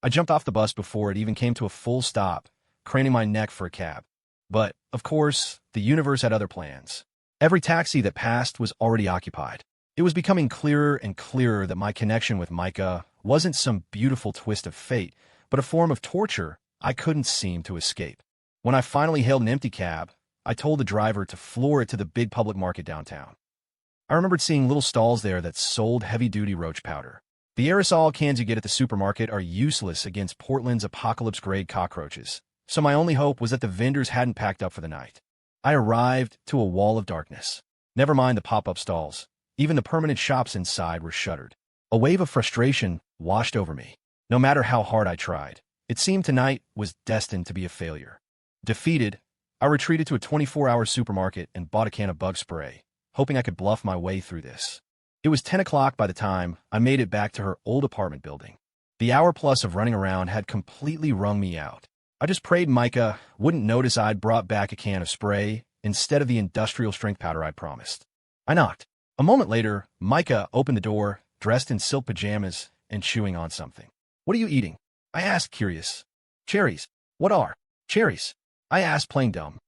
I jumped off the bus before it even came to a full stop, craning my neck for a cab. But, of course, the universe had other plans. Every taxi that passed was already occupied. It was becoming clearer and clearer that my connection with Micah wasn't some beautiful twist of fate, but a form of torture I couldn't seem to escape. When I finally hailed an empty cab, I told the driver to floor it to the big public market downtown. I remembered seeing little stalls there that sold heavy-duty roach powder. The aerosol cans you get at the supermarket are useless against Portland's apocalypse-grade cockroaches, so my only hope was that the vendors hadn't packed up for the night. I arrived to a wall of darkness. Never mind the pop-up stalls. Even the permanent shops inside were shuttered. A wave of frustration washed over me. No matter how hard I tried, it seemed tonight was destined to be a failure. Defeated, I retreated to a 24-hour supermarket and bought a can of bug spray, hoping I could bluff my way through this. It was 10 o'clock by the time I made it back to her old apartment building. The hour-plus of running around had completely wrung me out. I just prayed Micah wouldn't notice I'd brought back a can of spray instead of the industrial-strength powder I'd promised. I knocked. A moment later, Micah opened the door, dressed in silk pajamas and chewing on something. "What are you eating?" I asked, curious. "Cherries." "What are cherries?" I asked, playing dumb.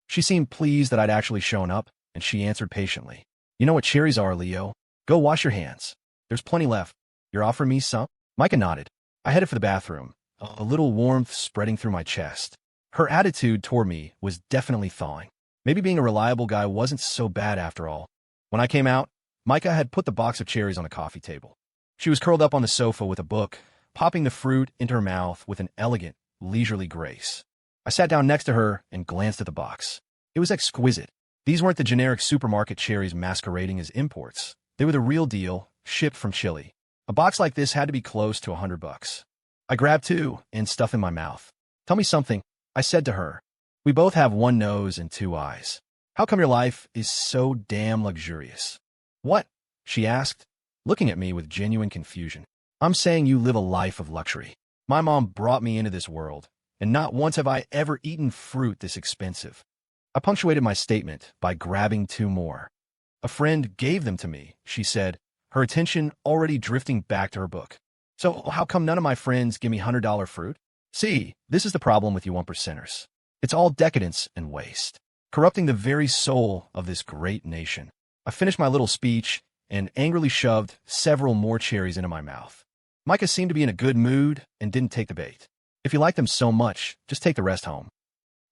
She seemed pleased that I'd actually shown up, and she answered patiently. "You know what cherries are, Leo. Go wash your hands. There's plenty left. You're offering me some?" Micah nodded. I headed for the bathroom, a little warmth spreading through my chest. Her attitude toward me was definitely thawing. Maybe being a reliable guy wasn't so bad after all. When I came out, Micah had put the box of cherries on the coffee table. She was curled up on the sofa with a book, popping the fruit into her mouth with an elegant, leisurely grace. I sat down next to her and glanced at the box. It was exquisite. These weren't the generic supermarket cherries masquerading as imports. They were the real deal, shipped from Chile. A box like this had to be close to $100. I grabbed two and stuffed in my mouth. "Tell me something," I said to her. "We both have one nose and two eyes. How come your life is so damn luxurious?" "What?" she asked, looking at me with genuine confusion. "I'm saying you live a life of luxury. My mom brought me into this world, and not once have I ever eaten fruit this expensive." I punctuated my statement by grabbing two more. "A friend gave them to me," she said, her attention already drifting back to her book. "So how come none of my friends give me $100 fruit?" See, this is the problem with you 1%ers. It's all decadence and waste, corrupting the very soul of this great nation. I finished my little speech and angrily shoved several more cherries into my mouth. Micah seemed to be in a good mood and didn't take the bait. "If you like them so much, just take the rest home."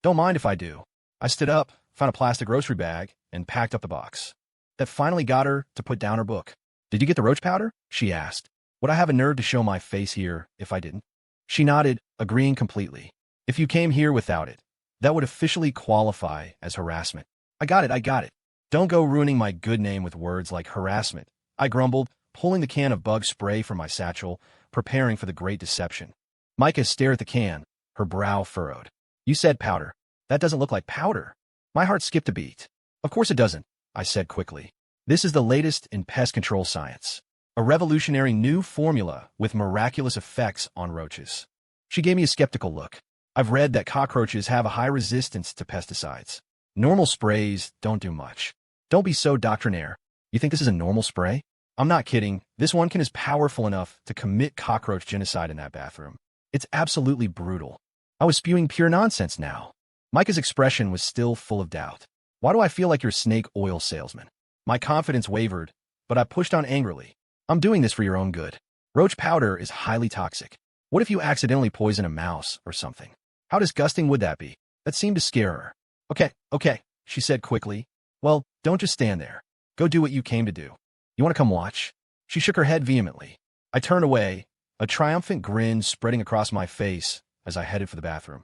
"Don't mind if I do." I stood up, found a plastic grocery bag, and packed up the box. That finally got her to put down her book. "Did you get the roach powder?" she asked. Would I have a nerve to show my face here if I didn't? She nodded, agreeing completely. "If you came here without it, that would officially qualify as harassment." I got it. "Don't go ruining my good name with words like harassment," I grumbled, pulling the can of bug spray from my satchel, preparing for the great deception. Micah stared at the can, her brow furrowed. "You said powder. That doesn't look like powder." My heart skipped a beat. "Of course it doesn't," I said quickly. "This is the latest in pest control science. A revolutionary new formula with miraculous effects on roaches." She gave me a skeptical look. "I've read that cockroaches have a high resistance to pesticides. Normal sprays don't do much." "Don't be so doctrinaire. You think this is a normal spray?" "I'm not kidding. This one can is powerful enough to commit cockroach genocide in that bathroom. It's absolutely brutal." I was spewing pure nonsense now. Micah's expression was still full of doubt. "Why do I feel like your snake oil salesman?" My confidence wavered, but I pushed on angrily. "I'm doing this for your own good. Roach powder is highly toxic. What if you accidentally poison a mouse or something? How disgusting would that be?" That seemed to scare her. Okay, she said quickly. "Well, don't just stand there. Go do what you came to do. You want to come watch?" She shook her head vehemently. I turned away, a triumphant grin spreading across my face as I headed for the bathroom.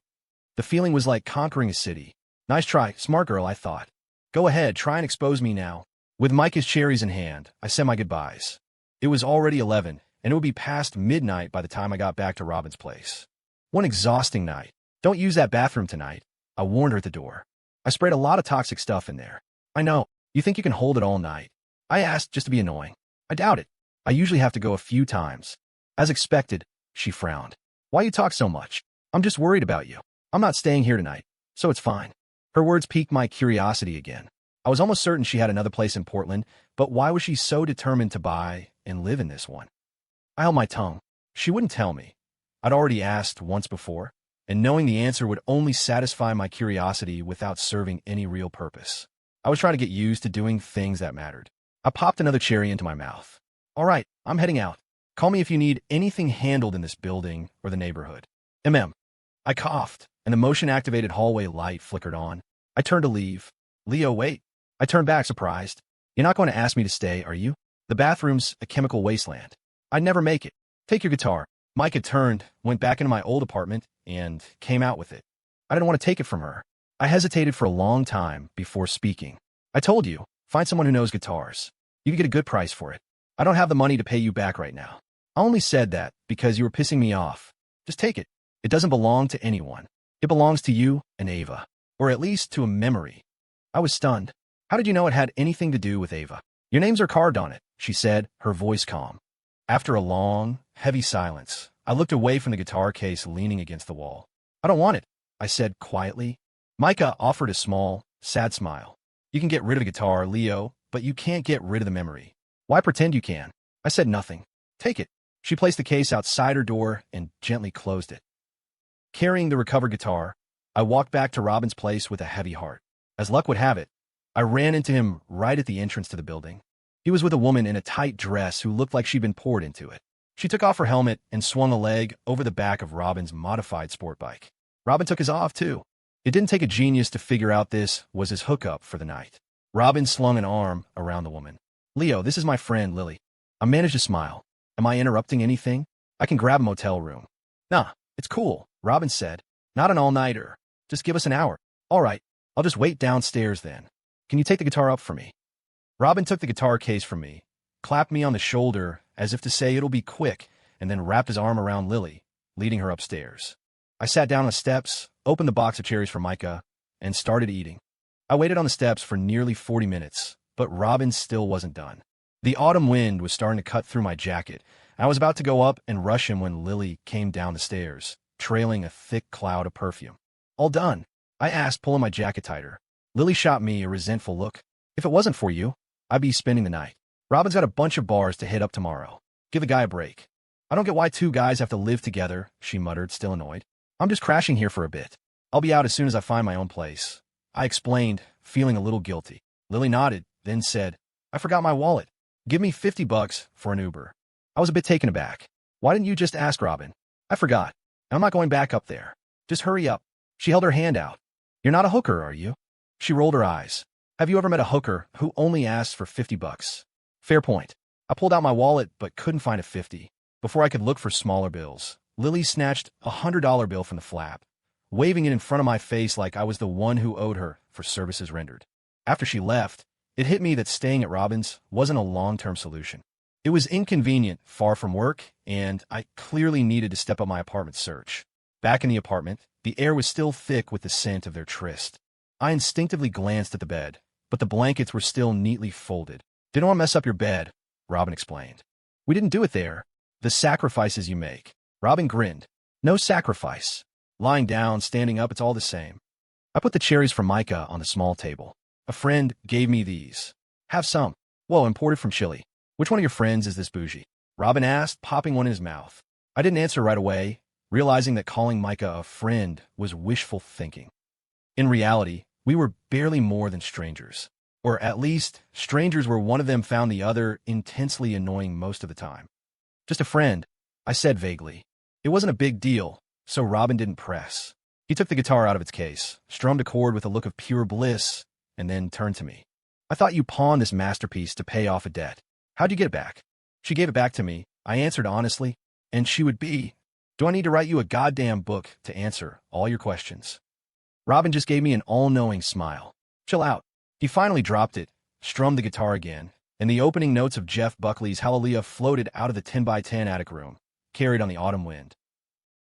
The feeling was like conquering a city. Nice try, smart girl, I thought. Go ahead, try and expose me now. With Micah's cherries in hand, I said my goodbyes. It was already 11, and it would be past midnight by the time I got back to Robin's place. One exhausting night. "Don't use that bathroom tonight," I warned her at the door. "I sprayed a lot of toxic stuff in there." "I know. You think you can hold it all night?" I asked, just to be annoying. "I doubt it. I usually have to go a few times." As expected, she frowned. "Why you talk so much?" "I'm just worried about you. I'm not staying here tonight, so it's fine." Her words piqued my curiosity again. I was almost certain she had another place in Portland, but why was she so determined to buy and live in this one? I held my tongue. She wouldn't tell me. I'd already asked once before, and knowing the answer would only satisfy my curiosity without serving any real purpose. I was trying to get used to doing things that mattered. I popped another cherry into my mouth. All right, I'm heading out. Call me if you need anything handled in this building or the neighborhood. I coughed, and the motion-activated hallway light flickered on. I turned to leave. Leo, wait. I turned back, surprised. You're not going to ask me to stay, are you? The bathroom's a chemical wasteland. I'd never make it. Take your guitar. Micah turned, went back into my old apartment, and came out with it. I didn't want to take it from her. I hesitated for a long time before speaking. I told you, find someone who knows guitars. You could get a good price for it. I don't have the money to pay you back right now. I only said that because you were pissing me off. Just take it. It doesn't belong to anyone. It belongs to you and Ava. Or at least to a memory. I was stunned. How did you know it had anything to do with Ava? Your names are carved on it, she said, her voice calm. After a long, heavy silence, I looked away from the guitar case leaning against the wall. I don't want it, I said quietly. Micah offered a small, sad smile. You can get rid of the guitar, Leo, but you can't get rid of the memory. Why pretend you can? I said nothing. Take it. She placed the case outside her door and gently closed it. Carrying the recovered guitar, I walked back to Robin's place with a heavy heart. As luck would have it, I ran into him right at the entrance to the building. He was with a woman in a tight dress who looked like she'd been poured into it. She took off her helmet and swung a leg over the back of Robin's modified sport bike. Robin took his off, too. It didn't take a genius to figure out this was his hookup for the night. Robin slung an arm around the woman. Leo, this is my friend, Lily. I managed to smile. Am I interrupting anything? I can grab a motel room. Nah, it's cool, Robin said. Not an all-nighter. Just give us an hour. All right, I'll just wait downstairs then. Can you take the guitar up for me? Robin took the guitar case from me, clapped me on the shoulder as if to say it'll be quick, and then wrapped his arm around Lily, leading her upstairs. I sat down on the steps, opened the box of cherries for Micah, and started eating. I waited on the steps for nearly 40 minutes, but Robin still wasn't done. The autumn wind was starting to cut through my jacket. I was about to go up and rush him when Lily came down the stairs, trailing a thick cloud of perfume. All done? I asked, pulling my jacket tighter. Lily shot me a resentful look. If it wasn't for you, I'd be spending the night. Robin's got a bunch of bars to hit up tomorrow. Give the guy a break. I don't get why two guys have to live together, she muttered, still annoyed. I'm just crashing here for a bit. I'll be out as soon as I find my own place. I explained, feeling a little guilty. Lily nodded, then said, I forgot my wallet. Give me $50 for an Uber. I was a bit taken aback. Why didn't you just ask Robin? I forgot. I'm not going back up there. Just hurry up. She held her hand out. You're not a hooker, are you? She rolled her eyes. Have you ever met a hooker who only asked for $50? Fair point. I pulled out my wallet but couldn't find a 50. Before I could look for smaller bills, Lily snatched a $100 bill from the flap, waving it in front of my face like I was the one who owed her for services rendered. After she left, it hit me that staying at Robin's wasn't a long-term solution. It was inconvenient, far from work, and I clearly needed to step up my apartment search. Back in the apartment, the air was still thick with the scent of their tryst. I instinctively glanced at the bed, but the blankets were still neatly folded. Didn't want to mess up your bed, Robin explained. We didn't do it there. The sacrifices you make. Robin grinned. No sacrifice. Lying down, standing up, it's all the same. I put the cherries from Micah on the small table. A friend gave me these. Have some. Whoa, imported from Chile. Which one of your friends is this bougie? Robin asked, popping one in his mouth. I didn't answer right away, realizing that calling Micah a friend was wishful thinking. In reality, we were barely more than strangers. Or at least, strangers where one of them found the other intensely annoying most of the time. Just a friend, I said vaguely. It wasn't a big deal, so Robin didn't press. He took the guitar out of its case, strummed a chord with a look of pure bliss, and then turned to me. I thought you pawned this masterpiece to pay off a debt. How'd you get it back? She gave it back to me, I answered honestly, and she would be. Do I need to write you a goddamn book to answer all your questions? Robin just gave me an all-knowing smile. Chill out. He finally dropped it, strummed the guitar again, and the opening notes of Jeff Buckley's Hallelujah floated out of the 10x10 attic room, carried on the autumn wind.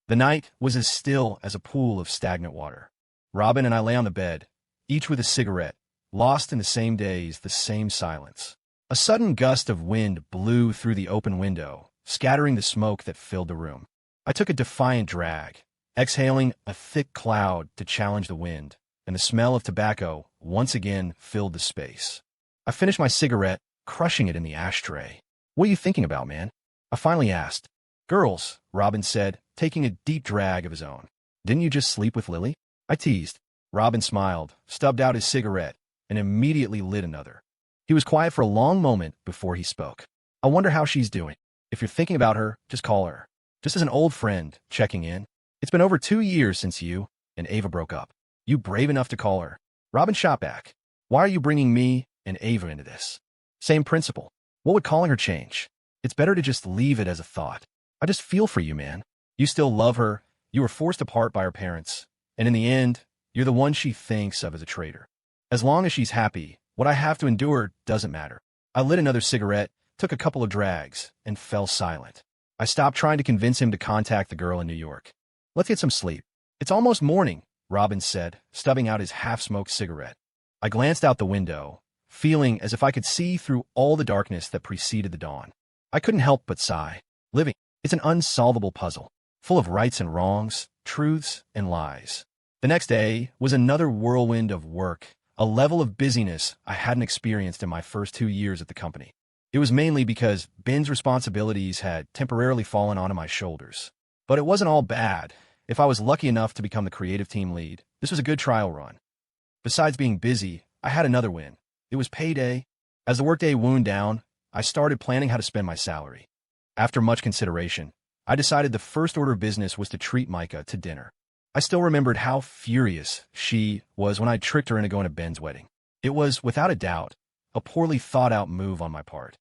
The night was as still as a pool of stagnant water. Robin and I lay on the bed, each with a cigarette, lost in the same daze, the same silence. A sudden gust of wind blew through the open window, scattering the smoke that filled the room. I took a defiant drag, exhaling a thick cloud to challenge the wind, and the smell of tobacco once again filled the space. I finished my cigarette, crushing it in the ashtray. What are you thinking about, man? I finally asked. Girls, Robin said, taking a deep drag of his own. Didn't you just sleep with Lily? I teased. Robin smiled, stubbed out his cigarette, and immediately lit another. He was quiet for a long moment before he spoke. I wonder how she's doing. If you're thinking about her, just call her. Just as an old friend, checking in. It's been over 2 years since you and Ava broke up. You brave enough to call her. Robin shot back. Why are you bringing me and Ava into this? Same principle. What would calling her change? It's better to just leave it as a thought. I just feel for you, man. You still love her. You were forced apart by her parents. And in the end, you're the one she thinks of as a traitor. As long as she's happy, what I have to endure doesn't matter. I lit another cigarette, took a couple of drags, and fell silent. I stopped trying to convince him to contact the girl in New York. Let's get some sleep. It's almost morning, Robin said, stubbing out his half-smoked cigarette. I glanced out the window, feeling as if I could see through all the darkness that preceded the dawn. I couldn't help but sigh. Living, it's an unsolvable puzzle, full of rights and wrongs, truths and lies. The next day was another whirlwind of work, a level of busyness I hadn't experienced in my first 2 years at the company. It was mainly because Ben's responsibilities had temporarily fallen onto my shoulders. But it wasn't all bad. If I was lucky enough to become the creative team lead, this was a good trial run. Besides being busy, I had another win. It was payday. As the workday wound down, I started planning how to spend my salary. After much consideration, I decided the first order of business was to treat Micah to dinner. I still remembered how furious she was when I tricked her into going to Ben's wedding. It was, without a doubt, a poorly thought-out move on my part.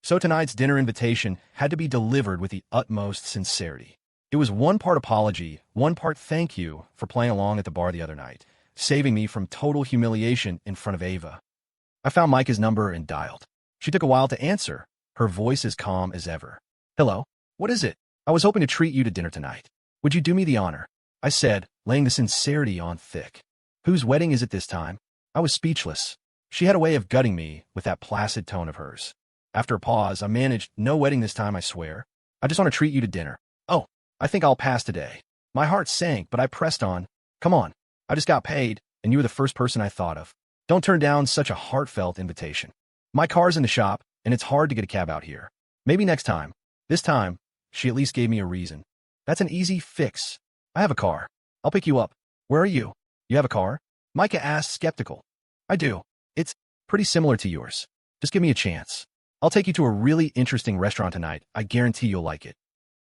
So tonight's dinner invitation had to be delivered with the utmost sincerity. It was one part apology, one part thank you for playing along at the bar the other night, saving me from total humiliation in front of Ava. I found Micah's number and dialed. She took a while to answer, her voice as calm as ever. Hello? What is it? I was hoping to treat you to dinner tonight. Would you do me the honor? I said, laying the sincerity on thick. Whose wedding is it this time? I was speechless. She had a way of gutting me with that placid tone of hers. After a pause, I managed, no wedding this time, I swear. I just want to treat you to dinner. Oh, I think I'll pass today. My heart sank, but I pressed on. Come on. I just got paid, and you were the first person I thought of. Don't turn down such a heartfelt invitation. My car's in the shop, and it's hard to get a cab out here. Maybe next time. This time, she at least gave me a reason. That's an easy fix. I have a car. I'll pick you up. Where are you? You have a car? Micah asked, skeptical. I do. It's pretty similar to yours. Just give me a chance. I'll take you to a really interesting restaurant tonight. I guarantee you'll like it.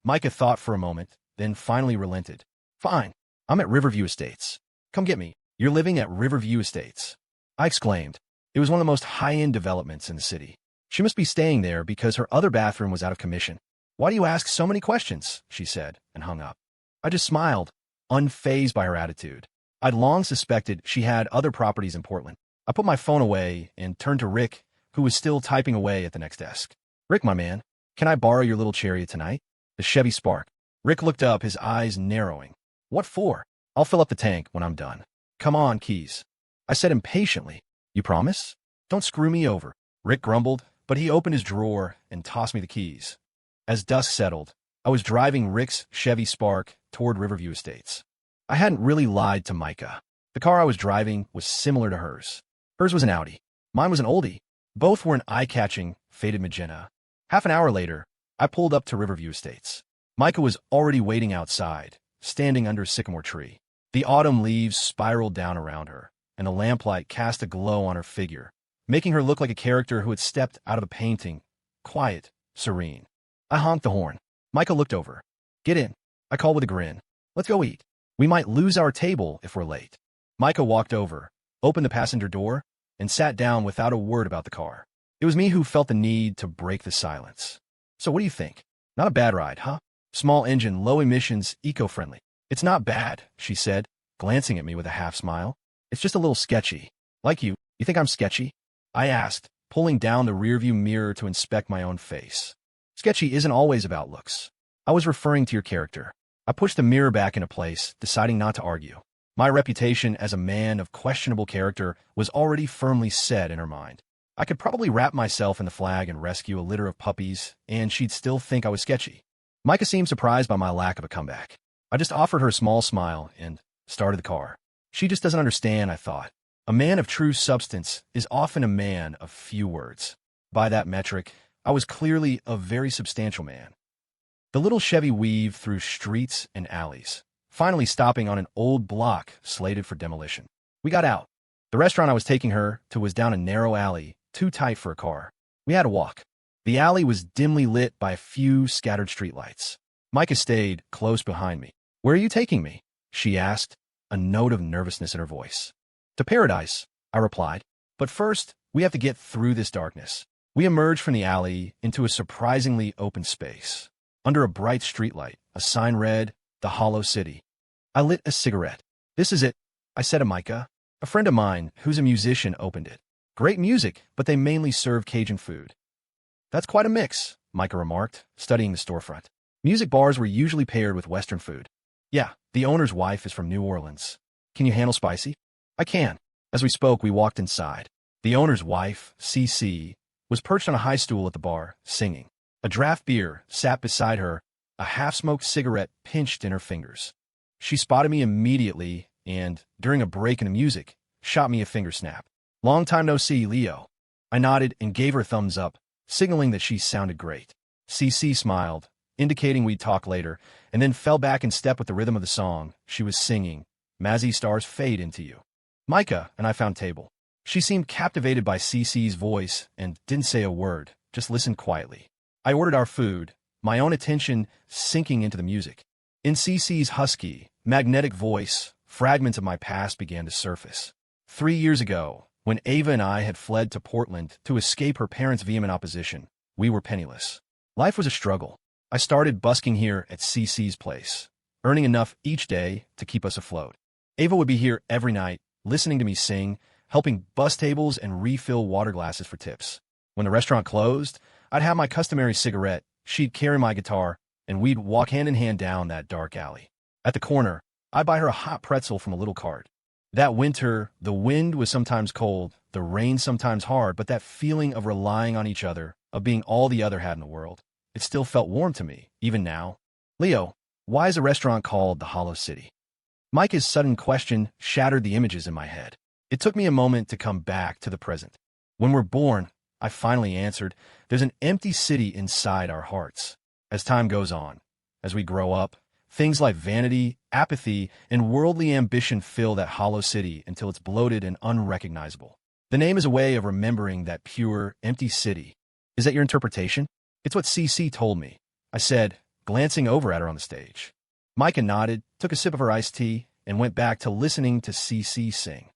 Micah thought for a moment, then finally relented. Fine. I'm at Riverview Estates. Come get me. You're living at Riverview Estates. I exclaimed. It was one of the most high-end developments in the city. She must be staying there because her other bathroom was out of commission. Why do you ask so many questions? She said, and hung up. I just smiled, unfazed by her attitude. I'd long suspected she had other properties in Portland. I put my phone away and turned to Rick, who was still typing away at the next desk. Rick, my man, can I borrow your little chariot tonight? The Chevy Spark. Rick looked up, his eyes narrowing. What for? I'll fill up the tank when I'm done. Come on, Keys. I said impatiently. You promise? Don't screw me over. Rick grumbled, but he opened his drawer and tossed me the keys. As dusk settled, I was driving Rick's Chevy Spark toward Riverview Estates. I hadn't really lied to Micah. The car I was driving was similar to hers. Hers was an Audi. Mine was an oldie. Both were an eye-catching, faded magenta. Half an hour later, I pulled up to Riverview Estates. Micah was already waiting outside, standing under a sycamore tree. The autumn leaves spiraled down around her, and the lamplight cast a glow on her figure, making her look like a character who had stepped out of a painting, quiet, serene. I honked the horn. Micah looked over. Get in. I called with a grin. Let's go eat. We might lose our table if we're late. Micah walked over, opened the passenger door, and sat down without a word about the car. It was me who felt the need to break the silence. So what do you think? Not a bad ride, huh? Small engine, low emissions, eco-friendly. It's not bad, she said, glancing at me with a half smile. It's just a little sketchy. Like you think I'm sketchy? I asked, pulling down the rearview mirror to inspect my own face. Sketchy isn't always about looks. I was referring to your character. I pushed the mirror back into place, deciding not to argue. My reputation as a man of questionable character was already firmly set in her mind. I could probably wrap myself in the flag and rescue a litter of puppies, and she'd still think I was sketchy. Micah seemed surprised by my lack of a comeback. I just offered her a small smile and started the car. She just doesn't understand, I thought. A man of true substance is often a man of few words. By that metric, I was clearly a very substantial man. The little Chevy weaved through streets and alleys, finally stopping on an old block slated for demolition. We got out. The restaurant I was taking her to was down a narrow alley, too tight for a car. We had to walk. The alley was dimly lit by a few scattered streetlights. Micah stayed close behind me. "Where are you taking me?" she asked, a note of nervousness in her voice. "To paradise," I replied. "But first, we have to get through this darkness." We emerged from the alley into a surprisingly open space. Under a bright streetlight, a sign read, "The Hollow City." I lit a cigarette. "This is it," I said to Micah. A friend of mine, who's a musician, opened it. "Great music, but they mainly serve Cajun food." "That's quite a mix," Micah remarked, studying the storefront. Music bars were usually paired with Western food. "Yeah, the owner's wife is from New Orleans. Can you handle spicy?" "I can." As we spoke, we walked inside. The owner's wife, CC, was perched on a high stool at the bar, singing. A draft beer sat beside her, a half-smoked cigarette pinched in her fingers. She spotted me immediately and, during a break in the music, shot me a finger snap. "Long time no see, Leo." I nodded and gave her a thumbs up, signaling that she sounded great. CC smiled, indicating we'd talk later, and then fell back in step with the rhythm of the song she was singing, "Mazzy Stars Fade Into You." Micah and I found table. She seemed captivated by CC's voice and didn't say a word, just listened quietly. I ordered our food, my own attention sinking into the music. In CC's husky, magnetic voice, fragments of my past began to surface. 3 years ago, when Ava and I had fled to Portland to escape her parents' vehement opposition, we were penniless. Life was a struggle. I started busking here at CC's place, earning enough each day to keep us afloat. Ava would be here every night, listening to me sing, helping bus tables and refill water glasses for tips. When the restaurant closed, I'd have my customary cigarette, she'd carry my guitar, and we'd walk hand in hand down that dark alley. At the corner, I'd buy her a hot pretzel from a little cart. That winter, the wind was sometimes cold, the rain sometimes hard, but that feeling of relying on each other, of being all the other had in the world, it still felt warm to me, even now. "Leo, why is a restaurant called the Hollow City?" Micah's sudden question shattered the images in my head. It took me a moment to come back to the present. "When we're born," I finally answered, "there's an empty city inside our hearts. As time goes on, as we grow up, things like vanity, apathy, and worldly ambition fill that hollow city until it's bloated and unrecognizable. The name is a way of remembering that pure, empty city." "Is that your interpretation?" "It's what CC told me," I said, glancing over at her on the stage. Micah nodded, took a sip of her iced tea, and went back to listening to CC sing.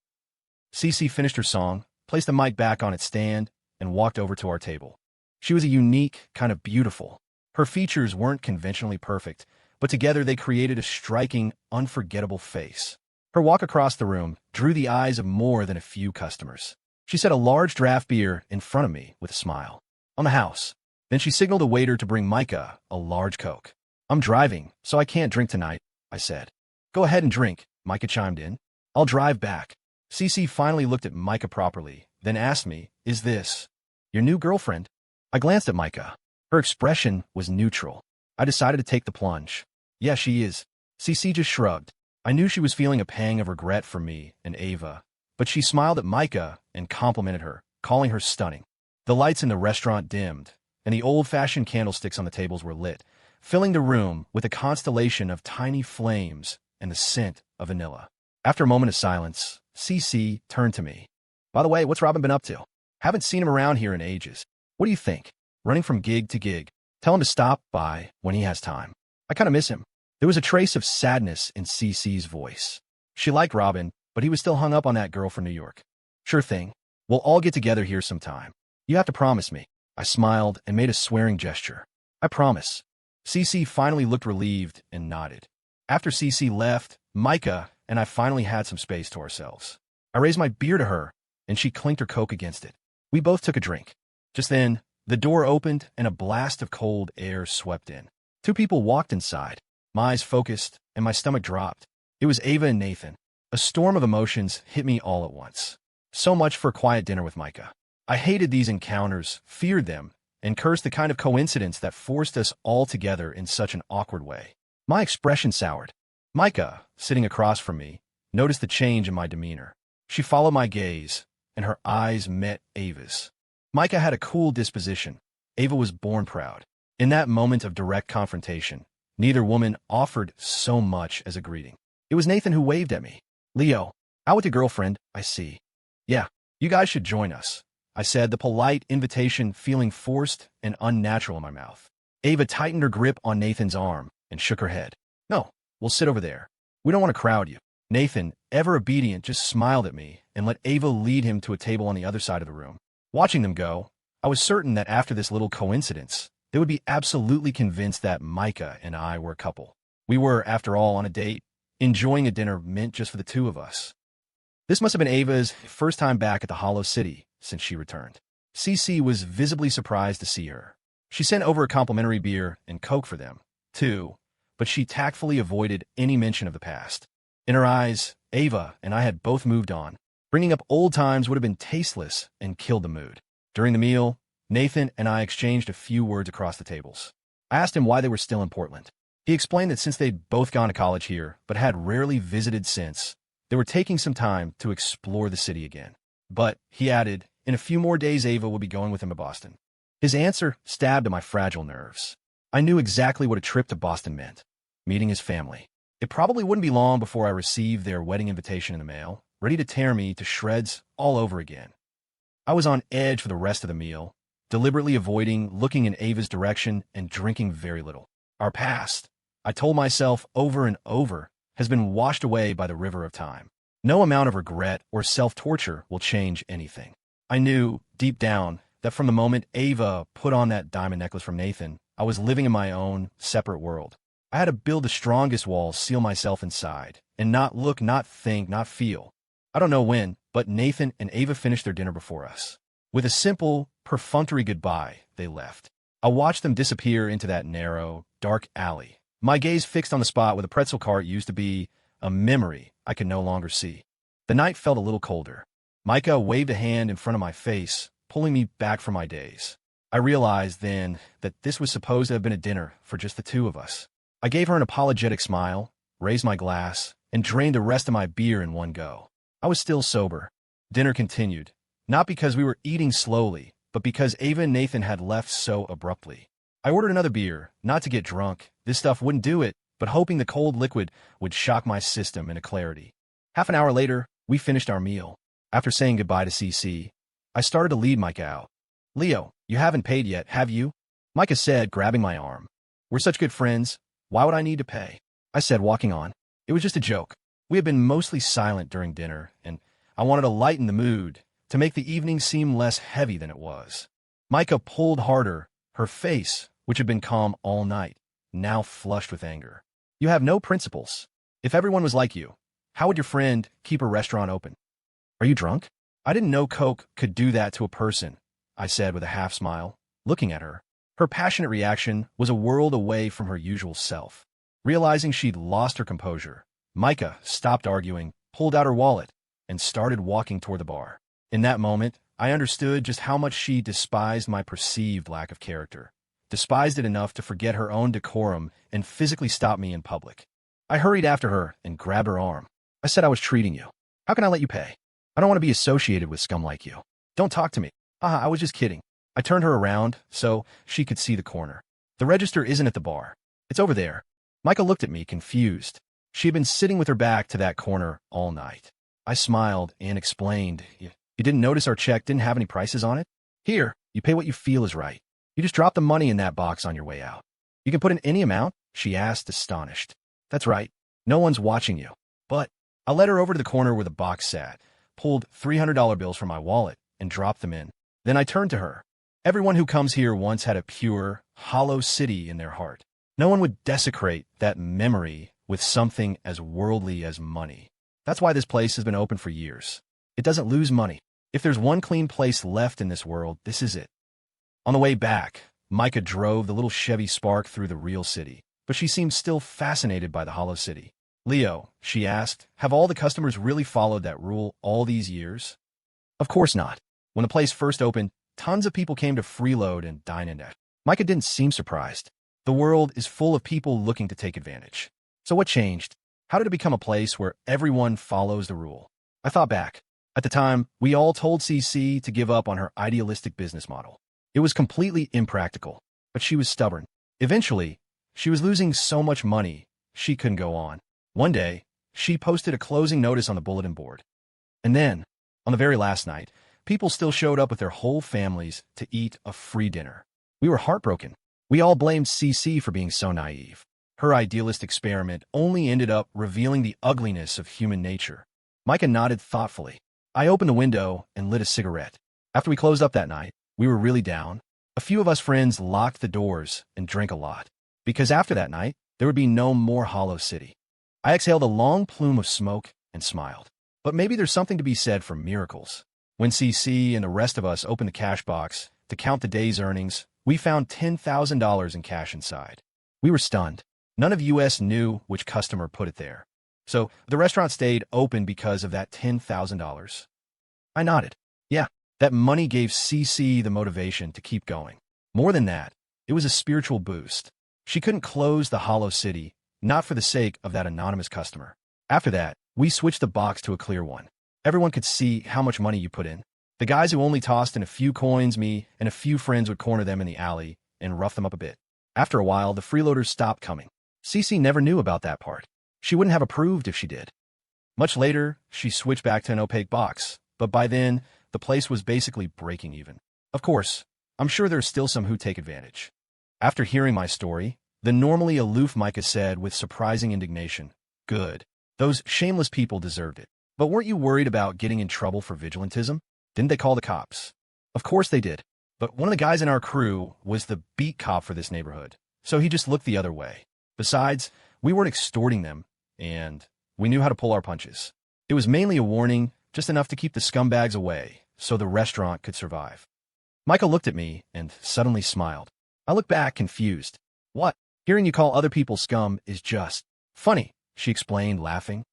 CC finished her song, placed the mic back on its stand, and walked over to our table. She was a unique, kind of beautiful. Her features weren't conventionally perfect, but together they created a striking, unforgettable face. Her walk across the room drew the eyes of more than a few customers. She set a large draft beer in front of me with a smile. "On the house." Then she signaled a waiter to bring Micah a large Coke. "I'm driving, so I can't drink tonight," I said. "Go ahead and drink," Micah chimed in. "I'll drive back." CC finally looked at Micah properly, then asked me, "Is this your new girlfriend?" I glanced at Micah. Her expression was neutral. I decided to take the plunge. "Yeah, she is." CC just shrugged. I knew she was feeling a pang of regret for me and Ava, but she smiled at Micah and complimented her, calling her stunning. The lights in the restaurant dimmed, and the old-fashioned candlesticks on the tables were lit, filling the room with a constellation of tiny flames and the scent of vanilla. After a moment of silence, CC turned to me. "By the way, what's Robin been up to? Haven't seen him around here in ages. What do you think? Running from gig to gig. Tell him to stop by when he has time. I kind of miss him." There was a trace of sadness in CC's voice. She liked Robin, but he was still hung up on that girl from New York. "Sure thing. We'll all get together here sometime. You have to promise me." I smiled and made a swearing gesture. "I promise." CC finally looked relieved and nodded. After CC left, Micah and I finally had some space to ourselves. I raised my beer to her, and she clinked her Coke against it. We both took a drink. Just then, the door opened and a blast of cold air swept in. 2 people walked inside. My eyes focused, and my stomach dropped. It was Ava and Nathan. A storm of emotions hit me all at once. So much for a quiet dinner with Micah. I hated these encounters, feared them, and cursed the kind of coincidence that forced us all together in such an awkward way. My expression soured. Micah, sitting across from me, noticed the change in my demeanor. She followed my gaze, and her eyes met Ava's. Micah had a cool disposition. Ava was born proud. In that moment of direct confrontation, neither woman offered so much as a greeting. It was Nathan who waved at me. "Leo, out with your girlfriend, I see." "Yeah, you guys should join us," I said, the polite invitation feeling forced and unnatural in my mouth. Ava tightened her grip on Nathan's arm and shook her head. "No, we'll sit over there. We don't want to crowd you." Nathan, ever obedient, just smiled at me and let Ava lead him to a table on the other side of the room. Watching them go, I was certain that after this little coincidence, they would be absolutely convinced that Micah and I were a couple. We were, after all, on a date, enjoying a dinner meant just for the two of us. This must have been Ava's first time back at the Hollow City since she returned. CC was visibly surprised to see her. She sent over a complimentary beer and Coke for them, too, but she tactfully avoided any mention of the past. In her eyes, Ava and I had both moved on. Bringing up old times would have been tasteless and killed the mood. During the meal, Nathan and I exchanged a few words across the tables. I asked him why they were still in Portland. He explained that since they'd both gone to college here, but had rarely visited since, they were taking some time to explore the city again. But, he added, in a few more days Ava would be going with him to Boston. His answer stabbed at my fragile nerves. I knew exactly what a trip to Boston meant. Meeting his family. It probably wouldn't be long before I received their wedding invitation in the mail, ready to tear me to shreds all over again. I was on edge for the rest of the meal, deliberately avoiding looking in Ava's direction and drinking very little. Our past, I told myself over and over, has been washed away by the river of time. No amount of regret or self-torture will change anything. I knew, deep down, that from the moment Ava put on that diamond necklace from Nathan, I was living in my own, separate world. I had to build the strongest walls, seal myself inside, and not look, not think, not feel. I don't know when, but Nathan and Ava finished their dinner before us. With a simple, perfunctory goodbye, they left. I watched them disappear into that narrow, dark alley, my gaze fixed on the spot where the pretzel cart used to be, a memory I could no longer see. The night felt a little colder. Micah waved a hand in front of my face, pulling me back from my daze. I realized then that this was supposed to have been a dinner for just the two of us. I gave her an apologetic smile, raised my glass, and drained the rest of my beer in one go. I was still sober. Dinner continued, not because we were eating slowly, but because Ava and Nathan had left so abruptly. I ordered another beer, not to get drunk. This stuff wouldn't do it, but hoping the cold liquid would shock my system into clarity. Half an hour later, we finished our meal. After saying goodbye to CC, I started to lead Micah out. "Leo, you haven't paid yet, have you?" Micah said, grabbing my arm. "We're such good friends. Why would I need to pay?" I said, walking on. It was just a joke. We had been mostly silent during dinner, and I wanted to lighten the mood, to make the evening seem less heavy than it was. Micah pulled harder, her face, which had been calm all night, now flushed with anger. "You have no principles. If everyone was like you, how would your friend keep a restaurant open?" "Are you drunk?" "I didn't know Coke could do that to a person," I said with a half smile, looking at her. Her passionate reaction was a world away from her usual self. Realizing she'd lost her composure, Micah stopped arguing, pulled out her wallet, and started walking toward the bar. In that moment, I understood just how much she despised my perceived lack of character, despised it enough to forget her own decorum and physically stop me in public. I hurried after her and grabbed her arm. I said, "I was treating you. How can I let you pay? I don't want to be associated with scum like you. Don't talk to me." I was just kidding." I turned her around so she could see the corner. "The register isn't at the bar. It's over there." Micah looked at me, confused. She had been sitting with her back to that corner all night. I smiled and explained, You didn't notice our check didn't have any prices on it? Here, you pay what you feel is right. You just drop the money in that box on your way out." "You can put in any amount?" she asked, astonished. "That's right. No one's watching you." But I led her over to the corner where the box sat, pulled $300 bills from my wallet, and dropped them in. Then I turned to her. "Everyone who comes here once had a pure, hollow city in their heart. No one would desecrate that memory with something as worldly as money. That's why this place has been open for years. It doesn't lose money. If there's one clean place left in this world, this is it." On the way back, Micah drove the little Chevy Spark through the real city, but she seemed still fascinated by the Hollow City. "Leo," she asked, "have all the customers really followed that rule all these years?" Of course not. When the place first opened, tons of people came to freeload and dine in it. Micah didn't seem surprised. The world is full of people looking to take advantage. So what changed? How did it become a place where everyone follows the rule? I thought back. At the time, we all told CC to give up on her idealistic business model. It was completely impractical. but she was stubborn. Eventually, she was losing so much money, she couldn't go on. One day, she posted a closing notice on the bulletin board. And then, on the very last night, people still showed up with their whole families to eat a free dinner. We were heartbroken. We all blamed CC for being so naive. Her idealist experiment only ended up revealing the ugliness of human nature. Micah nodded thoughtfully. I opened the window and lit a cigarette. After we closed up that night, we were really down. A few of us friends locked the doors and drank a lot. Because after that night, there would be no more Hollow City. I exhaled a long plume of smoke and smiled. But maybe there's something to be said for miracles. When CC and the rest of us opened the cash box to count the day's earnings, we found $10,000 in cash inside. We were stunned. None of US knew which customer put it there. So the restaurant stayed open because of that $10,000. I nodded. Yeah, that money gave CC the motivation to keep going. More than that, it was a spiritual boost. She couldn't close the Hollow City, not for the sake of that anonymous customer. After that, we switched the box to a clear one. Everyone could see how much money you put in. The guys who only tossed in a few coins, me and a few friends would corner them in the alley and rough them up a bit. After a while, the freeloaders stopped coming. CC never knew about that part. She wouldn't have approved if she did. Much later, she switched back to an opaque box, but by then, the place was basically breaking even. Of course, I'm sure there's still some who take advantage. After hearing my story, the normally aloof Micah said with surprising indignation, "Good. Those shameless people deserved it. But weren't you worried about getting in trouble for vigilantism? Didn't they call the cops?" Of course they did. But one of the guys in our crew was the beat cop for this neighborhood, so he just looked the other way. Besides, we weren't extorting them, and we knew how to pull our punches. It was mainly a warning, just enough to keep the scumbags away, so the restaurant could survive. Micah looked at me and suddenly smiled. I looked back, confused. What? Hearing you call other people scum is just funny, she explained, laughing.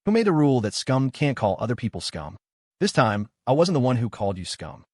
Who made the rule that scum can't call other people scum? This time, I wasn't the one who called you scum.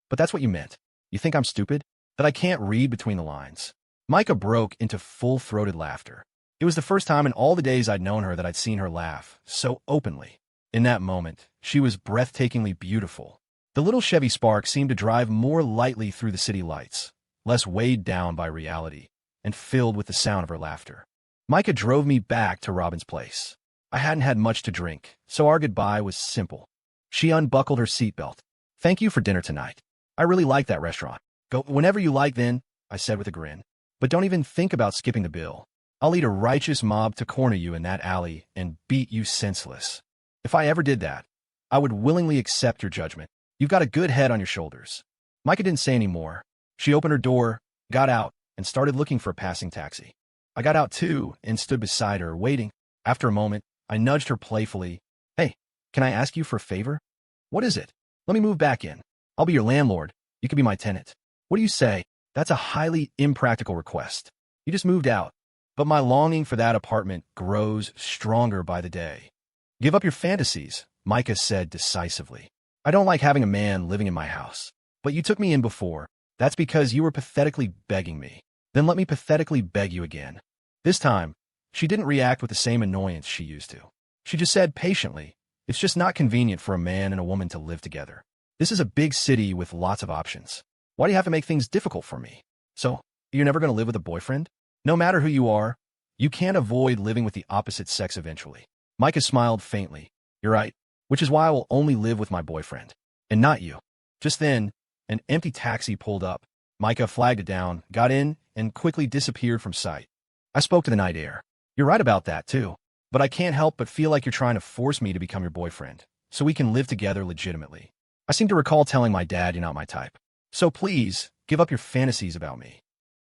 But that's what you meant. You think I'm stupid? That I can't read between the lines? Micah broke into full-throated laughter. It was the first time in all the days I'd known her that I'd seen her laugh so openly. In that moment, she was breathtakingly beautiful. The little Chevy Spark seemed to drive more lightly through the city lights, less weighed down by reality, and filled with the sound of her laughter. Micah drove me back to Robin's place. I hadn't had much to drink, so our goodbye was simple. She unbuckled her seatbelt. "Thank you for dinner tonight. I really like that restaurant. Go whenever you like then," I said with a grin. "But don't even think about skipping the bill. I'll lead a righteous mob to corner you in that alley and beat you senseless. If I ever did that, I would willingly accept your judgment. You've got a good head on your shoulders." Micah didn't say any more. She opened her door, got out, and started looking for a passing taxi. I got out too and stood beside her, waiting. After a moment, I nudged her playfully. "Hey, can I ask you for a favor?" "What is it?" "Let me move back in. I'll be your landlord. You can be my tenant." "What do you say?" "That's a highly impractical request. You just moved out. But my longing for that apartment grows stronger by the day." "Give up your fantasies," Micah said decisively. "I don't like having a man living in my house. But you took me in before. That's because you were pathetically begging me. Then let me pathetically beg you again." This time, she didn't react with the same annoyance she used to. She just said patiently, "It's just not convenient for a man and a woman to live together. This is a big city with lots of options. Why do you have to make things difficult for me? So, you're never going to live with a boyfriend? No matter who you are, you can't avoid living with the opposite sex eventually." Micah smiled faintly. "You're right, which is why I will only live with my boyfriend. And not you." Just then, an empty taxi pulled up. Micah flagged it down, got in, and quickly disappeared from sight. I spoke to the night air. "You're right about that, too. But I can't help but feel like you're trying to force me to become your boyfriend, so we can live together legitimately. I seem to recall telling my dad you're not my type. So please, give up your fantasies about me."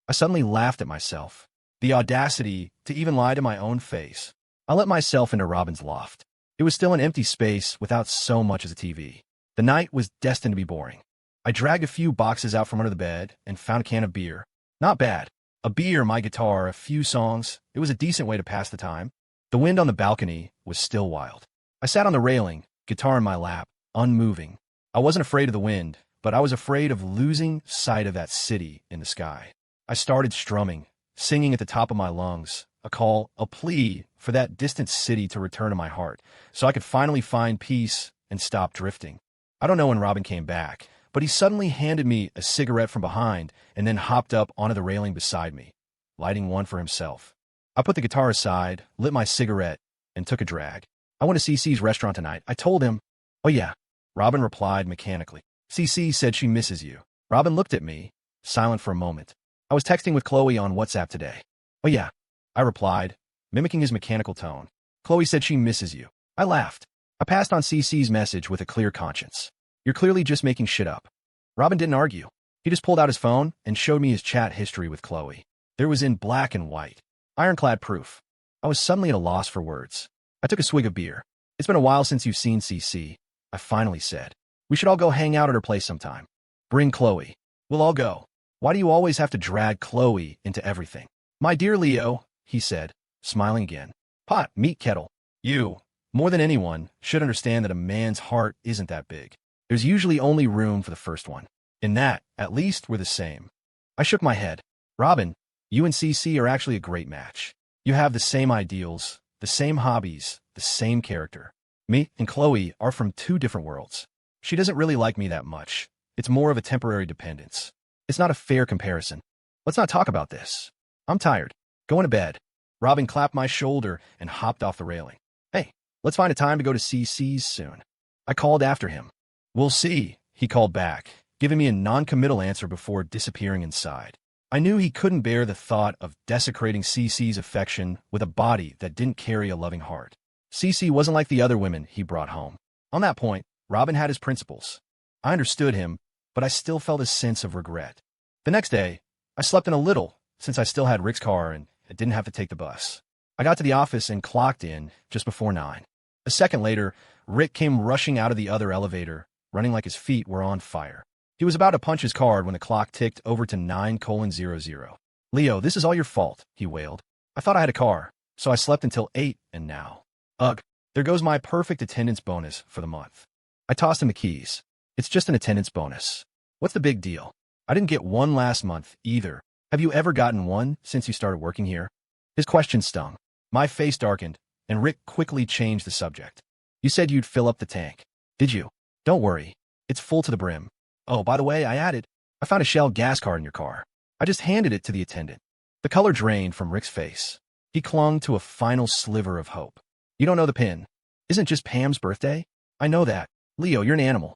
I suddenly laughed at myself. The audacity to even lie to my own face. I let myself into Robin's loft. It was still an empty space without so much as a TV. The night was destined to be boring. I dragged a few boxes out from under the bed and found a can of beer. Not bad. A beer, my guitar, a few songs. It was a decent way to pass the time. The wind on the balcony was still wild. I sat on the railing, guitar in my lap, unmoving. I wasn't afraid of the wind, but I was afraid of losing sight of that city in the sky. I started strumming, singing at the top of my lungs, a call, a plea for that distant city to return to my heart, so I could finally find peace and stop drifting. I don't know when Robin came back, but he suddenly handed me a cigarette from behind and then hopped up onto the railing beside me, lighting one for himself. I put the guitar aside, lit my cigarette, and took a drag. I went to CC's restaurant tonight. I told him. Oh yeah, Robin replied mechanically. CC said she misses you. Robin looked at me, silent for a moment. I was texting with Chloe on WhatsApp today. Oh yeah, I replied, mimicking his mechanical tone. Chloe said she misses you. I laughed. I passed on CC's message with a clear conscience. You're clearly just making shit up. Robin didn't argue. He just pulled out his phone and showed me his chat history with Chloe. There was in black and white, ironclad proof. I was suddenly at a loss for words. I took a swig of beer. It's been a while since you've seen CC, I finally said. We should all go hang out at her place sometime. Bring Chloe. We'll all go. Why do you always have to drag Chloe into everything? My dear Leo, he said, smiling again. Pot, meat kettle. You, more than anyone, should understand that a man's heart isn't that big. There's usually only room for the first one. In that, at least, we're the same. I shook my head. Robin, you and CC are actually a great match. You have the same ideals, the same hobbies, the same character. Me and Chloe are from two different worlds. She doesn't really like me that much. It's more of a temporary dependence. It's not a fair comparison. Let's not talk about this. I'm tired. Going to bed. Robin clapped my shoulder and hopped off the railing. Hey, let's find a time to go to CC's soon. I called after him. We'll see, he called back, giving me a non-committal answer before disappearing inside. I knew he couldn't bear the thought of desecrating CC's affection with a body that didn't carry a loving heart. CC wasn't like the other women he brought home. On that point, Robin had his principles. I understood him, but I still felt a sense of regret. The next day, I slept in a little, since I still had Rick's car and I didn't have to take the bus. I got to the office and clocked in just before 9. A second later, Rick came rushing out of the other elevator, running like his feet were on fire. He was about to punch his card when the clock ticked over to 9:00. Leo, this is all your fault, he wailed. I thought I had a car, so I slept until 8, and now. Ugh, there goes my perfect attendance bonus for the month. I tossed him the keys. It's just an attendance bonus. What's the big deal? I didn't get one last month, either. Have you ever gotten one since you started working here? His question stung. My face darkened, and Rick quickly changed the subject. You said you'd fill up the tank. Did you? Don't worry. It's full to the brim. Oh, by the way, I found a Shell gas card in your car. I just handed it to the attendant. The color drained from Rick's face. He clung to a final sliver of hope. You don't know the PIN. Isn't just Pam's birthday? I know that. Leo, you're an animal.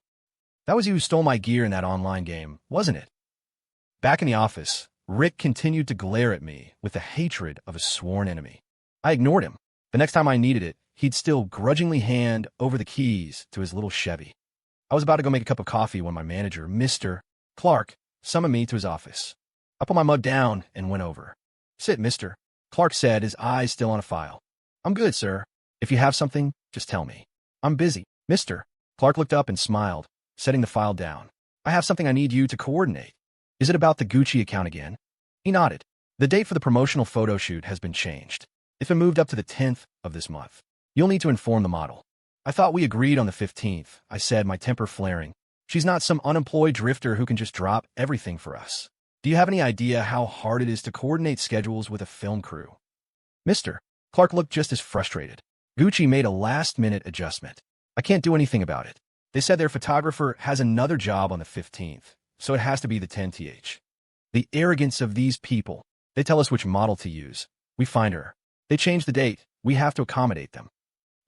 That was you who stole my gear in that online game, wasn't it? Back in the office, Rick continued to glare at me with the hatred of a sworn enemy. I ignored him. The next time I needed it, he'd still grudgingly hand over the keys to his little Chevy. I was about to go make a cup of coffee when my manager, Mr. Clark, summoned me to his office. I put my mug down and went over. Sit, mister, Clark said, his eyes still on a file. I'm good, sir. If you have something, just tell me. I'm busy, mister. Clark looked up and smiled, setting the file down. I have something I need you to coordinate. Is it about the Gucci account again? He nodded. The date for the promotional photo shoot has been changed. It's been moved up to the 10th of this month. You'll need to inform the model. I thought we agreed on the 15th, I said, my temper flaring. She's not some unemployed drifter who can just drop everything for us. Do you have any idea how hard it is to coordinate schedules with a film crew? Mister, Clark looked just as frustrated. Gucci made a last-minute adjustment. I can't do anything about it. They said their photographer has another job on the 15th, so it has to be the 10th. The arrogance of these people. They tell us which model to use. We find her. They change the date. We have to accommodate them.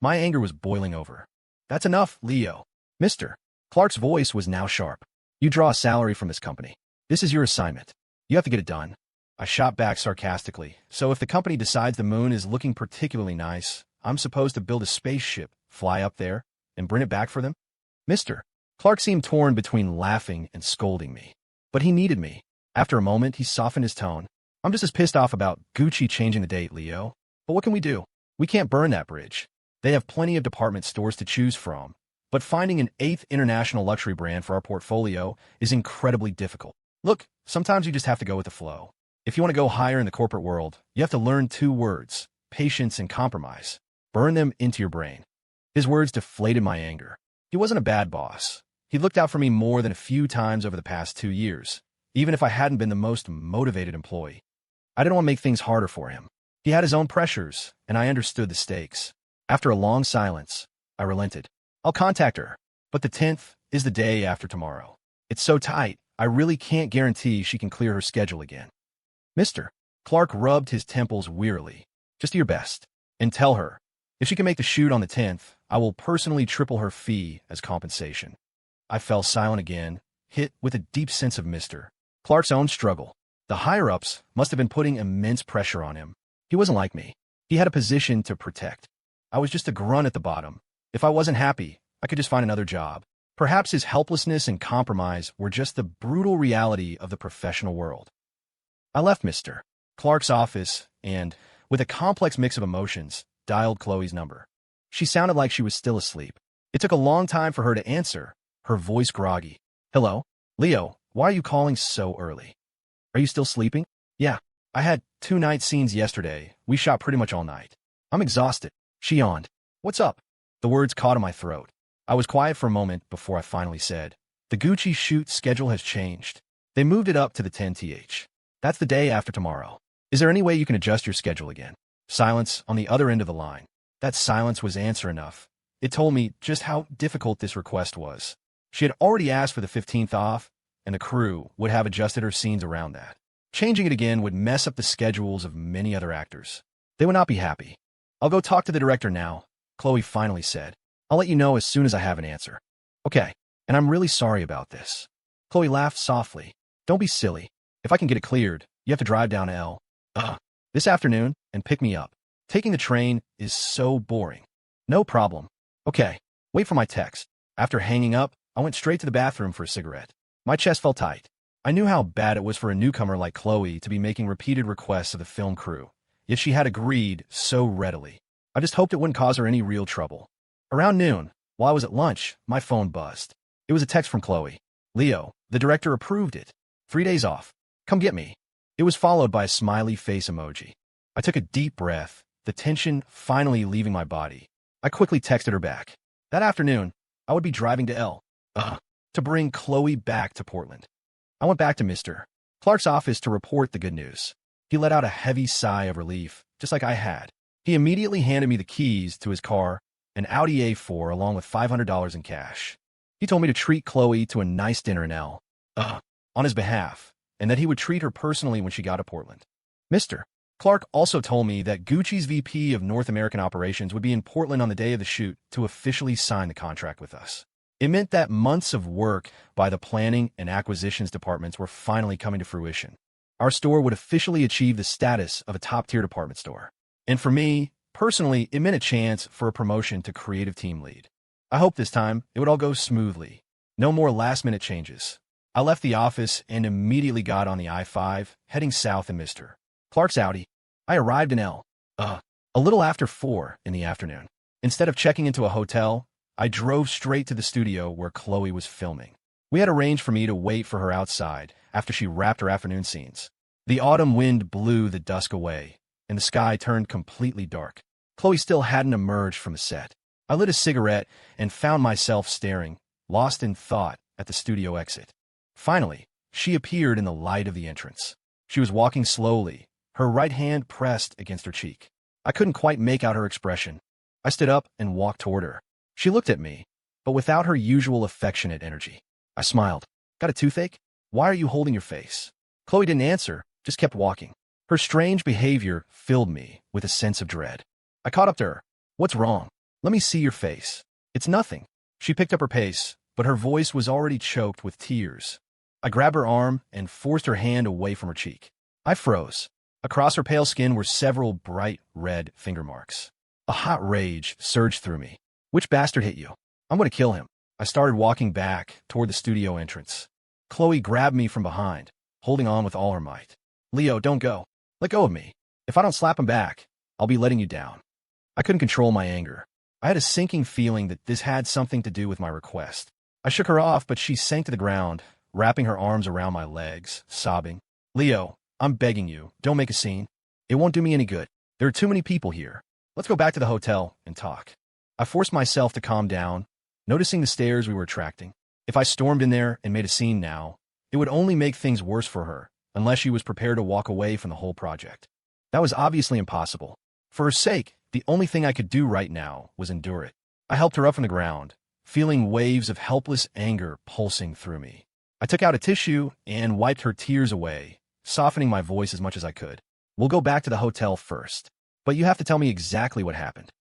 My anger was boiling over. That's enough, Leo. Mister. Clark's voice was now sharp. You draw a salary from this company. This is your assignment. You have to get it done. I shot back sarcastically. So if the company decides the moon is looking particularly nice, I'm supposed to build a spaceship, fly up there, and bring it back for them? Mister. Clark seemed torn between laughing and scolding me. But he needed me. After a moment, he softened his tone. I'm just as pissed off about Gucci changing the date, Leo. But what can we do? We can't burn that bridge. They have plenty of department stores to choose from, but finding an 8th international luxury brand for our portfolio is incredibly difficult. Look, sometimes you just have to go with the flow. If you want to go higher in the corporate world, you have to learn 2 words, patience and compromise. Burn them into your brain. His words deflated my anger. He wasn't a bad boss. He looked out for me more than a few times over the past 2 years, even if I hadn't been the most motivated employee. I didn't want to make things harder for him. He had his own pressures, and I understood the stakes. After a long silence, I relented. I'll contact her, but the 10th is the day after tomorrow. It's so tight, I really can't guarantee she can clear her schedule again. Mr. Clark rubbed his temples wearily. Just do your best. And tell her, if she can make the shoot on the 10th, I will personally triple her fee as compensation. I fell silent again, hit with a deep sense of Mr. Clark's own struggle. The higher-ups must have been putting immense pressure on him. He wasn't like me. He had a position to protect. I was just a grunt at the bottom. If I wasn't happy, I could just find another job. Perhaps his helplessness and compromise were just the brutal reality of the professional world. I left Mr. Clark's office and, with a complex mix of emotions, dialed Chloe's number. She sounded like she was still asleep. It took a long time for her to answer, her voice groggy. Hello? Leo, why are you calling so early? Are you still sleeping? Yeah. I had 2 night scenes yesterday. We shot pretty much all night. I'm exhausted. She yawned. What's up? The words caught in my throat. I was quiet for a moment before I finally said, the Gucci shoot schedule has changed. They moved it up to the 10th. That's the day after tomorrow. Is there any way you can adjust your schedule again? Silence on the other end of the line. That silence was answer enough. It told me just how difficult this request was. She had already asked for the 15th off, and the crew would have adjusted her scenes around that. Changing it again would mess up the schedules of many other actors. They would not be happy. I'll go talk to the director now, Chloe finally said. I'll let you know as soon as I have an answer. Okay, and I'm really sorry about this. Chloe laughed softly. Don't be silly. If I can get it cleared, you have to drive down to this afternoon and pick me up. Taking the train is so boring. No problem. Okay, wait for my text. After hanging up, I went straight to the bathroom for a cigarette. My chest felt tight. I knew how bad it was for a newcomer like Chloe to be making repeated requests of the film crew, yet she had agreed so readily. I just hoped it wouldn't cause her any real trouble. Around noon, while I was at lunch, my phone buzzed. It was a text from Chloe. Leo, the director approved it. 3 days off. Come get me. It was followed by a smiley face emoji. I took a deep breath, the tension finally leaving my body. I quickly texted her back. That afternoon, I would be driving to to bring Chloe back to Portland. I went back to Mr. Clark's office to report the good news. He let out a heavy sigh of relief, just like I had. He immediately handed me the keys to his car, an Audi A4 along with $500 in cash. He told me to treat Chloe to a nice dinner in on his behalf, and that he would treat her personally when she got to Portland. Mr. Clark also told me that Gucci's VP of North American Operations would be in Portland on the day of the shoot to officially sign the contract with us. It meant that months of work by the planning and acquisitions departments were finally coming to fruition. Our store would officially achieve the status of a top-tier department store. And for me, personally, it meant a chance for a promotion to creative team lead. I hoped this time it would all go smoothly. No more last-minute changes. I left the office and immediately got on the I-5, heading south in Mr. Clark's Audi. I arrived in a little after 4 in the afternoon. Instead of checking into a hotel, I drove straight to the studio where Chloe was filming. We had arranged for me to wait for her outside after she wrapped her afternoon scenes. The autumn wind blew the dusk away, and the sky turned completely dark. Chloe still hadn't emerged from the set. I lit a cigarette and found myself staring, lost in thought, at the studio exit. Finally, she appeared in the light of the entrance. She was walking slowly, her right hand pressed against her cheek. I couldn't quite make out her expression. I stood up and walked toward her. She looked at me, but without her usual affectionate energy. I smiled. Got a toothache? Why are you holding your face? Chloe didn't answer, just kept walking. Her strange behavior filled me with a sense of dread. I caught up to her. What's wrong? Let me see your face. It's nothing. She picked up her pace, but her voice was already choked with tears. I grabbed her arm and forced her hand away from her cheek. I froze. Across her pale skin were several bright red finger marks. A hot rage surged through me. Which bastard hit you? I'm going to kill him. I started walking back toward the studio entrance. Chloe grabbed me from behind, holding on with all her might. Leo, don't go. Let go of me. If I don't slap him back, I'll be letting you down. I couldn't control my anger. I had a sinking feeling that this had something to do with my request. I shook her off, but she sank to the ground, wrapping her arms around my legs, sobbing. Leo, I'm begging you, don't make a scene. It won't do me any good. There are too many people here. Let's go back to the hotel and talk. I forced myself to calm down, noticing the stares we were attracting. If I stormed in there and made a scene now, it would only make things worse for her, unless she was prepared to walk away from the whole project. That was obviously impossible. For her sake, the only thing I could do right now was endure it. I helped her up from the ground, feeling waves of helpless anger pulsing through me. I took out a tissue and wiped her tears away, softening my voice as much as I could. We'll go back to the hotel first, but you have to tell me exactly what happened.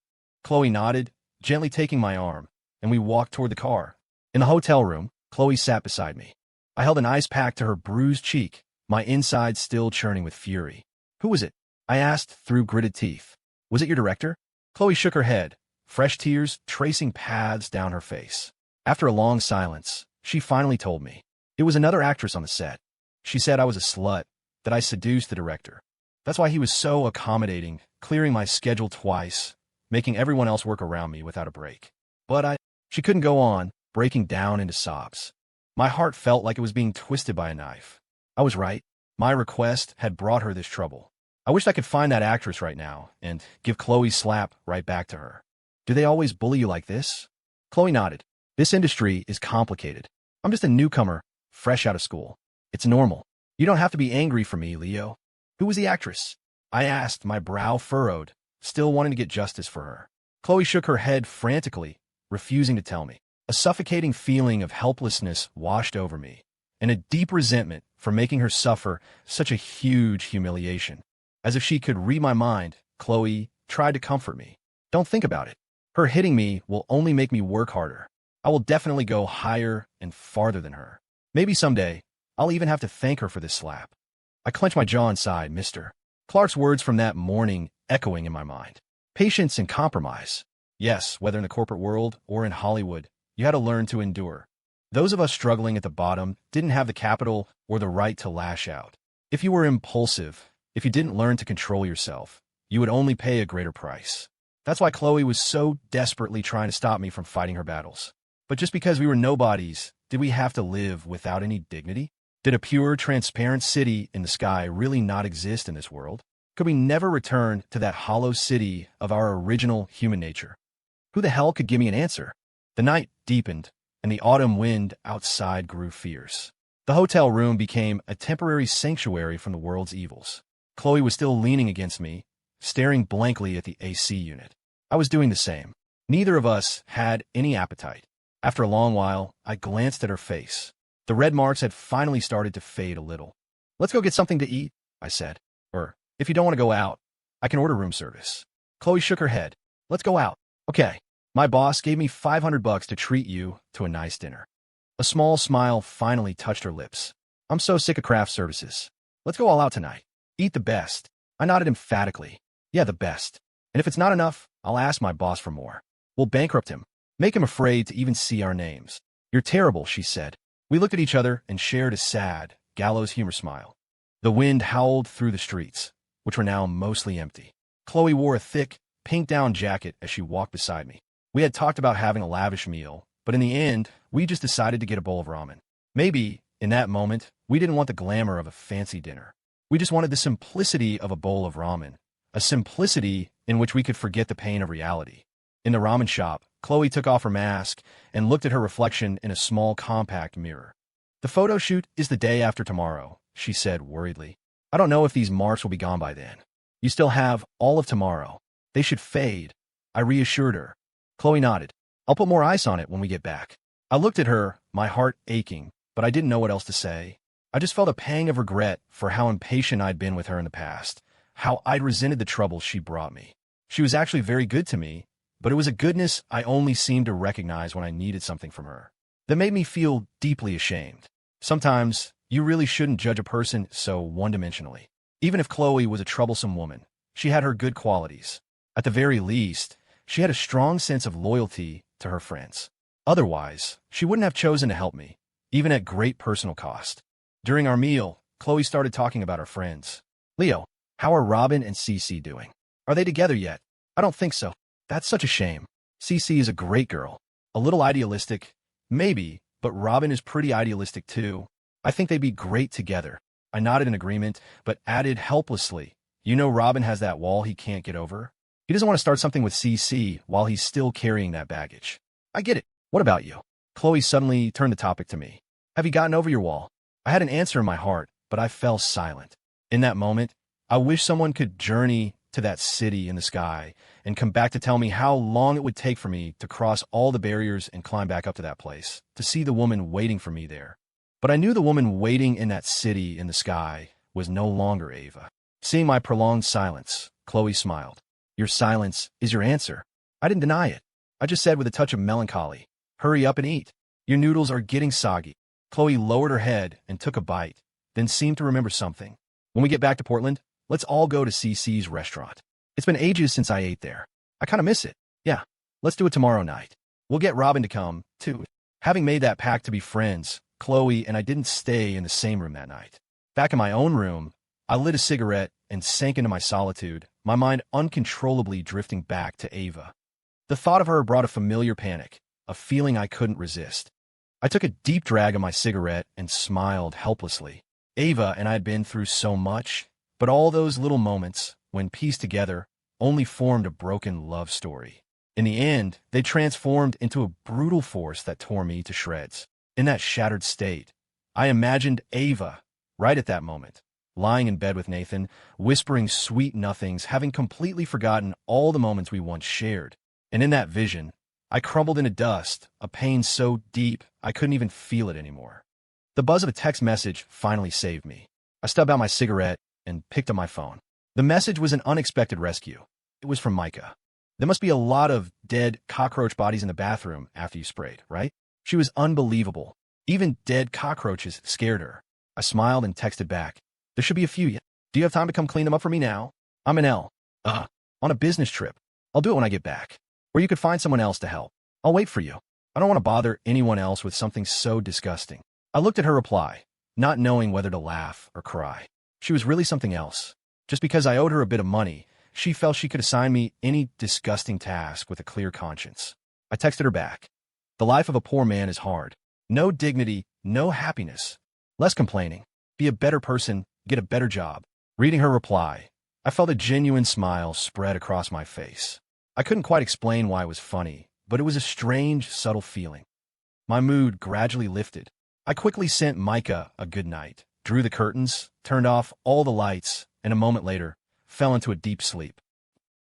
Chloe nodded, gently taking my arm, and we walked toward the car. In the hotel room, Chloe sat beside me. I held an ice pack to her bruised cheek, my insides still churning with fury. Who was it? I asked through gritted teeth. Was it your director? Chloe shook her head, fresh tears tracing paths down her face. After a long silence, she finally told me. It was another actress on the set. She said I was a slut, that I seduced the director. That's why he was so accommodating, clearing my schedule twice, making everyone else work around me without a break. She couldn't go on, breaking down into sobs. My heart felt like it was being twisted by a knife. I was right. My request had brought her this trouble. I wished I could find that actress right now and give Chloe's slap right back to her. Do they always bully you like this? Chloe nodded. This industry is complicated. I'm just a newcomer, fresh out of school. It's normal. You don't have to be angry for me, Leo. Who was the actress? I asked, my brow furrowed, still wanting to get justice for her. Chloe shook her head frantically, refusing to tell me. A suffocating feeling of helplessness washed over me, and a deep resentment for making her suffer such a huge humiliation. As if she could read my mind, Chloe tried to comfort me. Don't think about it. Her hitting me will only make me work harder. I will definitely go higher and farther than her. Maybe someday, I'll even have to thank her for this slap. I clenched my jaw inside, Mr. Clark's words from that morning echoing in my mind. Patience and compromise. Yes, whether in the corporate world or in Hollywood, you had to learn to endure. Those of us struggling at the bottom didn't have the capital or the right to lash out. If you were impulsive, if you didn't learn to control yourself, you would only pay a greater price. That's why Chloe was so desperately trying to stop me from fighting her battles. But just because we were nobodies, did we have to live without any dignity? Did a pure, transparent city in the sky really not exist in this world? Could we never return to that hollow city of our original human nature? Who the hell could give me an answer? The night deepened, and the autumn wind outside grew fierce. The hotel room became a temporary sanctuary from the world's evils. Chloe was still leaning against me, staring blankly at the AC unit. I was doing the same. Neither of us had any appetite. After a long while, I glanced at her face. The red marks had finally started to fade a little. Let's go get something to eat, I said. Or, if you don't want to go out, I can order room service. Chloe shook her head. Let's go out. Okay. My boss gave me $500 to treat you to a nice dinner. A small smile finally touched her lips. I'm so sick of craft services. Let's go all out tonight. Eat the best. I nodded emphatically. Yeah, the best. And if it's not enough, I'll ask my boss for more. We'll bankrupt him. Make him afraid to even see our names. You're terrible, she said. We looked at each other and shared a sad, gallows humor smile. The wind howled through the streets, which were now mostly empty. Chloe wore a thick, pink down jacket as she walked beside me. We had talked about having a lavish meal, but in the end, we just decided to get a bowl of ramen. Maybe, in that moment, we didn't want the glamour of a fancy dinner. We just wanted the simplicity of a bowl of ramen, a simplicity in which we could forget the pain of reality. In the ramen shop, Chloe took off her mask and looked at her reflection in a small compact mirror. The photo shoot is the day after tomorrow, she said worriedly. I don't know if these marks will be gone by then. You still have all of tomorrow. They should fade. I reassured her. Chloe nodded. I'll put more ice on it when we get back. I looked at her, my heart aching, but I didn't know what else to say. I just felt a pang of regret for how impatient I'd been with her in the past, how I'd resented the trouble she brought me. She was actually very good to me, but it was a goodness I only seemed to recognize when I needed something from her. That made me feel deeply ashamed. Sometimes, you really shouldn't judge a person so one-dimensionally. Even if Chloe was a troublesome woman, she had her good qualities. At the very least, she had a strong sense of loyalty to her friends. Otherwise, she wouldn't have chosen to help me, even at great personal cost. During our meal, Chloe started talking about her friends. Leo, how are Robin and Cece doing? Are they together yet? I don't think so. That's such a shame. Cece is a great girl. A little idealistic, maybe, but Robin is pretty idealistic too. I think they'd be great together. I nodded in agreement, but added helplessly, you know Robin has that wall he can't get over? He doesn't want to start something with CC while he's still carrying that baggage. I get it. What about you? Chloe suddenly turned the topic to me. Have you gotten over your wall? I had an answer in my heart, but I fell silent. In that moment, I wish someone could journey to that city in the sky and come back to tell me how long it would take for me to cross all the barriers and climb back up to that place, to see the woman waiting for me there. But I knew the woman waiting in that city in the sky was no longer Ava. Seeing my prolonged silence, Chloe smiled. Your silence is your answer. I didn't deny it. I just said with a touch of melancholy, hurry up and eat. Your noodles are getting soggy. Chloe lowered her head and took a bite, then seemed to remember something. When we get back to Portland, let's all go to CC's restaurant. It's been ages since I ate there. I kind of miss it. Yeah, let's do it tomorrow night. We'll get Robin to come, too. Having made that pact to be friends, Chloe and I didn't stay in the same room that night. Back in my own room, I lit a cigarette and sank into my solitude, my mind uncontrollably drifting back to Ava. The thought of her brought a familiar panic, a feeling I couldn't resist. I took a deep drag of my cigarette and smiled helplessly. Ava and I had been through so much, but all those little moments, when pieced together, only formed a broken love story. In the end, they transformed into a brutal force that tore me to shreds. In that shattered state, I imagined Ava, right at that moment, lying in bed with Nathan, whispering sweet nothings, having completely forgotten all the moments we once shared. And in that vision, I crumbled into dust, a pain so deep I couldn't even feel it anymore. The buzz of a text message finally saved me. I stubbed out my cigarette and picked up my phone. The message was an unexpected rescue. It was from Micah. There must be a lot of dead cockroach bodies in the bathroom after you sprayed, right? She was unbelievable. Even dead cockroaches scared her. I smiled and texted back. There should be a few yet. Do you have time to come clean them up for me now? I'm in on a business trip. I'll do it when I get back. Or you could find someone else to help. I'll wait for you. I don't want to bother anyone else with something so disgusting. I looked at her reply, not knowing whether to laugh or cry. She was really something else. Just because I owed her a bit of money, she felt she could assign me any disgusting task with a clear conscience. I texted her back. The life of a poor man is hard. No dignity, no happiness. Less complaining. Be a better person, get a better job. Reading her reply, I felt a genuine smile spread across my face. I couldn't quite explain why it was funny, but it was a strange, subtle feeling. My mood gradually lifted. I quickly sent Micah a good night, drew the curtains, turned off all the lights, and a moment later, fell into a deep sleep.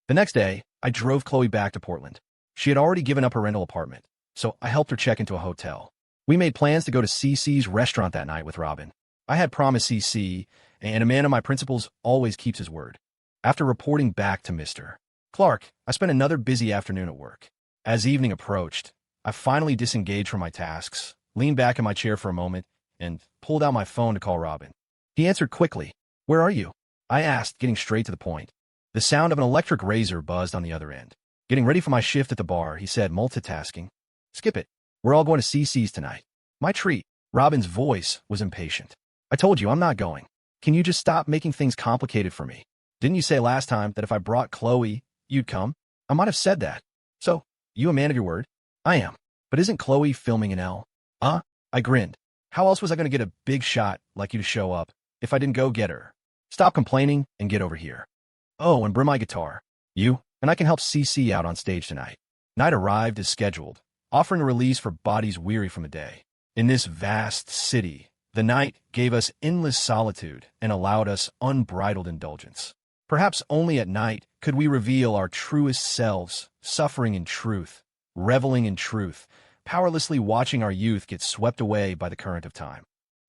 The next day, I drove Chloe back to Portland. She had already given up her rental apartment, so I helped her check into a hotel. We made plans to go to CC's restaurant that night with Robin. I had promised CC, and a man of my principles always keeps his word. After reporting back to Mr. Clark, I spent another busy afternoon at work. As evening approached, I finally disengaged from my tasks, leaned back in my chair for a moment, and pulled out my phone to call Robin. He answered quickly. Where are you? I asked, getting straight to the point. The sound of an electric razor buzzed on the other end. Getting ready for my shift at the bar, he said, multitasking. Skip it. We're all going to CC's tonight. My treat. Robin's voice was impatient. I told you I'm not going. Can you just stop making things complicated for me? Didn't you say last time that if I brought Chloe, you'd come? I might have said that. So, you a man of your word? I am. But isn't Chloe filming an L? I grinned. How else was I going to get a big shot like you to show up if I didn't go get her? Stop complaining and get over here. Oh, and bring my guitar. You, and I can help CC out on stage tonight. Night arrived as scheduled, offering a release for bodies weary from the day. In this vast city, the night gave us endless solitude and allowed us unbridled indulgence. Perhaps only at night could we reveal our truest selves, suffering in truth, reveling in truth, powerlessly watching our youth get swept away by the current of time.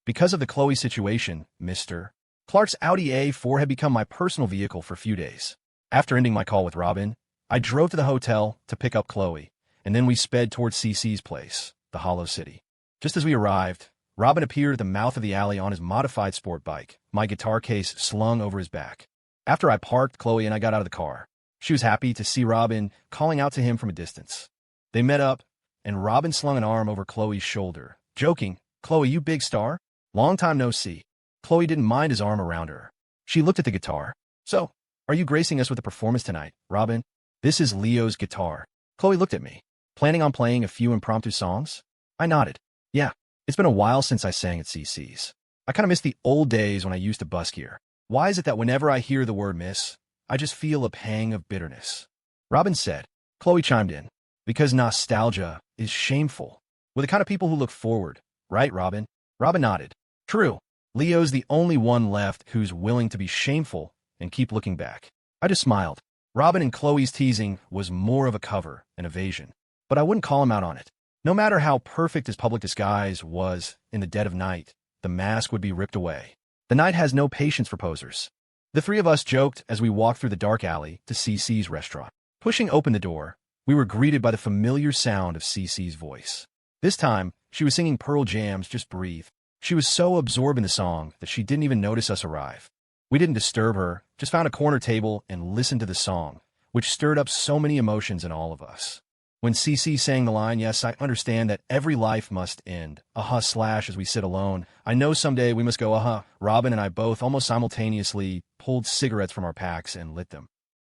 Because of the Chloe situation, Mr. Clark's Audi A4 had become my personal vehicle for a few days. After ending my call with Robin, I drove to the hotel to pick up Chloe, and then we sped towards CC's place, the Hollow City. Just as we arrived, Robin appeared at the mouth of the alley on his modified sport bike, my guitar case slung over his back. After I parked, Chloe and I got out of the car. She was happy to see Robin, calling out to him from a distance. They met up, and Robin slung an arm over Chloe's shoulder, joking, Chloe, you big star? Long time no see. Chloe didn't mind his arm around her. She looked at the guitar. So, are you gracing us with a performance tonight, Robin? This is Leo's guitar. Chloe looked at me. Planning on playing a few impromptu songs? I nodded. Yeah, it's been a while since I sang at CC's. I kind of miss the old days when I used to busk here. Why is it that whenever I hear the word miss, I just feel a pang of bitterness? Robin said. Chloe chimed in. Because nostalgia is shameful. We're the kind of people who look forward, right, Robin? Robin nodded. True. Leo's the only one left who's willing to be shameful and keep looking back. I just smiled. Robin and Chloe's teasing was more of a cover, an evasion. But I wouldn't call him out on it. No matter how perfect his public disguise was in the dead of night, the mask would be ripped away. The night has no patience for posers. The three of us joked as we walked through the dark alley to CC's restaurant. Pushing open the door, we were greeted by the familiar sound of CC's voice. This time, she was singing Pearl Jam's Just Breathe. She was so absorbed in the song that she didn't even notice us arrive. We didn't disturb her, just found a corner table and listened to the song, which stirred up so many emotions in all of us. When CC sang the line, "Yes, I understand that every life must end," slash as we sit alone, "I know someday we must go, Robin and I both almost simultaneously pulled cigarettes from our packs and lit them.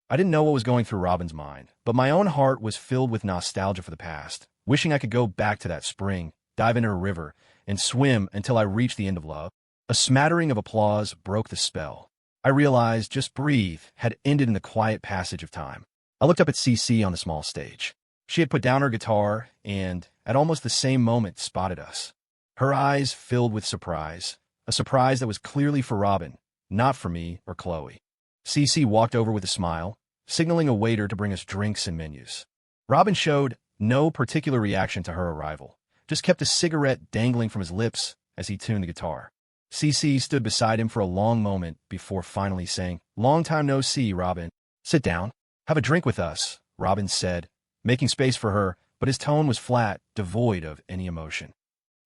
I didn't know what was going through Robin's mind, but my own heart was filled with nostalgia for the past, wishing I could go back to that spring, dive into a river, and swim until I reached the end of love. A smattering of applause broke the spell. I realized Just Breathe had ended in the quiet passage of time. I looked up at CC on the small stage. She had put down her guitar and, at almost the same moment, spotted us. Her eyes filled with surprise, a surprise that was clearly for Robin, not for me or Chloe. CC walked over with a smile, signaling a waiter to bring us drinks and menus. Robin showed no particular reaction to her arrival, just kept a cigarette dangling from his lips as he tuned the guitar. CC stood beside him for a long moment before finally saying, "Long time no see, Robin. Sit down. Have a drink with us," Robin said, making space for her, but his tone was flat, devoid of any emotion.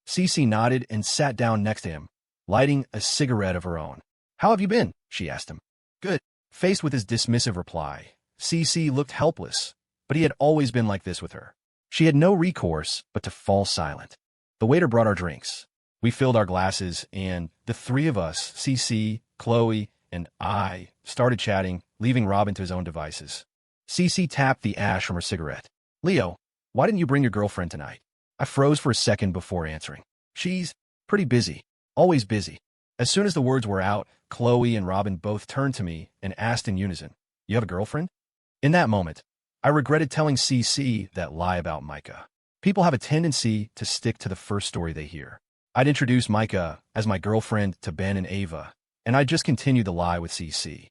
CC nodded and sat down next to him, lighting a cigarette of her own. "How have you been?" she asked him. "Good." Faced with his dismissive reply, CC looked helpless, but he had always been like this with her. She had no recourse but to fall silent. The waiter brought our drinks. We filled our glasses, and the three of us, CC, Chloe, and I, started chatting, leaving Robin to his own devices. CC tapped the ash from her cigarette. "Leo, why didn't you bring your girlfriend tonight?" I froze for a second before answering. "She's pretty busy. Always busy." As soon as the words were out, Chloe and Robin both turned to me and asked in unison, "You have a girlfriend?" In that moment, I regretted telling CC that lie about Micah. People have a tendency to stick to the first story they hear. I'd introduced Micah as my girlfriend to Ben and Ava, and I'd just continued the lie with CC.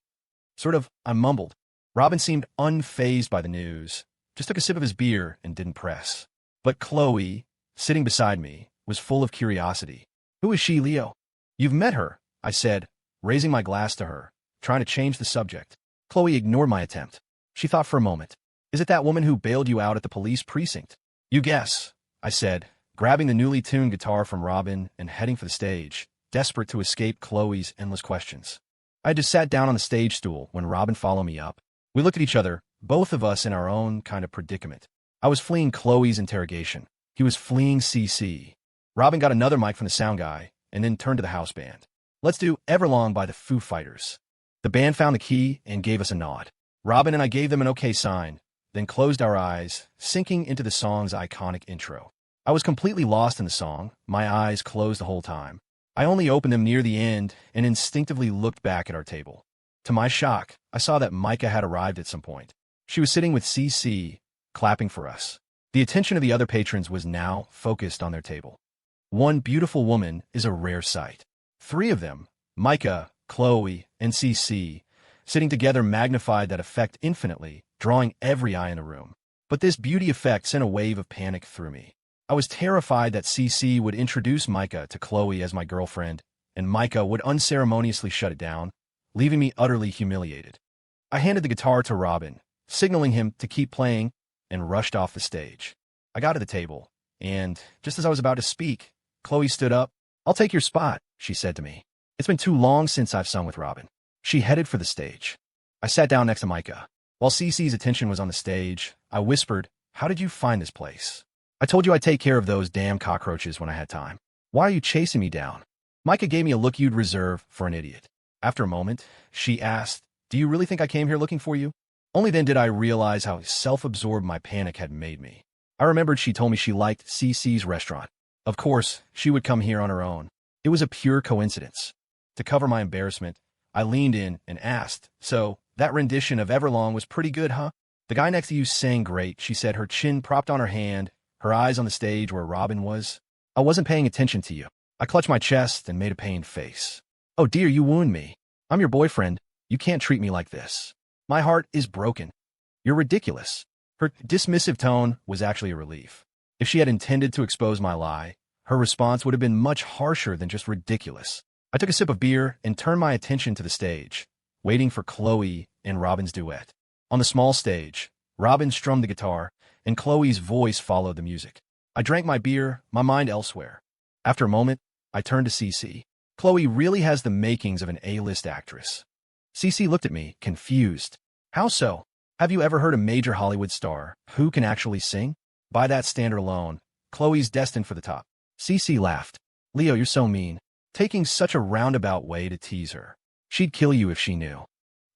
I mumbled. Robin seemed unfazed by the news, just took a sip of his beer and didn't press. But Chloe, sitting beside me, was full of curiosity. "Who is she, Leo?" "You've met her," I said, raising my glass to her, trying to change the subject. Chloe ignored my attempt. She thought for a moment. "Is it that woman who bailed you out at the police precinct?" "You guess," I said, grabbing the newly tuned guitar from Robin and heading for the stage, desperate to escape Chloe's endless questions. I had just sat down on the stage stool when Robin followed me up. We looked at each other, both of us in our own kind of predicament. I was fleeing Chloe's interrogation. He was fleeing CC. Robin got another mic from the sound guy and then turned to the house band. "Let's do Everlong by the Foo Fighters." The band found the key and gave us a nod. Robin and I gave them an okay sign, then closed our eyes, sinking into the song's iconic intro. I was completely lost in the song, my eyes closed the whole time. I only opened them near the end and instinctively looked back at our table. To my shock, I saw that Micah had arrived at some point. She was sitting with CC, clapping for us. The attention of the other patrons was now focused on their table. One beautiful woman is a rare sight. Three of them, Micah, Chloe, and CC, sitting together magnified that effect infinitely, drawing every eye in the room. But this beauty effect sent a wave of panic through me. I was terrified that CC would introduce Micah to Chloe as my girlfriend, and Micah would unceremoniously shut it down, leaving me utterly humiliated. I handed the guitar to Robin, signaling him to keep playing, and rushed off the stage. I got to the table, and just as I was about to speak, Chloe stood up. "I'll take your spot," she said to me. "It's been too long since I've sung with Robin." She headed for the stage. I sat down next to Micah. While CC's attention was on the stage, I whispered, "How did you find this place?" "I told you I'd take care of those damn cockroaches when I had time. Why are you chasing me down?" Micah gave me a look you'd reserve for an idiot. After a moment, she asked, "Do you really think I came here looking for you?" Only then did I realize how self-absorbed my panic had made me. I remembered she told me she liked CC's restaurant. Of course, she would come here on her own. It was a pure coincidence. To cover my embarrassment, I leaned in and asked, "So, that rendition of Everlong was pretty good, huh?" "The guy next to you sang great," she said, her chin propped on her hand, her eyes on the stage where Robin was. "I wasn't paying attention to you." I clutched my chest and made a pained face. "Oh dear, you wound me. I'm your boyfriend. You can't treat me like this. My heart is broken." "You're ridiculous." Her dismissive tone was actually a relief. If she had intended to expose my lie, her response would have been much harsher than just ridiculous. I took a sip of beer and turned my attention to the stage, waiting for Chloe and Robin's duet. On the small stage, Robin strummed the guitar, and Chloe's voice followed the music. I drank my beer, my mind elsewhere. After a moment, I turned to Cece. Chloe really has the makings of an A-list actress. Cece looked at me, confused. How so? Have you ever heard a major Hollywood star who can actually sing? By that standard alone, Chloe's destined for the top. Cece laughed. Leo, you're so mean. Taking such a roundabout way to tease her. She'd kill you if she knew.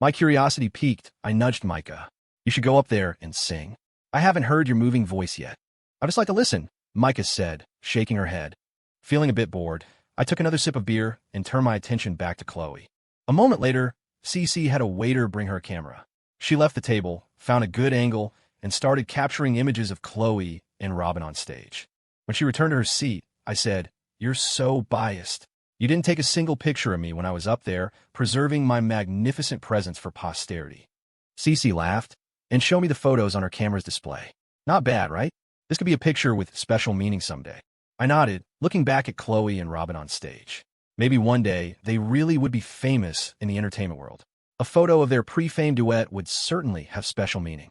My curiosity piqued. I nudged Micah. You should go up there and sing. I haven't heard your moving voice yet. I just like to listen, Micah said, shaking her head. Feeling a bit bored, I took another sip of beer and turned my attention back to Chloe. A moment later, Cece had a waiter bring her a camera. She left the table, found a good angle, and started capturing images of Chloe and Robin on stage. When she returned to her seat, I said, "You're so biased. You didn't take a single picture of me when I was up there, preserving my magnificent presence for posterity." Cece laughed and showed me the photos on her camera's display. Not bad, right? This could be a picture with special meaning someday. I nodded, looking back at Chloe and Robin on stage. Maybe one day, they really would be famous in the entertainment world. A photo of their pre-fame duet would certainly have special meaning.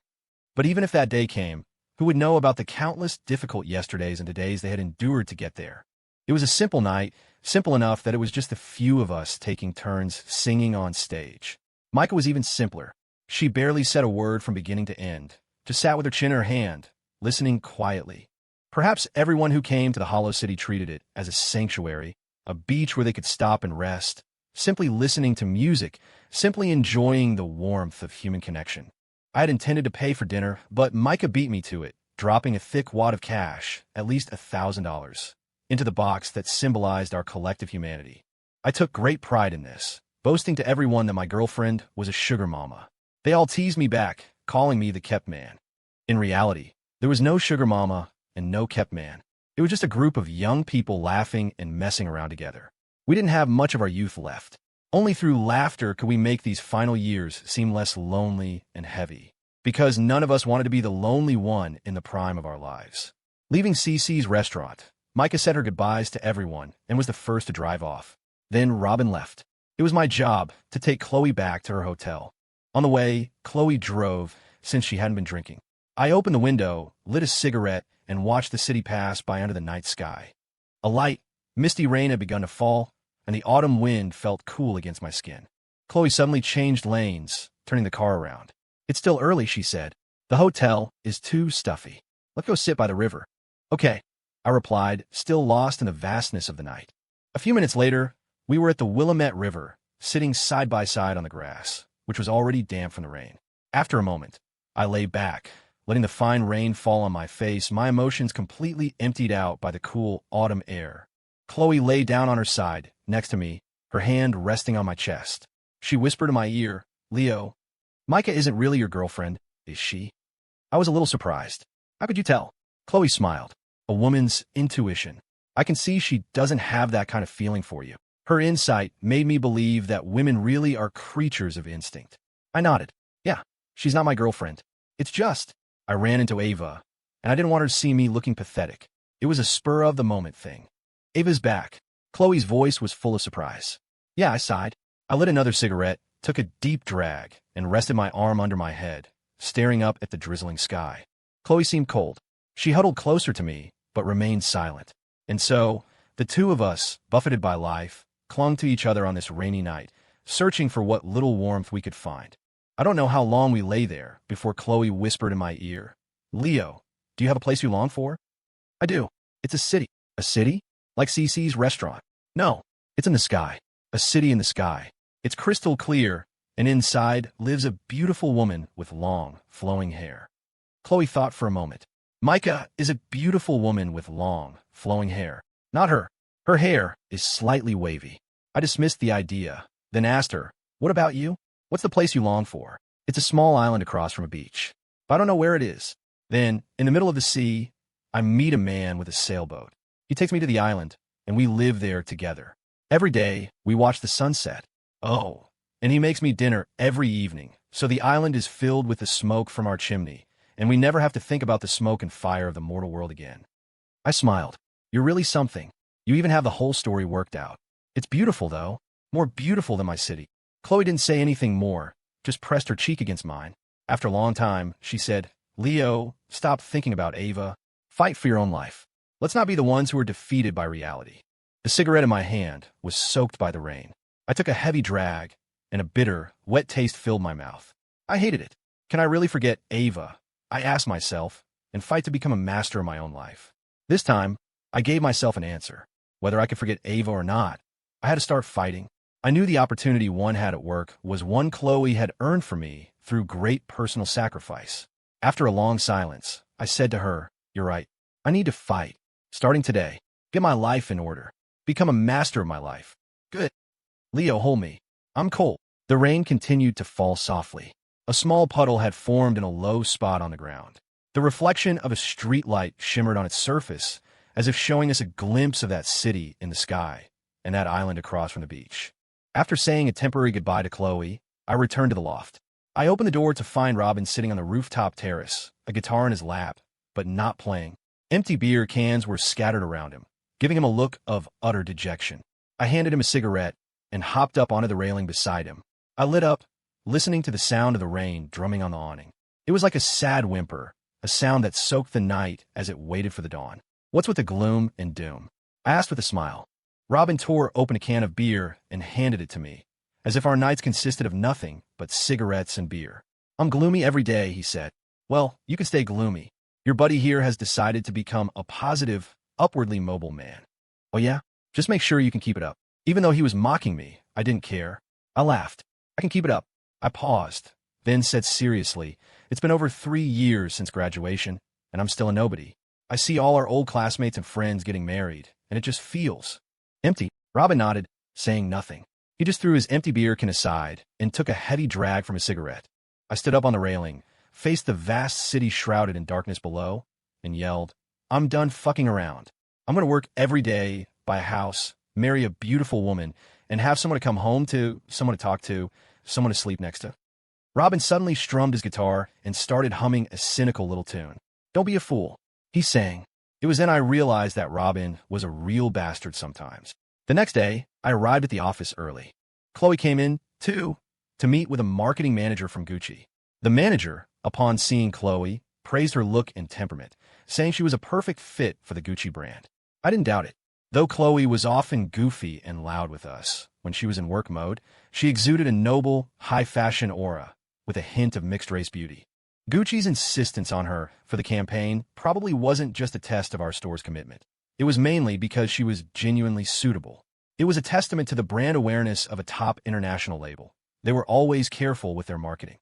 But even if that day came, who would know about the countless difficult yesterdays and todays they had endured to get there? It was a simple night, simple enough that it was just a few of us taking turns singing on stage. Micah was even simpler. She barely said a word from beginning to end, just sat with her chin in her hand, listening quietly. Perhaps everyone who came to the Hollow City treated it as a sanctuary, a beach where they could stop and rest, simply listening to music, simply enjoying the warmth of human connection. I had intended to pay for dinner, but Micah beat me to it, dropping a thick wad of cash, at least $1,000, into the box that symbolized our collective humanity. I took great pride in this, boasting to everyone that my girlfriend was a sugar mama. They all teased me back, calling me the kept man. In reality, there was no sugar mama and no kept man. It was just a group of young people laughing and messing around together. We didn't have much of our youth left. Only through laughter could we make these final years seem less lonely and heavy, because none of us wanted to be the lonely one in the prime of our lives. Leaving Cece's restaurant, Micah said her goodbyes to everyone and was the first to drive off. Then Robin left. It was my job to take Chloe back to her hotel. On the way, Chloe drove, since she hadn't been drinking. I opened the window, lit a cigarette, and watched the city pass by under the night sky. A light, misty rain had begun to fall, and the autumn wind felt cool against my skin. Chloe suddenly changed lanes, turning the car around. "It's still early," she said. "The hotel is too stuffy. Let's go sit by the river." "Okay," I replied, still lost in the vastness of the night. A few minutes later, we were at the Willamette River, sitting side by side on the grass, which was already damp from the rain. After a moment, I lay back, letting the fine rain fall on my face, my emotions completely emptied out by the cool autumn air. Chloe lay down on her side, next to me, her hand resting on my chest. She whispered in my ear, "Leo, Micah isn't really your girlfriend, is she?" I was a little surprised. "How could you tell?" Chloe smiled. "A woman's intuition. I can see she doesn't have that kind of feeling for you." Her insight made me believe that women really are creatures of instinct. I nodded. "Yeah, she's not my girlfriend. It's just..." I ran into Ava, and I didn't want her to see me looking pathetic. It was a spur-of-the-moment thing. "Ava's back." Chloe's voice was full of surprise. "Yeah," I sighed. I lit another cigarette, took a deep drag, and rested my arm under my head, staring up at the drizzling sky. Chloe seemed cold. She huddled closer to me, but remained silent. And so, the two of us, buffeted by life, clung to each other on this rainy night, searching for what little warmth we could find. I don't know how long we lay there before Chloe whispered in my ear, "Leo, do you have a place you long for?" "I do. It's a city." "A city? Like Cece's restaurant?" "No, it's in the sky. A city in the sky. It's crystal clear, and inside lives a beautiful woman with long, flowing hair." Chloe thought for a moment. "Micah is a beautiful woman with long, flowing hair. Not her. Her hair is slightly wavy." I dismissed the idea, then asked her, "What about you? What's the place you long for?" "It's a small island across from a beach, but I don't know where it is." Then, in the middle of the sea, I meet a man with a sailboat. He takes me to the island, and we live there together. Every day, we watch the sunset. Oh, and he makes me dinner every evening, so the island is filled with the smoke from our chimney, and we never have to think about the smoke and fire of the mortal world again. I smiled. You're really something. You even have the whole story worked out. It's beautiful, though. More beautiful than my city. Chloe didn't say anything more, just pressed her cheek against mine. After a long time, she said, Leo, stop thinking about Ava. Fight for your own life. Let's not be the ones who are defeated by reality. The cigarette in my hand was soaked by the rain. I took a heavy drag, and a bitter, wet taste filled my mouth. I hated it. Can I really forget Ava? I asked myself, and fight to become a master of my own life. This time, I gave myself an answer. Whether I could forget Ava or not, I had to start fighting. I knew the opportunity one had at work was one Chloe had earned for me through great personal sacrifice. After a long silence, I said to her, You're right. I need to fight. Starting today, get my life in order. Become a master of my life. Good. Leo, hold me. I'm cold. The rain continued to fall softly. A small puddle had formed in a low spot on the ground. The reflection of a streetlight shimmered on its surface, as if showing us a glimpse of that city in the sky and that island across from the beach. After saying a temporary goodbye to Chloe, I returned to the loft. I opened the door to find Robin sitting on the rooftop terrace, a guitar in his lap, but not playing. Empty beer cans were scattered around him, giving him a look of utter dejection. I handed him a cigarette and hopped up onto the railing beside him. I lit up, listening to the sound of the rain drumming on the awning. It was like a sad whimper, a sound that soaked the night as it waited for the dawn. What's with the gloom and doom? I asked with a smile. Robin tore open a can of beer and handed it to me, as if our nights consisted of nothing but cigarettes and beer. I'm gloomy every day, he said. Well, you can stay gloomy. Your buddy here has decided to become a positive, upwardly mobile man. Oh yeah? Just make sure you can keep it up. Even though he was mocking me, I didn't care. I laughed. I can keep it up. I paused, then said seriously, It's been over 3 years since graduation, and I'm still a nobody. I see all our old classmates and friends getting married, and it just feels empty. Robin nodded, saying nothing. He just threw his empty beer can aside and took a heavy drag from his cigarette. I stood up on the railing, faced the vast city shrouded in darkness below, and yelled, I'm done fucking around. I'm going to work every day, buy a house, marry a beautiful woman, and have someone to come home to, someone to talk to, someone to sleep next to. Robin suddenly strummed his guitar and started humming a cynical little tune. Don't be a fool, he sang. It was then I realized that Robin was a real bastard sometimes. The next day, I arrived at the office early. Chloe came in, too, to meet with a marketing manager from Gucci. The manager, upon seeing Chloe, praised her look and temperament, saying she was a perfect fit for the Gucci brand. I didn't doubt it. Though Chloe was often goofy and loud with us, when she was in work mode, she exuded a noble, high-fashion aura with a hint of mixed-race beauty. Gucci's insistence on her for the campaign probably wasn't just a test of our store's commitment. It was mainly because she was genuinely suitable. It was a testament to the brand awareness of a top international label. They were always careful with their marketing.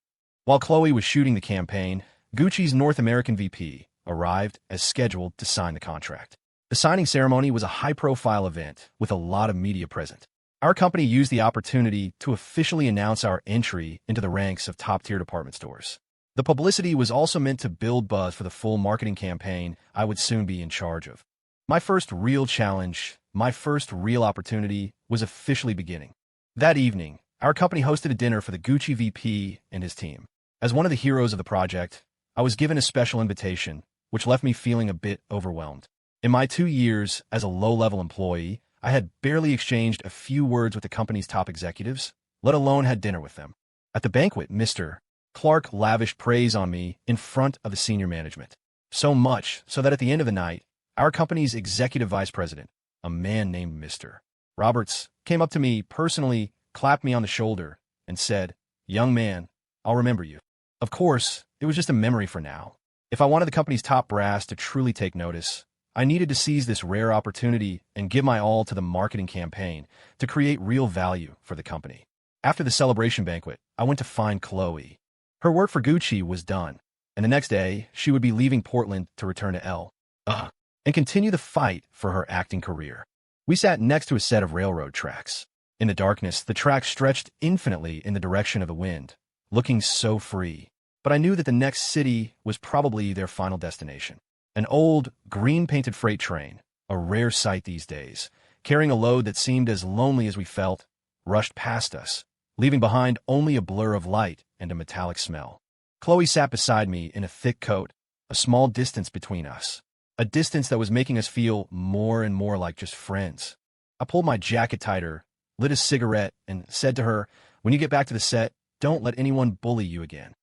While Chloe was shooting the campaign, Gucci's North American VP arrived as scheduled to sign the contract. The signing ceremony was a high-profile event with a lot of media present. Our company used the opportunity to officially announce our entry into the ranks of top-tier department stores. The publicity was also meant to build buzz for the full marketing campaign I would soon be in charge of. My first real challenge, my first real opportunity, was officially beginning. That evening, our company hosted a dinner for the Gucci VP and his team. As one of the heroes of the project, I was given a special invitation, which left me feeling a bit overwhelmed. In my 2 years as a low-level employee, I had barely exchanged a few words with the company's top executives, let alone had dinner with them. At the banquet, Mr. Clark lavished praise on me in front of the senior management. So much so that at the end of the night, our company's executive vice president, a man named Mr. Roberts, came up to me personally, clapped me on the shoulder, and said, Young man, I'll remember you. Of course, it was just a memory for now. If I wanted the company's top brass to truly take notice, I needed to seize this rare opportunity and give my all to the marketing campaign to create real value for the company. After the celebration banquet, I went to find Chloe. Her work for Gucci was done, and the next day, she would be leaving Portland to return to L.A. and continue the fight for her acting career. We sat next to a set of railroad tracks. In the darkness, the tracks stretched infinitely in the direction of the wind, looking so free. But I knew that the next city was probably their final destination. An old, green-painted freight train, a rare sight these days, carrying a load that seemed as lonely as we felt, rushed past us, leaving behind only a blur of light and a metallic smell. Chloe sat beside me in a thick coat, a small distance between us. a distance that was making us feel more and more like just friends. I pulled my jacket tighter, lit a cigarette, and said to her, "When you get back to the set, don't let anyone bully you again."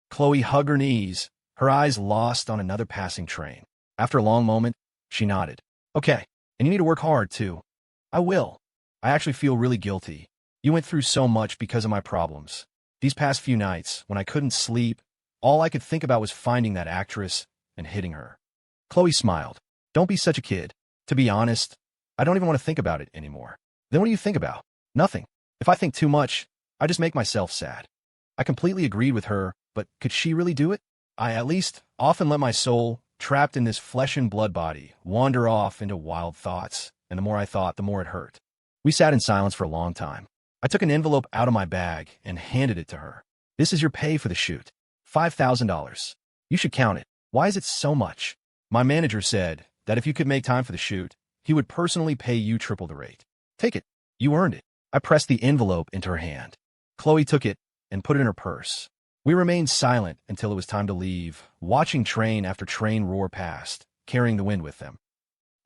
Chloe hugged her knees, her eyes lost on another passing train. After a long moment, she nodded. "Okay, and you need to work hard, too." "I will. I actually feel really guilty. You went through so much because of my problems. These past few nights, when I couldn't sleep, all I could think about was finding that actress and hitting her." Chloe smiled. "Don't be such a kid. To be honest, I don't even want to think about it anymore." "Then what do you think about?" "Nothing. If I think too much, I just make myself sad." I completely agreed with her, but could she really do it? I, at least, often let my soul, trapped in this flesh and blood body, wander off into wild thoughts, and the more I thought, the more it hurt. We sat in silence for a long time. I took an envelope out of my bag and handed it to her. "This is your pay for the shoot. $5,000. You should count it. Why is it so much?" "My manager said that if you could make time for the shoot, he would personally pay you triple the rate. Take it. You earned it." I pressed the envelope into her hand. Chloe took it and put it in her purse. We remained silent until it was time to leave, watching train after train roar past, carrying the wind with them.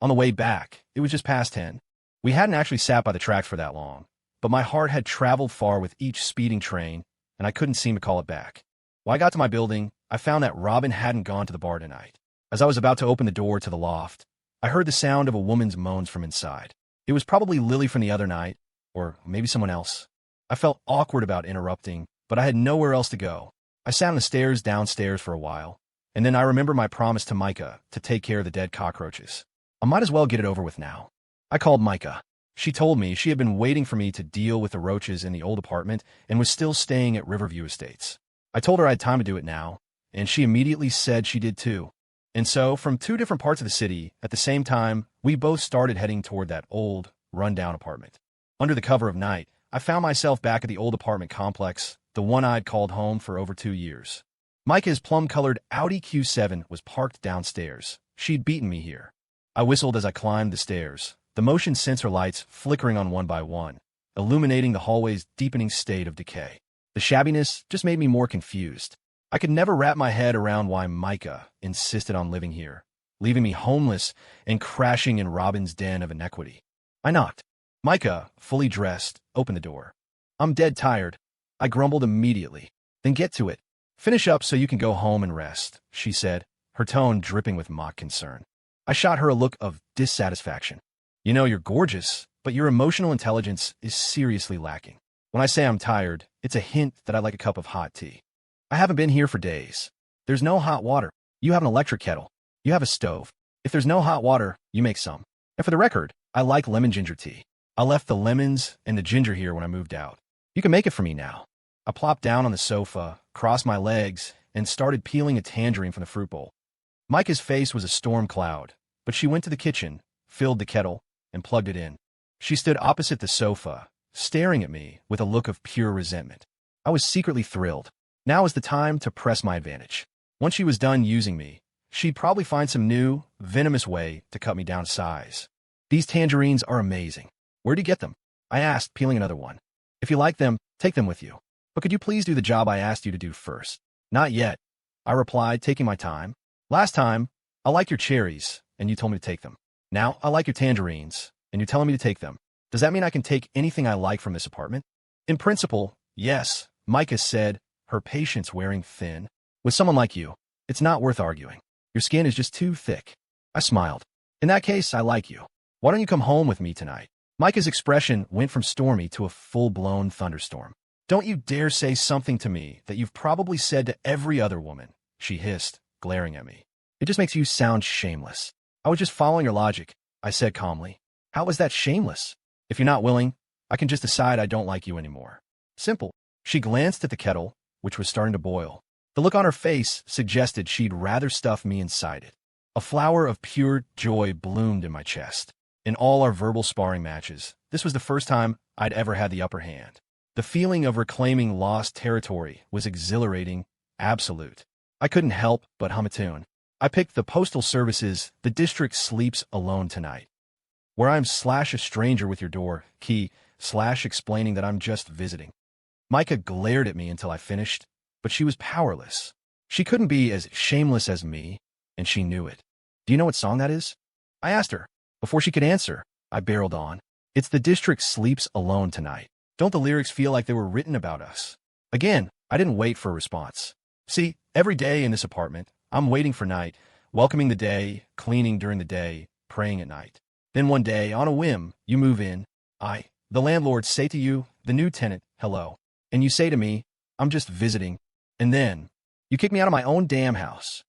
On the way back, it was just past 10. We hadn't actually sat by the tracks for that long, but my heart had traveled far with each speeding train, and I couldn't seem to call it back. When I got to my building, I found that Robin hadn't gone to the bar tonight. As I was about to open the door to the loft, I heard the sound of a woman's moans from inside. It was probably Lily from the other night, or maybe someone else. I felt awkward about interrupting, but I had nowhere else to go. I sat on the stairs downstairs for a while, and then I remembered my promise to Micah to take care of the dead cockroaches. I might as well get it over with now. I called Micah. She told me she had been waiting for me to deal with the roaches in the old apartment and was still staying at Riverview Estates. I told her I had time to do it now, and she immediately said she did too. And so, from two different parts of the city, at the same time, we both started heading toward that old, run-down apartment. Under the cover of night, I found myself back at the old apartment complex, the one I'd called home for over 2 years. Micah's plum-colored Audi Q7 was parked downstairs. She'd beaten me here. I whistled as I climbed the stairs, the motion sensor lights flickering on one by one, illuminating the hallway's deepening state of decay. The shabbiness just made me more confused. I could never wrap my head around why Micah insisted on living here, leaving me homeless and crashing in Robin's den of inequity. I knocked. Micah, fully dressed, opened the door. "I'm dead tired," I grumbled immediately. "Then get to it. Finish up so you can go home and rest," she said, her tone dripping with mock concern. I shot her a look of dissatisfaction. "You know, you're gorgeous, but your emotional intelligence is seriously lacking. When I say I'm tired, it's a hint that I like a cup of hot tea. I haven't been here for days. There's no hot water. You have an electric kettle. You have a stove. If there's no hot water, you make some. And for the record, I like lemon ginger tea. I left the lemons and the ginger here when I moved out. You can make it for me now." I plopped down on the sofa, crossed my legs, and started peeling a tangerine from the fruit bowl. Micah's face was a storm cloud, but she went to the kitchen, filled the kettle, and plugged it in. She stood opposite the sofa, staring at me with a look of pure resentment. I was secretly thrilled. Now was the time to press my advantage. Once she was done using me, she'd probably find some new, venomous way to cut me down to size. "These tangerines are amazing. Where do you get them?" I asked, peeling another one. "If you like them, take them with you. But could you please do the job I asked you to do first?" "Not yet," I replied, taking my time. "Last time, I liked your cherries, and you told me to take them. Now, I like your tangerines, and you're telling me to take them. Does that mean I can take anything I like from this apartment?" "In principle, yes," Micah said, her patience wearing thin. "With someone like you, it's not worth arguing. Your skin is just too thick." I smiled. "In that case, I like you. Why don't you come home with me tonight?" Micah's expression went from stormy to a full-blown thunderstorm. "Don't you dare say something to me that you've probably said to every other woman," she hissed, glaring at me. "It just makes you sound shameless." "I was just following your logic," I said calmly. "How was that shameless? If you're not willing, I can just decide I don't like you anymore. Simple." She glanced at the kettle, which was starting to boil. The look on her face suggested she'd rather stuff me inside it. A flower of pure joy bloomed in my chest. In all our verbal sparring matches, this was the first time I'd ever had the upper hand. The feeling of reclaiming lost territory was exhilarating, absolute. I couldn't help but hum a tune. I picked the Postal Service's "The District Sleeps Alone Tonight," where I'm / a stranger with your door, key, / explaining that I'm just visiting. Micah glared at me until I finished, but she was powerless. She couldn't be as shameless as me, and she knew it. Do you know what song that is? I asked her. Before she could answer, I barreled on. It's The District Sleeps Alone Tonight. Don't the lyrics feel like they were written about us? Again, I didn't wait for a response. See, every day in this apartment, I'm waiting for night, welcoming the day, cleaning during the day, praying at night. Then one day, on a whim, you move in. The landlord, say to you, the new tenant, hello. And you say to me, I'm just visiting. And then, you kick me out of my own damn house.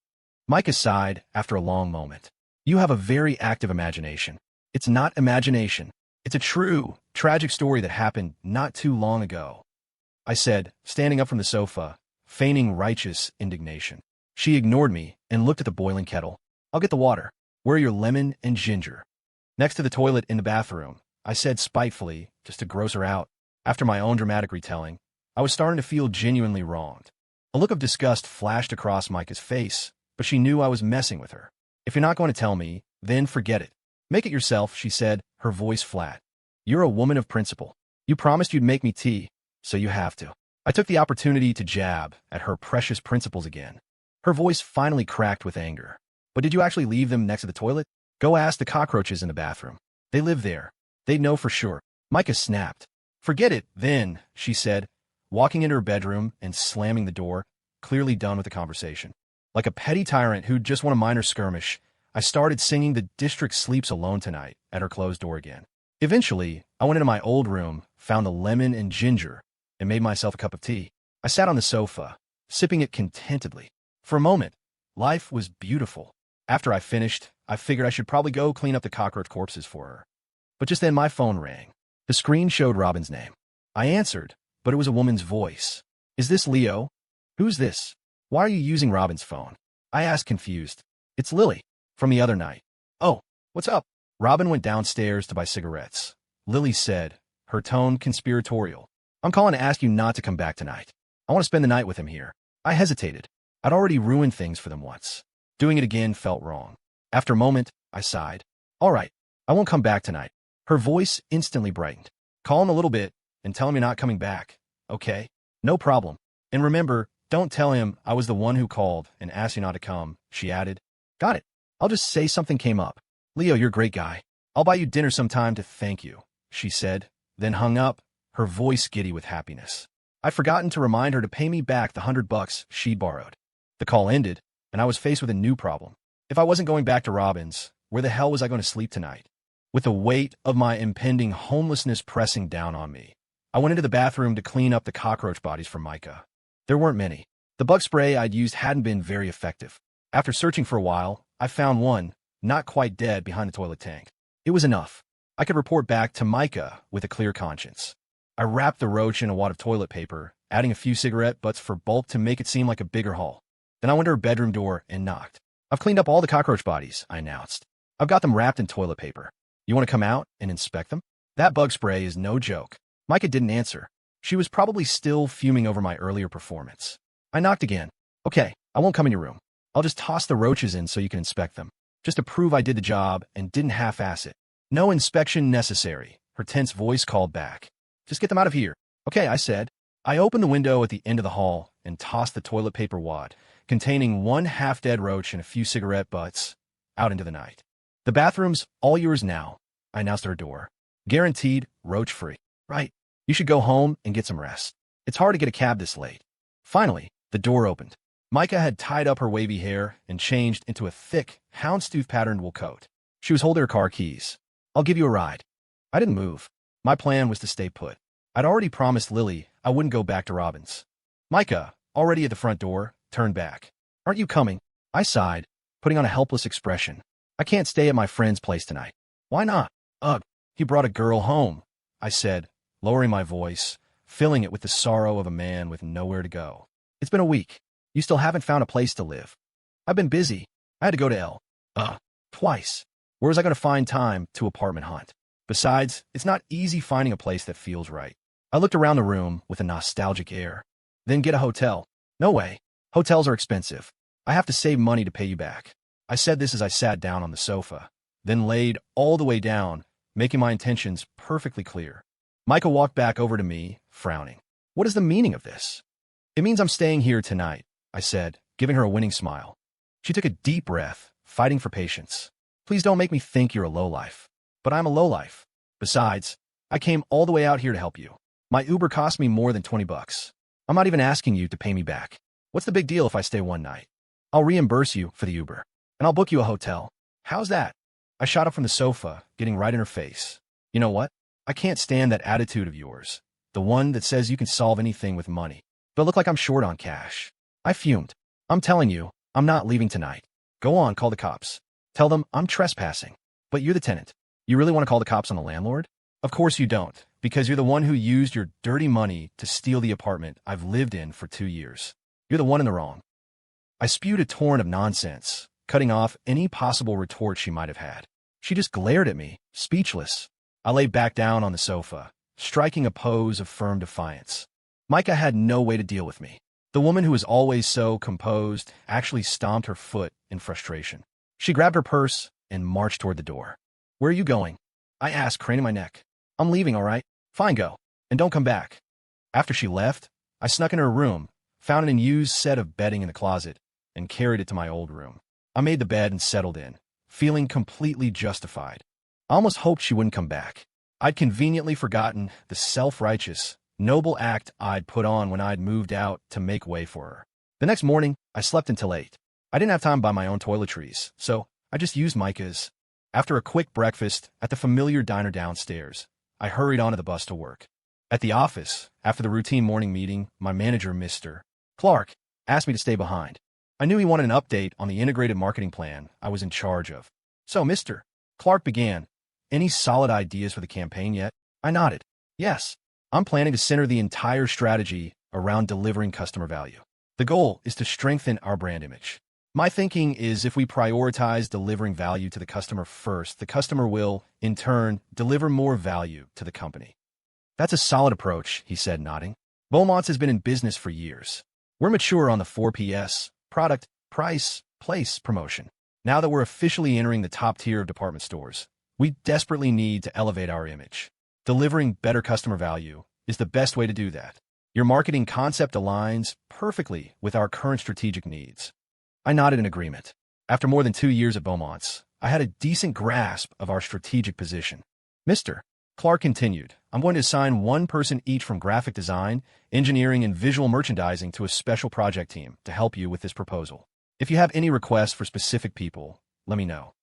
Micah sighed after a long moment. You have a very active imagination. It's not imagination. It's a true, tragic story that happened not too long ago. I said, standing up from the sofa, feigning righteous indignation. She ignored me and looked at the boiling kettle. I'll get the water. Where are your lemon and ginger? Next to the toilet in the bathroom, I said spitefully, just to gross her out. After my own dramatic retelling, I was starting to feel genuinely wronged. A look of disgust flashed across Micah's face, but she knew I was messing with her. If you're not going to tell me, then forget it. Make it yourself, she said, her voice flat. You're a woman of principle. You promised you'd make me tea, so you have to. I took the opportunity to jab at her precious principles again. Her voice finally cracked with anger. But did you actually leave them next to the toilet? Go ask the cockroaches in the bathroom. They live there. They'd know for sure. Micah snapped. Forget it, then, she said, walking into her bedroom and slamming the door, clearly done with the conversation. Like a petty tyrant who'd just won a minor skirmish, I started singing The District Sleeps Alone Tonight at her closed door again. Eventually, I went into my old room, found the lemon and ginger, and made myself a cup of tea. I sat on the sofa, sipping it contentedly. For a moment, life was beautiful. After I finished, I figured I should probably go clean up the cockroach corpses for her. But just then my phone rang. The screen showed Robin's name. I answered, but it was a woman's voice. Is this Leo? Who's this? Why are you using Robin's phone? I asked, confused. It's Lily, from the other night. Oh, what's up? Robin went downstairs to buy cigarettes. Lily said, her tone conspiratorial. I'm calling to ask you not to come back tonight. I want to spend the night with him here. I hesitated. I'd already ruined things for them once. Doing it again felt wrong. After a moment, I sighed. All right, I won't come back tonight. Her voice instantly brightened. Call him a little bit and tell him you're not coming back. Okay? No problem. And remember, don't tell him I was the one who called and asked you not to come, she added. Got it. I'll just say something came up. Leo, you're a great guy. I'll buy you dinner sometime to thank you, she said, then hung up, her voice giddy with happiness. I'd forgotten to remind her to pay me back the $100 she borrowed. The call ended, and I was faced with a new problem. If I wasn't going back to Robin's, where the hell was I going to sleep tonight? With the weight of my impending homelessness pressing down on me, I went into the bathroom to clean up the cockroach bodies for Micah. There weren't many. The bug spray I'd used hadn't been very effective. After searching for a while, I found one, not quite dead, behind the toilet tank. It was enough. I could report back to Micah with a clear conscience. I wrapped the roach in a wad of toilet paper, adding a few cigarette butts for bulk to make it seem like a bigger haul. Then I went to her bedroom door and knocked. I've cleaned up all the cockroach bodies, I announced. I've got them wrapped in toilet paper. You want to come out and inspect them? That bug spray is no joke. Micah didn't answer. She was probably still fuming over my earlier performance. I knocked again. Okay, I won't come in your room. I'll just toss the roaches in so you can inspect them. Just to prove I did the job and didn't half-ass it. No inspection necessary, her tense voice called back. Just get them out of here. Okay, I said. I opened the window at the end of the hall and tossed the toilet paper wad, containing one half-dead roach and a few cigarette butts, out into the night. The bathroom's all yours now, I announced at her door. Guaranteed roach-free. Right. You should go home and get some rest. It's hard to get a cab this late. Finally, the door opened. Micah had tied up her wavy hair and changed into a thick, houndstooth-patterned wool coat. She was holding her car keys. I'll give you a ride. I didn't move. My plan was to stay put. I'd already promised Lily I wouldn't go back to Robin's. Micah, already at the front door, turned back. Aren't you coming? I sighed, putting on a helpless expression. I can't stay at my friend's place tonight. Why not? Ugh, he brought a girl home, I said, lowering my voice, filling it with the sorrow of a man with nowhere to go. It's been a week. You still haven't found a place to live. I've been busy. I had to go to twice. Where was I going to find time to apartment hunt? Besides, it's not easy finding a place that feels right. I looked around the room with a nostalgic air. Then get a hotel. No way. Hotels are expensive. I have to save money to pay you back. I said this as I sat down on the sofa, then laid all the way down, making my intentions perfectly clear. Micah walked back over to me, frowning. What is the meaning of this? It means I'm staying here tonight, I said, giving her a winning smile. She took a deep breath, fighting for patience. Please don't make me think you're a lowlife. But I'm a lowlife. Besides, I came all the way out here to help you. My Uber cost me more than 20 bucks. I'm not even asking you to pay me back. What's the big deal if I stay one night? I'll reimburse you for the Uber, and I'll book you a hotel. How's that? I shot up from the sofa, getting right in her face. You know what? I can't stand that attitude of yours. The one that says you can solve anything with money. But look like I'm short on cash. I fumed. I'm telling you, I'm not leaving tonight. Go on, call the cops. Tell them I'm trespassing. But you're the tenant. You really want to call the cops on the landlord? Of course you don't, because you're the one who used your dirty money to steal the apartment I've lived in for 2 years. You're the one in the wrong. I spewed a torrent of nonsense, cutting off any possible retort she might have had. She just glared at me, speechless. I lay back down on the sofa, striking a pose of firm defiance. Micah had no way to deal with me. The woman who was always so composed actually stomped her foot in frustration. She grabbed her purse and marched toward the door. Where are you going? I asked, craning my neck. I'm leaving, all right? Fine, go. And don't come back. After she left, I snuck in her room, found an unused set of bedding in the closet, and carried it to my old room. I made the bed and settled in, feeling completely justified. I almost hoped she wouldn't come back. I'd conveniently forgotten the self-righteous, noble act I'd put on when I'd moved out to make way for her. The next morning, I slept until 8. I didn't have time to buy my own toiletries, so I just used Micah's. After a quick breakfast at the familiar diner downstairs, I hurried onto the bus to work. At the office, after the routine morning meeting, my manager, Mr. Clark, asked me to stay behind. I knew he wanted an update on the integrated marketing plan I was in charge of. So, Mr. Clark began, any solid ideas for the campaign yet? I nodded. Yes, I'm planning to center the entire strategy around delivering customer value. The goal is to strengthen our brand image. My thinking is if we prioritize delivering value to the customer first, the customer will, in turn, deliver more value to the company. That's a solid approach, he said, nodding. Beaumont's has been in business for years. We're mature on the 4Ps, product, price, place, promotion. Now that we're officially entering the top tier of department stores, we desperately need to elevate our image. Delivering better customer value is the best way to do that. Your marketing concept aligns perfectly with our current strategic needs. I nodded in agreement. After more than 2 years at Beaumont's, I had a decent grasp of our strategic position. Mr. Clark continued, I'm going to assign one person each from graphic design, engineering, and visual merchandising to a special project team to help you with this proposal. If you have any requests for specific people, let me know.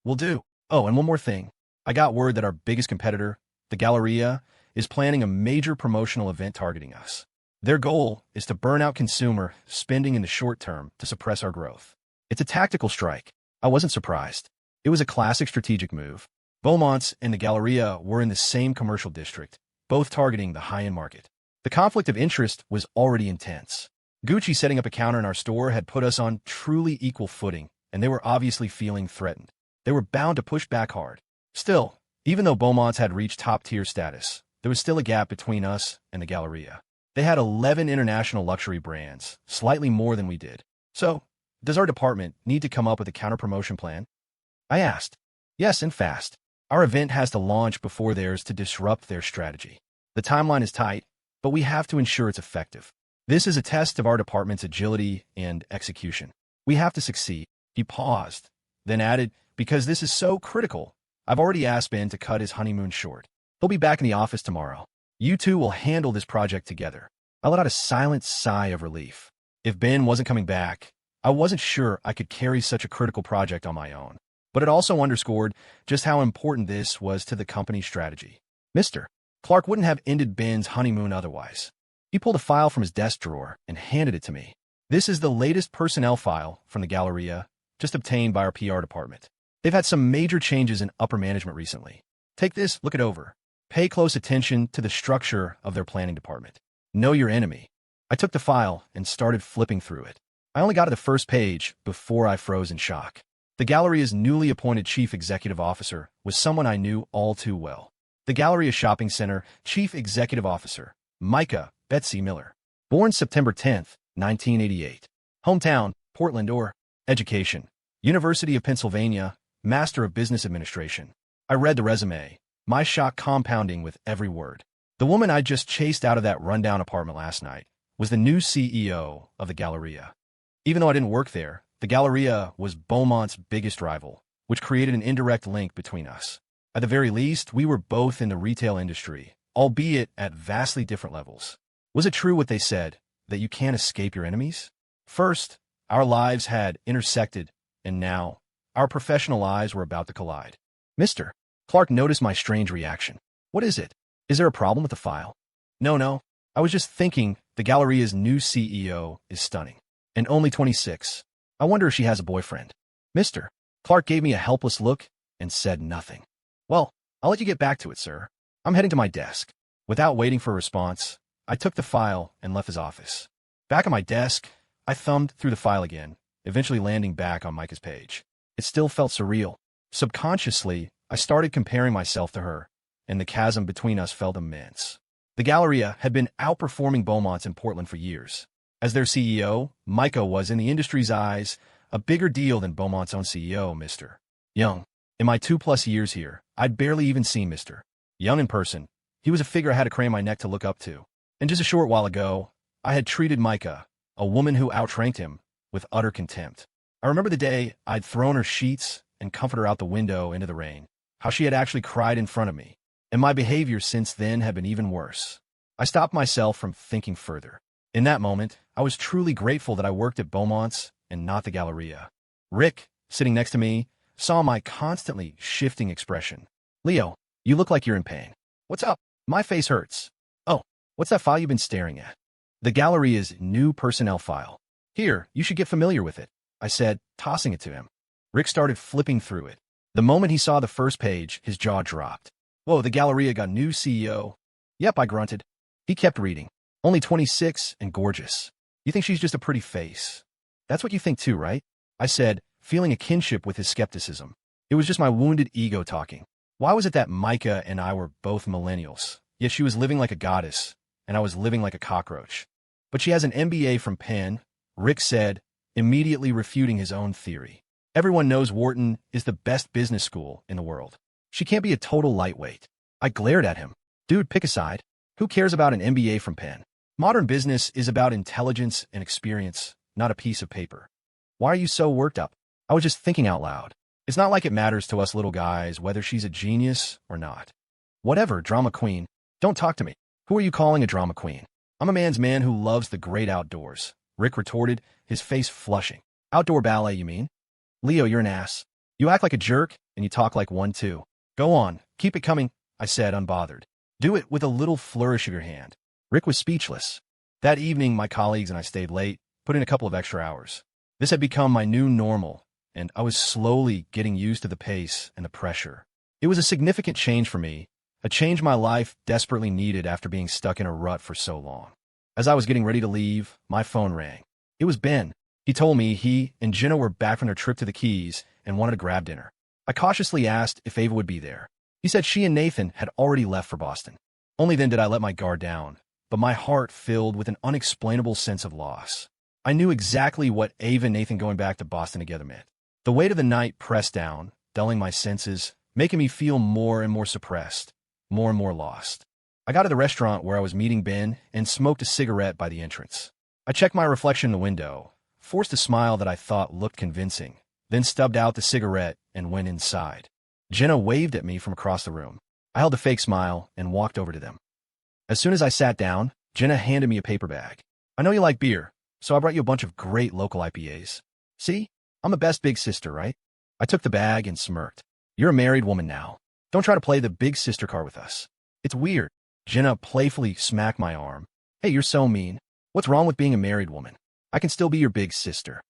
Will do. Oh, and one more thing. I got word that our biggest competitor, the Galleria, is planning a major promotional event targeting us. Their goal is to burn out consumer spending in the short term to suppress our growth. It's a tactical strike. I wasn't surprised. It was a classic strategic move. Beaumont's and the Galleria were in the same commercial district, both targeting the high-end market. The conflict of interest was already intense. Gucci setting up a counter in our store had put us on truly equal footing, and they were obviously feeling threatened. They were bound to push back hard. Still, even though Beaumont's had reached top-tier status, there was still a gap between us and the Galleria. They had 11 international luxury brands, slightly more than we did. So, does our department need to come up with a counter-promotion plan? I asked. Yes, and fast. Our event has to launch before theirs to disrupt their strategy. The timeline is tight, but we have to ensure it's effective. This is a test of our department's agility and execution. We have to succeed. He paused, then added, because this is so critical, I've already asked Ben to cut his honeymoon short. He'll be back in the office tomorrow. You two will handle this project together. I let out a silent sigh of relief. If Ben wasn't coming back, I wasn't sure I could carry such a critical project on my own. But it also underscored just how important this was to the company's strategy. Mr. Clark wouldn't have ended Ben's honeymoon otherwise. He pulled a file from his desk drawer and handed it to me. This is the latest personnel file from the Galleria, just obtained by our PR department. They've had some major changes in upper management recently. Take this, look it over. Pay close attention to the structure of their planning department. Know your enemy. I took the file and started flipping through it. I only got to the first page before I froze in shock. The Galleria's newly appointed chief executive officer was someone I knew all too well. The Galleria Shopping Center chief executive officer, Micah Betsy Miller. Born September 10th, 1988. Hometown, Portland, or education. University of Pennsylvania, Master of Business Administration. I read the resume, my shock compounding with every word. The woman I just chased out of that rundown apartment last night was the new CEO of the Galleria. Even though I didn't work there, The Galleria was Beaumont's biggest rival, which created an indirect link between us. At the very least, we were both in the retail industry, albeit at vastly different levels. Was it true what they said, that you can't escape your enemies? First, our lives had intersected, and now, our professional lives were about to collide. Mr. Clark noticed my strange reaction. What is it? Is there a problem with the file? No. I was just thinking the Galleria's new CEO is stunning. And only 26. I wonder if she has a boyfriend. Mr. Clark gave me a helpless look and said nothing. Well, I'll let you get back to it, sir. I'm heading to my desk. Without waiting for a response, I took the file and left his office. Back at my desk, I thumbed through the file again, eventually landing back on Micah's page. It still felt surreal. Subconsciously, I started comparing myself to her, and the chasm between us felt immense. The Galleria had been outperforming Beaumont's in Portland for years. As their CEO, Micah was, in the industry's eyes, a bigger deal than Beaumont's own CEO, Mr. Young. In my 2+ years here, I'd barely even seen Mr. Young in person. He was a figure I had to crane my neck to look up to. And just a short while ago, I had treated Micah, a woman who outranked him, with utter contempt. I remember the day I'd thrown her sheets and comforter out the window into the rain, how she had actually cried in front of me, and my behavior since then had been even worse. I stopped myself from thinking further. In that moment, I was truly grateful that I worked at Beaumont's and not the Galleria. Rick, sitting next to me, saw my constantly shifting expression. Leo, you look like you're in pain. What's up? My face hurts. Oh, what's that file you've been staring at? The Galleria's new personnel file. Here, you should get familiar with it, I said, tossing it to him. Rick started flipping through it. The moment he saw the first page, his jaw dropped. Whoa, the Galleria got new CEO. Yep, I grunted. He kept reading. Only 26 and gorgeous. You think she's just a pretty face? That's what you think too, right? I said, feeling a kinship with his skepticism. It was just my wounded ego talking. Why was it that Micah and I were both millennials, yet she was living like a goddess, and I was living like a cockroach? But she has an MBA from Penn, Rick said, immediately refuting his own theory. Everyone knows Wharton is the best business school in the world. She can't be a total lightweight. I glared at him. Dude, pick a side. Who cares about an MBA from Penn? Modern business is about intelligence and experience, not a piece of paper. Why are you so worked up? I was just thinking out loud. It's not like it matters to us little guys whether she's a genius or not. Whatever, drama queen. Don't talk to me. Who are you calling a drama queen? I'm a man's man who loves the great outdoors, Rick retorted, his face flushing. Outdoor ballet, you mean? Leo, you're an ass. You act like a jerk, and you talk like one too. Go on, keep it coming, I said, unbothered. Do it with a little flourish of your hand. Rick was speechless. That evening, my colleagues and I stayed late, put in a couple of extra hours. This had become my new normal, and I was slowly getting used to the pace and the pressure. It was a significant change for me, a change my life desperately needed after being stuck in a rut for so long. As I was getting ready to leave, my phone rang. It was Ben. He told me he and Jenna were back from their trip to the Keys and wanted to grab dinner. I cautiously asked if Ava would be there. He said she and Nathan had already left for Boston. Only then did I let my guard down, but my heart filled with an unexplainable sense of loss. I knew exactly what Ava and Nathan going back to Boston together meant. The weight of the night pressed down, dulling my senses, making me feel more and more suppressed, more and more lost. I got to the restaurant where I was meeting Ben and smoked a cigarette by the entrance. I checked my reflection in the window, forced a smile that I thought looked convincing, then stubbed out the cigarette and went inside. Jenna waved at me from across the room. I held a fake smile and walked over to them. As soon as I sat down, Jenna handed me a paper bag. I know you like beer, so I brought you a bunch of great local IPAs. See? I'm the best big sister, right? I took the bag and smirked. You're a married woman now. Don't try to play the big sister card with us. It's weird. Jenna playfully smacked my arm. Hey, you're so mean. What's wrong with being a married woman? I can still be your big sister.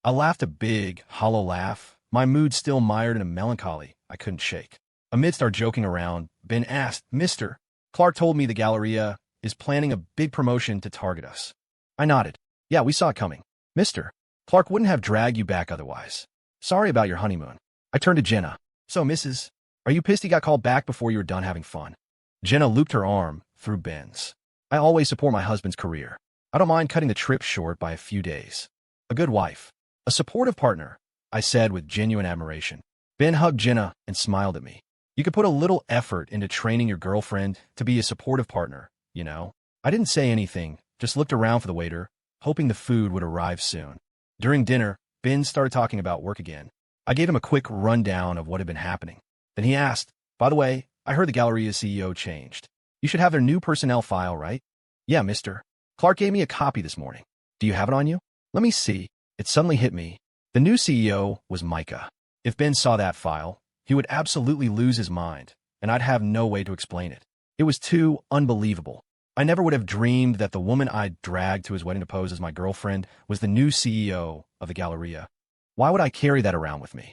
I laughed a big, hollow laugh, my mood still mired in a melancholy I couldn't shake. Amidst our joking around, Ben asked, Mr. Clark told me the Galleria is planning a big promotion to target us. I nodded. Yeah, we saw it coming. Mr. Clark wouldn't have dragged you back otherwise. Sorry about your honeymoon. I turned to Jenna. So, Mrs., are you pissed he got called back before you were done having fun? Jenna looped her arm through Ben's. I always support my husband's career. I don't mind cutting the trip short by a few days. A good wife. A supportive partner, I said with genuine admiration. Ben hugged Jenna and smiled at me. You could put a little effort into training your girlfriend to be a supportive partner, you know? I didn't say anything, just looked around for the waiter, hoping the food would arrive soon. During dinner, Ben started talking about work again. I gave him a quick rundown of what had been happening. Then he asked, "By the way, I heard the Galleria's CEO changed. You should have their new personnel file, right?" "Yeah, mister. Clark gave me a copy this morning. Do you have it on you?" "Let me see." It suddenly hit me. The new CEO was Micah. If Ben saw that file, he would absolutely lose his mind, and I'd have no way to explain it. It was too unbelievable. I never would have dreamed that the woman I'd dragged to his wedding to pose as my girlfriend was the new CEO of the Galleria. Why would I carry that around with me?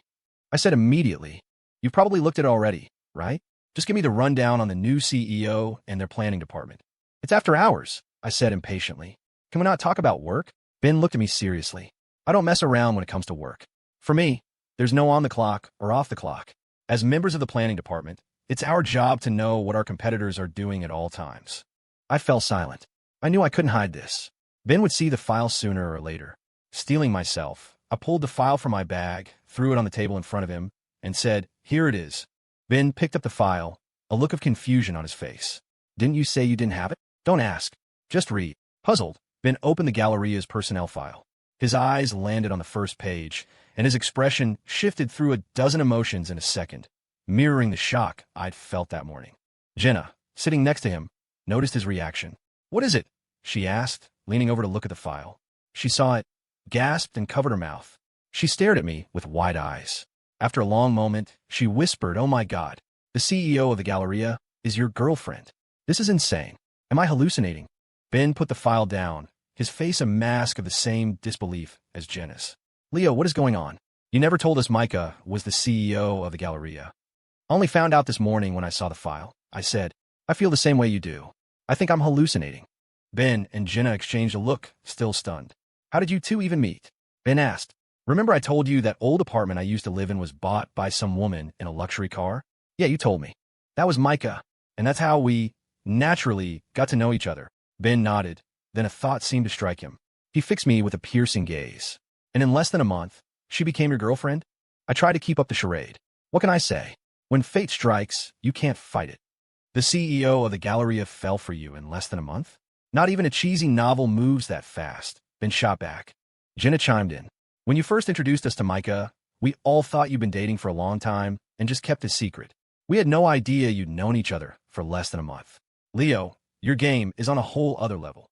I said immediately, "You've probably looked at it already, right? Just give me the rundown on the new CEO and their planning department." "It's after hours," I said impatiently. "Can we not talk about work?" Ben looked at me seriously. "I don't mess around when it comes to work. For me, there's no on the clock or off the clock. As members of the planning department, it's our job to know what our competitors are doing at all times." I fell silent. I knew I couldn't hide this. Ben would see the file sooner or later. Steeling myself, I pulled the file from my bag, threw it on the table in front of him, and said, "Here it is." Ben picked up the file, a look of confusion on his face. "Didn't you say you didn't have it?" "Don't ask. Just read." Puzzled, Ben opened the Galleria's personnel file. His eyes landed on the first page, and his expression shifted through a dozen emotions in a second, mirroring the shock I'd felt that morning. Jenna, sitting next to him, noticed his reaction. "What is it?" she asked, leaning over to look at the file. She saw it, gasped, and covered her mouth. She stared at me with wide eyes. After a long moment, she whispered, "Oh my God, the CEO of the Galleria is your girlfriend. This is insane. Am I hallucinating?" Ben put the file down, his face a mask of the same disbelief as Jenna's. "Leo, what is going on? You never told us Micah was the CEO of the Galleria." "I only found out this morning when I saw the file," I said. "I feel the same way you do. I think I'm hallucinating." Ben and Jenna exchanged a look, still stunned. "How did you two even meet?" Ben asked. "Remember I told you that old apartment I used to live in was bought by some woman in a luxury car?" "Yeah, you told me." "That was Micah, and that's how we, naturally, got to know each other." Ben nodded, then a thought seemed to strike him. He fixed me with a piercing gaze. "And in less than a month, she became your girlfriend?" I tried to keep up the charade. "What can I say? When fate strikes, you can't fight it. The CEO of the Galleria fell for you in less than a month? Not even a cheesy novel moves that fast." Ben shot back. Jenna chimed in. "When you first introduced us to Micah, we all thought you'd been dating for a long time and just kept it secret. We had no idea you'd known each other for less than a month. Leo, your game is on a whole other level.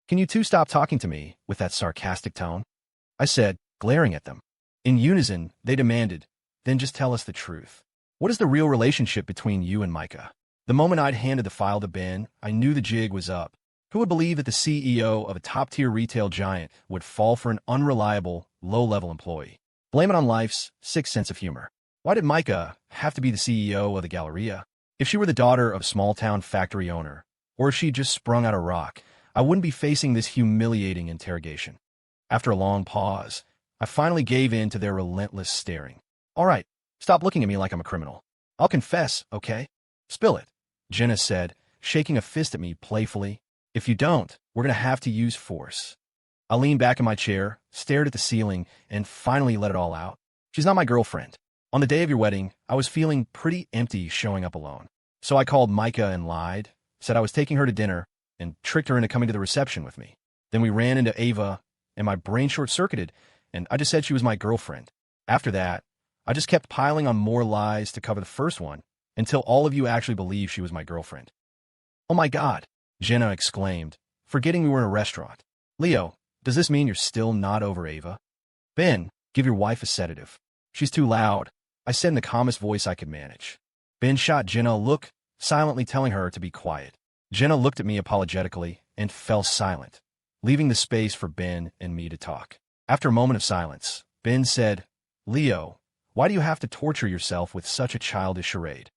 Can you two stop talking to me with that sarcastic tone?" I said, glaring at them. In unison, they demanded, "Then just tell us the truth. What is the real relationship between you and Micah?" The moment I'd handed the file to Ben, I knew the jig was up. Who would believe that the CEO of a top-tier retail giant would fall for an unreliable, low-level employee? Blame it on life's sixth sense of humor. Why did Micah have to be the CEO of the Galleria? If she were the daughter of a small-town factory owner, or if she'd just sprung out of rock, I wouldn't be facing this humiliating interrogation. After a long pause, I finally gave in to their relentless staring. "All right, stop looking at me like I'm a criminal. I'll confess, okay? Spill it," Jenna said, shaking a fist at me playfully. "If you don't, we're going to have to use force." I leaned back in my chair, stared at the ceiling, and finally let it all out. "She's not my girlfriend. On the day of your wedding, I was feeling pretty empty showing up alone. So I called Micah and lied, said I was taking her to dinner, and tricked her into coming to the reception with me. Then we ran into Ava, and my brain short-circuited, and I just said she was my girlfriend. After that, I just kept piling on more lies to cover the first one, until all of you actually believed she was my girlfriend." "Oh my God," Jenna exclaimed, forgetting we were in a restaurant. "Leo, does this mean you're still not over Ava?" "Ben, give your wife a sedative. She's too loud," I said in the calmest voice I could manage. Ben shot Jenna a look, silently telling her to be quiet. Jenna looked at me apologetically and fell silent, leaving the space for Ben and me to talk. After a moment of silence, Ben said, "Leo, why do you have to torture yourself with such a childish charade?"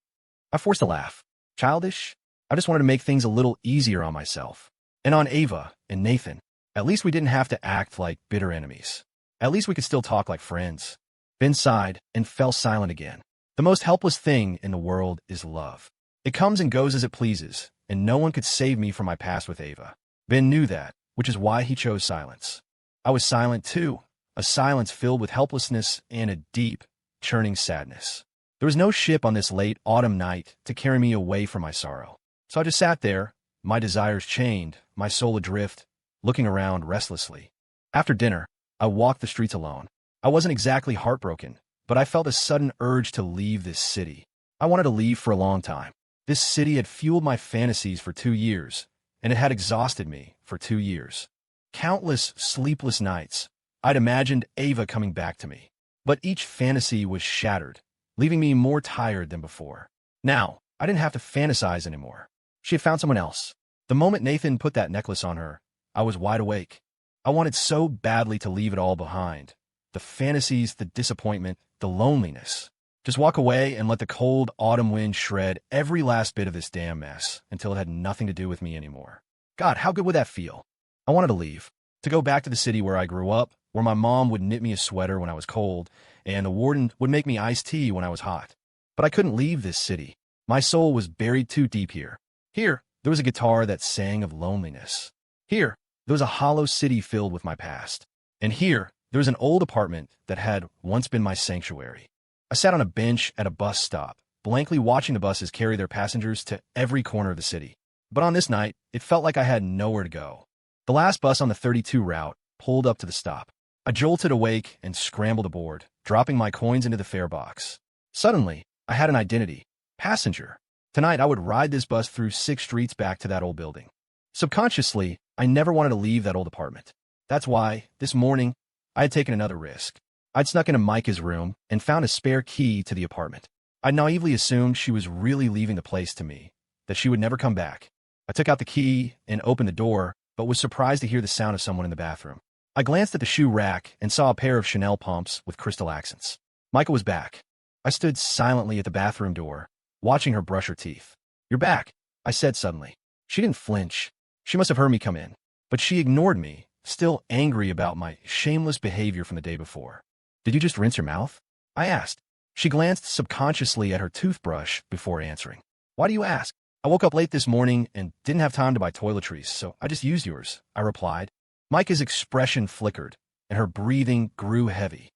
I forced a laugh. "Childish? I just wanted to make things a little easier on myself. And on Ava and Nathan. At least we didn't have to act like bitter enemies. At least we could still talk like friends." Ben sighed and fell silent again. The most helpless thing in the world is love. It comes and goes as it pleases, and no one could save me from my past with Ava. Ben knew that, which is why he chose silence. I was silent too, a silence filled with helplessness and a deep, churning sadness. There was no ship on this late autumn night to carry me away from my sorrow. So I just sat there, my desires chained, my soul adrift, looking around restlessly. After dinner, I walked the streets alone. I wasn't exactly heartbroken, but I felt a sudden urge to leave this city. I wanted to leave for a long time. This city had fueled my fantasies for 2 years, and it had exhausted me for 2 years. Countless sleepless nights, I'd imagined Ava coming back to me. But each fantasy was shattered, leaving me more tired than before. Now, I didn't have to fantasize anymore. She had found someone else. The moment Nathan put that necklace on her, I was wide awake. I wanted so badly to leave it all behind. The fantasies, the disappointment, the loneliness. Just walk away and let the cold autumn wind shred every last bit of this damn mess until it had nothing to do with me anymore. God, how good would that feel? I wanted to leave, to go back to the city where I grew up, where my mom would knit me a sweater when I was cold, and the warden would make me iced tea when I was hot. But I couldn't leave this city. My soul was buried too deep here. Here, there was a guitar that sang of loneliness. Here, there was a hollow city filled with my past. And here, there was an old apartment that had once been my sanctuary. I sat on a bench at a bus stop, blankly watching the buses carry their passengers to every corner of the city. But on this night, it felt like I had nowhere to go. The last bus on the 32 route pulled up to the stop. I jolted awake and scrambled aboard, dropping my coins into the fare box. Suddenly, I had an identity. Passenger. Tonight, I would ride this bus through 6 streets back to that old building. Subconsciously, I never wanted to leave that old apartment. That's why, this morning, I had taken another risk. I'd snuck into Micah's room and found a spare key to the apartment. I naively assumed she was really leaving the place to me, that she would never come back. I took out the key and opened the door, but was surprised to hear the sound of someone in the bathroom. I glanced at the shoe rack and saw a pair of Chanel pumps with crystal accents. Micah was back. I stood silently at the bathroom door, watching her brush her teeth. "You're back," I said suddenly. She didn't flinch. She must have heard me come in. But she ignored me, still angry about my shameless behavior from the day before. "Did you just rinse your mouth?" I asked. She glanced subconsciously at her toothbrush before answering. "Why do you ask?" "I woke up late this morning and didn't have time to buy toiletries, so I just used yours," I replied. Micah's expression flickered, and her breathing grew heavy.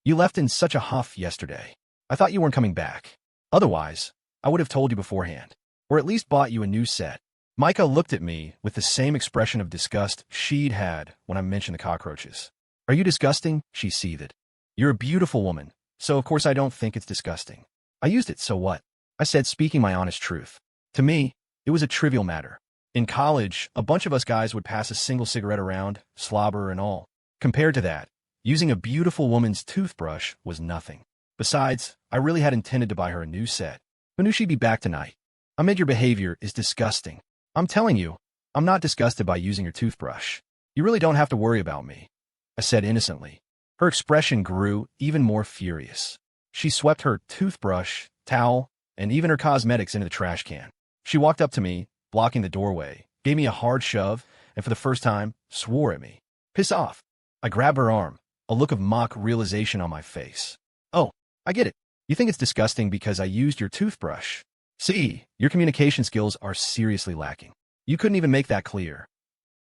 You left in such a huff yesterday. I thought you weren't coming back. Otherwise, I would have told you beforehand, or at least bought you a new set." Micah looked at me with the same expression of disgust she'd had when I mentioned the cockroaches. "Are you disgusting?" she seethed. "You're a beautiful woman, so of course I don't think it's disgusting. I used it, so what?" I said, speaking my honest truth. To me, it was a trivial matter. In college, a bunch of us guys would pass a single cigarette around, slobber and all. Compared to that, using a beautiful woman's toothbrush was nothing. Besides, I really had intended to buy her a new set. Who knew she'd be back tonight? "Amid, your behavior is disgusting. I'm telling you, I'm not disgusted by using your toothbrush. You really don't have to worry about me," I said innocently. Her expression grew even more furious. She swept her toothbrush, towel, and even her cosmetics into the trash can. She walked up to me, blocking the doorway, gave me a hard shove, and for the first time, swore at me. "Piss off." I grabbed her arm, a look of mock realization on my face. "Oh, I get it. You think it's disgusting because I used your toothbrush. See, your communication skills are seriously lacking. You couldn't even make that clear."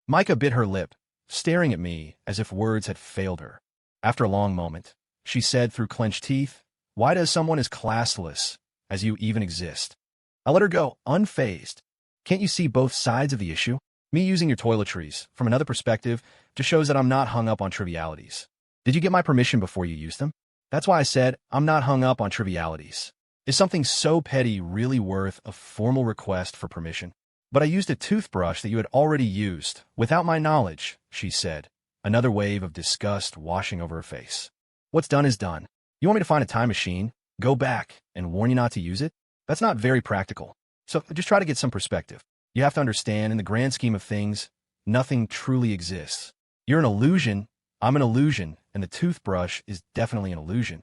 Micah bit her lip, staring at me as if words had failed her. After a long moment, she said through clenched teeth, "Why does someone as classless as you even exist?" I let her go, unfazed. Can't you see both sides of the issue? Me using your toiletries, from another perspective, just shows that I'm not hung up on trivialities. Did you get my permission before you used them? That's why I said I'm not hung up on trivialities. Is something so petty really worth a formal request for permission? "But I used a toothbrush that you had already used, without my knowledge," she said, another wave of disgust washing over her face. "What's done is done. You want me to find a time machine, go back, and warn you not to use it? That's not very practical. So just try to get some perspective. You have to understand, in the grand scheme of things, nothing truly exists. You're an illusion, I'm an illusion, and the toothbrush is definitely an illusion."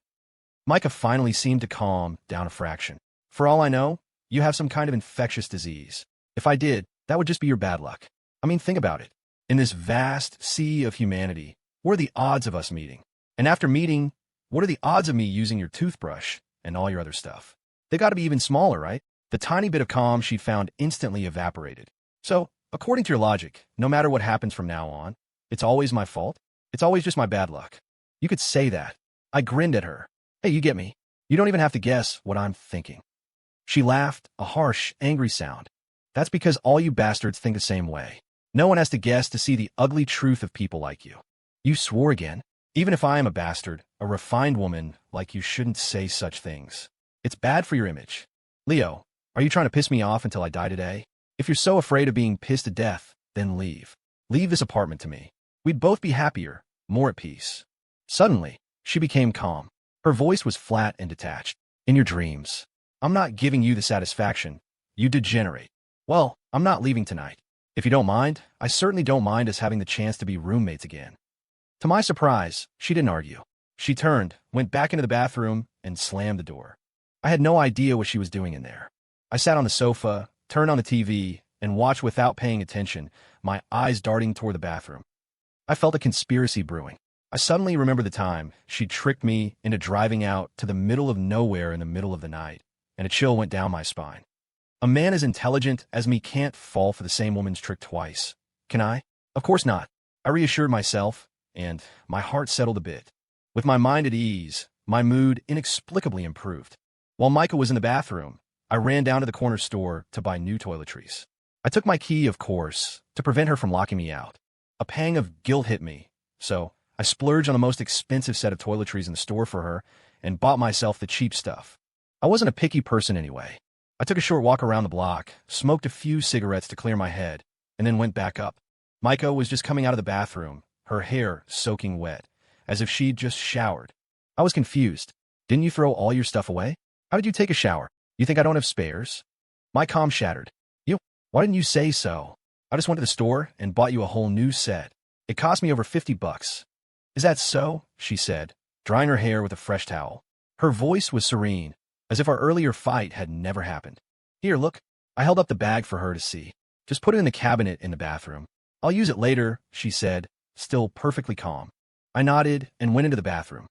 Micah finally seemed to calm down a fraction. "For all I know, you have some kind of infectious disease. If I did, that would just be your bad luck. I mean, think about it. In this vast sea of humanity, what are the odds of us meeting? And after meeting, what are the odds of me using your toothbrush and all your other stuff? They got to be even smaller, right?" The tiny bit of calm she'd found instantly evaporated. "So, according to your logic, no matter what happens from now on, it's always my fault? It's always just my bad luck? You could say that." I grinned at her. "Hey, you get me. You don't even have to guess what I'm thinking." She laughed, a harsh, angry sound. "That's because all you bastards think the same way. No one has to guess to see the ugly truth of people like you." "You swore again?" Even if I am a bastard, a refined woman like you shouldn't say such things. It's bad for your image. Leo, are you trying to piss me off until I die today? If you're so afraid of being pissed to death, then leave. Leave this apartment to me. We'd both be happier, more at peace. Suddenly, she became calm. Her voice was flat and detached. In your dreams. I'm not giving you the satisfaction. You degenerate. Well, I'm not leaving tonight. If you don't mind, I certainly don't mind us having the chance to be roommates again. To my surprise, she didn't argue. She turned, went back into the bathroom, and slammed the door. I had no idea what she was doing in there. I sat on the sofa, turned on the TV, and watched without paying attention, my eyes darting toward the bathroom. I felt a conspiracy brewing. I suddenly remembered the time she'd tricked me into driving out to the middle of nowhere in the middle of the night, and a chill went down my spine. A man as intelligent as me can't fall for the same woman's trick twice. Can I? Of course not. I reassured myself, and my heart settled a bit. With my mind at ease, my mood inexplicably improved. While Micah was in the bathroom, I ran down to the corner store to buy new toiletries. I took my key, of course, to prevent her from locking me out. A pang of guilt hit me, so I splurged on the most expensive set of toiletries in the store for her and bought myself the cheap stuff. I wasn't a picky person anyway. I took a short walk around the block, smoked a few cigarettes to clear my head, and then went back up. Micah was just coming out of the bathroom, her hair soaking wet, as if she'd just showered. I was confused. Didn't you throw all your stuff away? How did you take a shower? You think I don't have spares? My calm shattered. Why didn't you say so? I just went to the store and bought you a whole new set. It cost me over $50. Is that so? She said, drying her hair with a fresh towel. Her voice was serene, as if our earlier fight had never happened. Here, look. I held up the bag for her to see. Just put it in the cabinet in the bathroom. I'll use it later, she said, still perfectly calm. I nodded and went into the bathroom.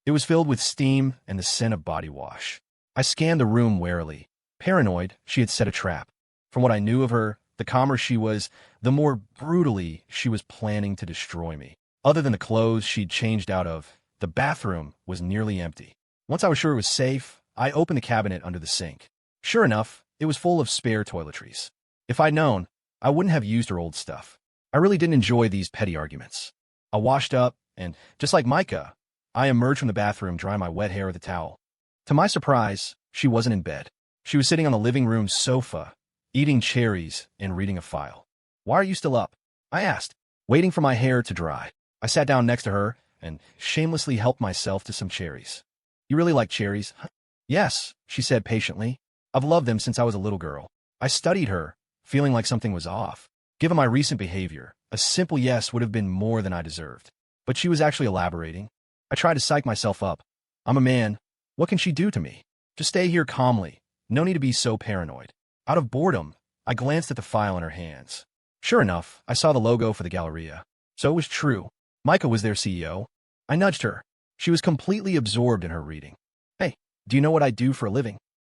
It was filled with steam and the scent of body wash. I scanned the room warily. Paranoid, she had set a trap. From what I knew of her, the calmer she was, the more brutally she was planning to destroy me. Other than the clothes she'd changed out of, the bathroom was nearly empty. Once I was sure it was safe, I opened the cabinet under the sink. Sure enough, it was full of spare toiletries. If I'd known, I wouldn't have used her old stuff. I really didn't enjoy these petty arguments. I washed up, and, just like Micah, I emerged from the bathroom drying my wet hair with a towel. To my surprise, she wasn't in bed. She was sitting on the living room sofa, eating cherries and reading a file. Why are you still up? I asked, waiting for my hair to dry. I sat down next to her and shamelessly helped myself to some cherries. You really like cherries? Huh? Yes, she said patiently. I've loved them since I was a little girl. I studied her, feeling like something was off. Given my recent behavior, a simple yes would have been more than I deserved. But she was actually elaborating. I tried to psych myself up. I'm a man. What can she do to me? Just stay here calmly. No need to be so paranoid. Out of boredom, I glanced at the file in her hands. Sure enough, I saw the logo for the Galleria. So it was true. Micah was their CEO. I nudged her. She was completely absorbed in her reading. Hey, do you know what I do for a living?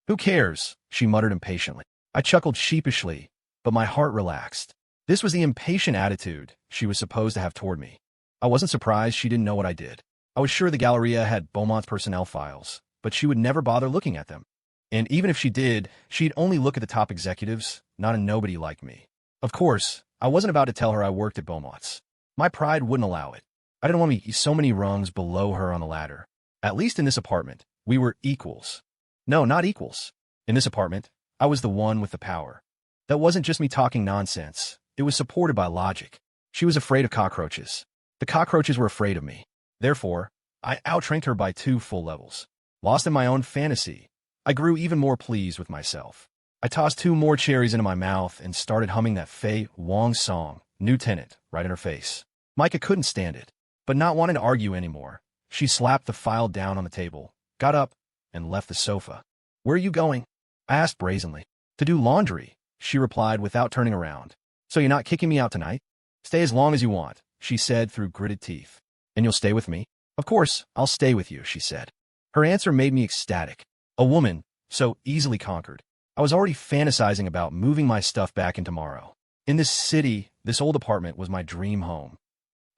Who cares? She muttered impatiently. I chuckled sheepishly, but my heart relaxed. This was the impatient attitude she was supposed to have toward me. I wasn't surprised she didn't know what I did. I was sure the Galleria had Beaumont's personnel files, but she would never bother looking at them. And even if she did, she'd only look at the top executives, not a nobody like me. Of course, I wasn't about to tell her I worked at Beaumont's. My pride wouldn't allow it. I didn't want to be so many rungs below her on the ladder. At least in this apartment, we were equals. No, not equals. In this apartment, I was the one with the power. That wasn't just me talking nonsense. It was supported by logic. She was afraid of cockroaches. The cockroaches were afraid of me. Therefore, I outranked her by 2 full levels. Lost in my own fantasy, I grew even more pleased with myself. I tossed 2 more cherries into my mouth and started humming that Fei Wong song, New Tenant, right in her face. Micah couldn't stand it, but not wanting to argue anymore, she slapped the file down on the table, got up, and left the sofa. Where are you going? I asked brazenly. To do laundry, she replied without turning around. So you're not kicking me out tonight? Stay as long as you want, she said through gritted teeth. And you'll stay with me? Of course, I'll stay with you, she said. Her answer made me ecstatic. A woman, so easily conquered. I was already fantasizing about moving my stuff back in tomorrow. In this city, this old apartment was my dream home.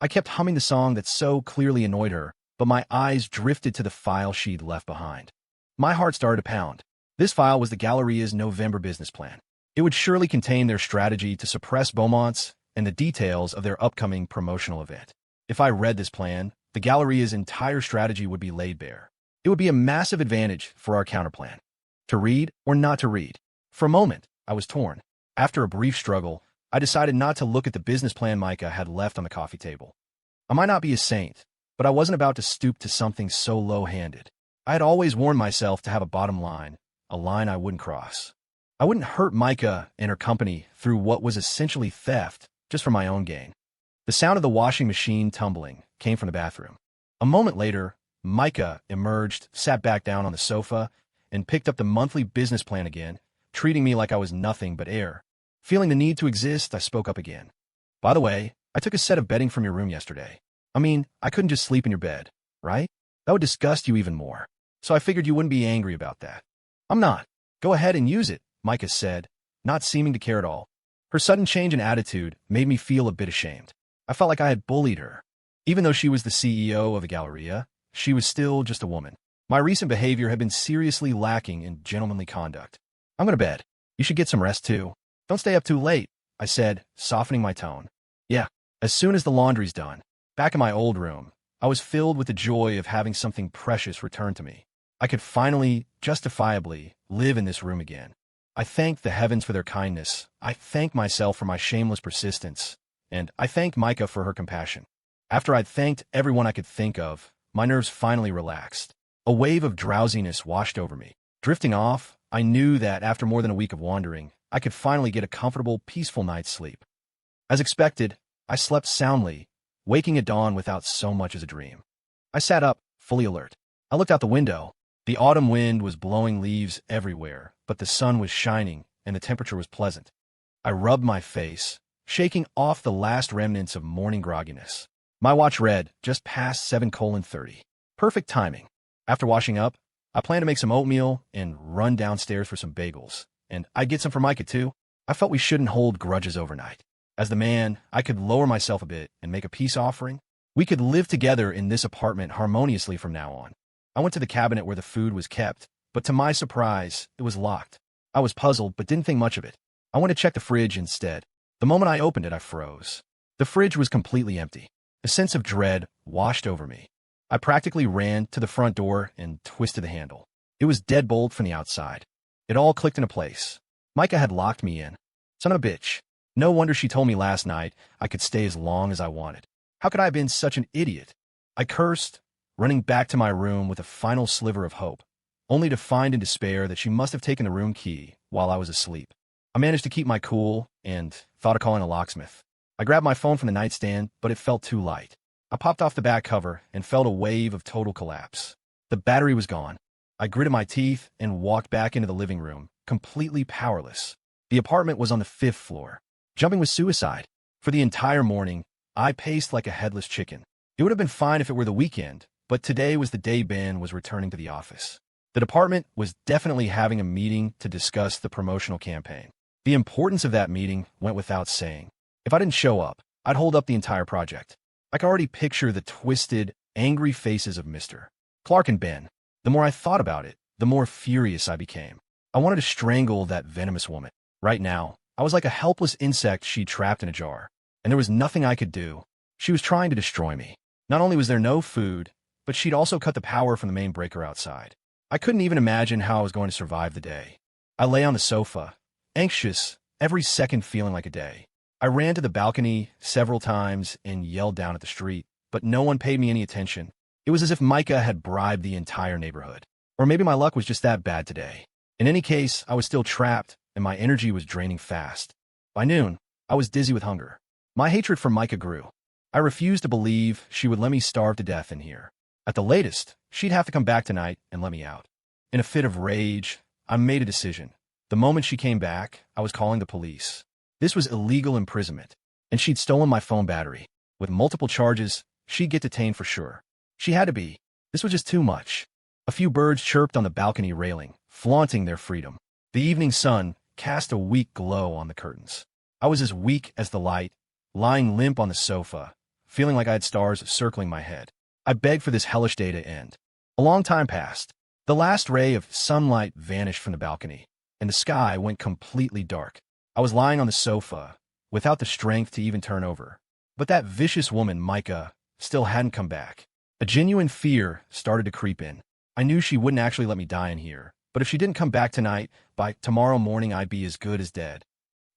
I kept humming the song that so clearly annoyed her, but my eyes drifted to the file she'd left behind. My heart started to pound. This file was the Galleria's November business plan. It would surely contain their strategy to suppress Beaumont's and the details of their upcoming promotional event. If I read this plan, the Galleria's entire strategy would be laid bare. It would be a massive advantage for our counterplan. To read or not to read? For a moment, I was torn. After a brief struggle, I decided not to look at the business plan Micah had left on the coffee table. I might not be a saint, but I wasn't about to stoop to something so low-handed. I had always warned myself to have a bottom line, a line I wouldn't cross. I wouldn't hurt Micah and her company through what was essentially theft, just for my own gain. The sound of the washing machine tumbling came from the bathroom. A moment later, Micah emerged, sat back down on the sofa, and picked up the monthly business plan again, treating me like I was nothing but air. Feeling the need to exist, I spoke up again. By the way, I took a set of bedding from your room yesterday. I mean, I couldn't just sleep in your bed, right? That would disgust you even more. So I figured you wouldn't be angry about that. I'm not. Go ahead and use it, Micah said, not seeming to care at all. Her sudden change in attitude made me feel a bit ashamed. I felt like I had bullied her. Even though she was the CEO of the Galleria, she was still just a woman. My recent behavior had been seriously lacking in gentlemanly conduct. I'm going to bed. You should get some rest too. Don't stay up too late, I said, softening my tone. Yeah, as soon as the laundry's done. Back in my old room, I was filled with the joy of having something precious returned to me. I could finally, justifiably, live in this room again. I thanked the heavens for their kindness. I thanked myself for my shameless persistence. And I thanked Micah for her compassion. After I'd thanked everyone I could think of, my nerves finally relaxed. A wave of drowsiness washed over me. Drifting off, I knew that after more than a week of wandering, I could finally get a comfortable, peaceful night's sleep. As expected, I slept soundly, waking at dawn without so much as a dream. I sat up, fully alert. I looked out the window. The autumn wind was blowing leaves everywhere, but the sun was shining and the temperature was pleasant. I rubbed my face, shaking off the last remnants of morning grogginess. My watch read just past 7:30. Perfect timing. After washing up, I planned to make some oatmeal and run downstairs for some bagels. And I'd get some for Micah too. I felt we shouldn't hold grudges overnight. As the man, I could lower myself a bit and make a peace offering. We could live together in this apartment harmoniously from now on. I went to the cabinet where the food was kept, but to my surprise, it was locked. I was puzzled, but didn't think much of it. I went to check the fridge instead. The moment I opened it, I froze. The fridge was completely empty. A sense of dread washed over me. I practically ran to the front door and twisted the handle. It was deadbolt from the outside. It all clicked into place. Micah had locked me in. Son of a bitch. No wonder she told me last night I could stay as long as I wanted. How could I have been such an idiot? I cursed, running back to my room with a final sliver of hope, only to find in despair that she must have taken the room key while I was asleep. I managed to keep my cool and thought of calling a locksmith. I grabbed my phone from the nightstand, but it felt too light. I popped off the back cover and felt a wave of total collapse. The battery was gone. I gritted my teeth and walked back into the living room, completely powerless. The apartment was on the 5th floor. Jumping was suicide. For the entire morning, I paced like a headless chicken. It would have been fine if it were the weekend, but today was the day Ben was returning to the office. The department was definitely having a meeting to discuss the promotional campaign. The importance of that meeting went without saying. If I didn't show up, I'd hold up the entire project. I could already picture the twisted, angry faces of Mr. Clark and Ben. The more I thought about it, the more furious I became. I wanted to strangle that venomous woman. Right now, I was like a helpless insect she'd trapped in a jar, and there was nothing I could do. She was trying to destroy me. Not only was there no food, but she'd also cut the power from the main breaker outside. I couldn't even imagine how I was going to survive the day. I lay on the sofa, anxious, every second feeling like a day. I ran to the balcony several times and yelled down at the street, but no one paid me any attention. It was as if Micah had bribed the entire neighborhood. Or maybe my luck was just that bad today. In any case, I was still trapped, and my energy was draining fast. By noon, I was dizzy with hunger. My hatred for Micah grew. I refused to believe she would let me starve to death in here. At the latest, she'd have to come back tonight and let me out. In a fit of rage, I made a decision. The moment she came back, I was calling the police. This was illegal imprisonment, and she'd stolen my phone battery. With multiple charges, she'd get detained for sure. She had to be. This was just too much. A few birds chirped on the balcony railing, flaunting their freedom. The evening sun cast a weak glow on the curtains. I was as weak as the light, lying limp on the sofa, feeling like I had stars circling my head. I begged for this hellish day to end. A long time passed. The last ray of sunlight vanished from the balcony, and the sky went completely dark. I was lying on the sofa, without the strength to even turn over. But that vicious woman, Micah, still hadn't come back. A genuine fear started to creep in. I knew she wouldn't actually let me die in here, but if she didn't come back tonight, by tomorrow morning I'd be as good as dead.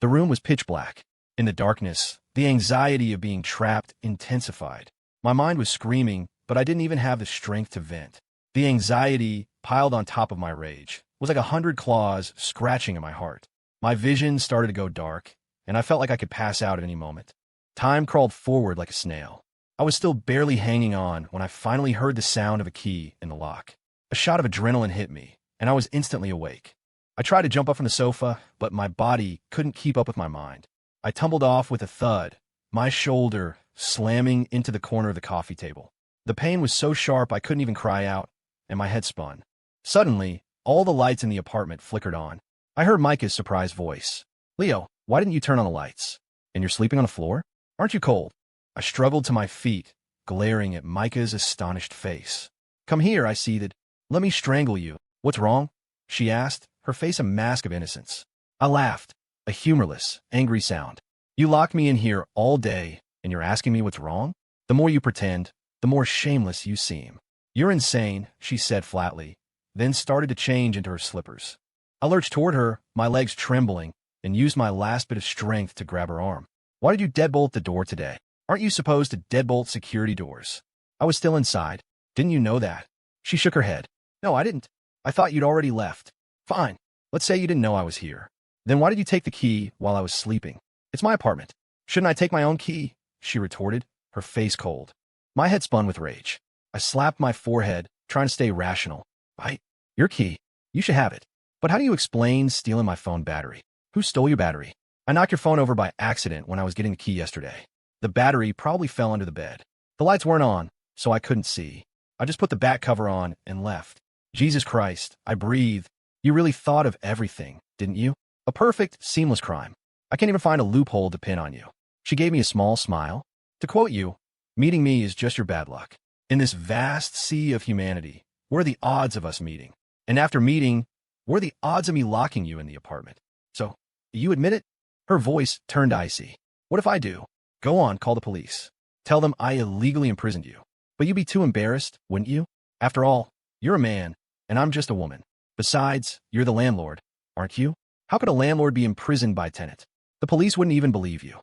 The room was pitch black. In the darkness, the anxiety of being trapped intensified. My mind was screaming, but I didn't even have the strength to vent. The anxiety, piled on top of my rage, was like 100 claws scratching at my heart. My vision started to go dark, and I felt like I could pass out at any moment. Time crawled forward like a snail. I was still barely hanging on when I finally heard the sound of a key in the lock. A shot of adrenaline hit me, and I was instantly awake. I tried to jump up from the sofa, but my body couldn't keep up with my mind. I tumbled off with a thud, my shoulder slamming into the corner of the coffee table. The pain was so sharp I couldn't even cry out, and my head spun. Suddenly, all the lights in the apartment flickered on. I heard Micah's surprised voice. "Leo, why didn't you turn on the lights? And you're sleeping on the floor? Aren't you cold?" I struggled to my feet, glaring at Micah's astonished face. "Come here," I seethed. "Let me strangle you." "What's wrong?" she asked, her face a mask of innocence. I laughed, a humorless, angry sound. "You locked me in here all day, and you're asking me what's wrong? The more you pretend, the more shameless you seem." "You're insane," she said flatly, then started to change into her slippers. I lurched toward her, my legs trembling, and used my last bit of strength to grab her arm. "Why did you deadbolt the door today? Aren't you supposed to deadbolt security doors?" "I was still inside. Didn't you know that?" She shook her head. "No, I didn't. I thought you'd already left." "Fine. Let's say you didn't know I was here. Then why did you take the key while I was sleeping? It's my apartment. Shouldn't I take my own key?" she retorted, her face cold. My head spun with rage. I slapped my forehead, trying to stay rational. "Right? Your key. You should have it. But how do you explain stealing my phone battery? Who stole your battery?" "I knocked your phone over by accident when I was getting the key yesterday. The battery probably fell under the bed. The lights weren't on, so I couldn't see. I just put the back cover on and left." "Jesus Christ," I breathed. "You really thought of everything, didn't you? A perfect, seamless crime. I can't even find a loophole to pin on you." She gave me a small smile. "To quote you, meeting me is just your bad luck. In this vast sea of humanity, what are the odds of us meeting? And after meeting, what are the odds of me locking you in the apartment? So, you admit it?" Her voice turned icy. "What if I do?" "Go on, call the police. Tell them I illegally imprisoned you. But you'd be too embarrassed, wouldn't you? After all, you're a man, and I'm just a woman. Besides, you're the landlord, aren't you? How could a landlord be imprisoned by a tenant? The police wouldn't even believe you."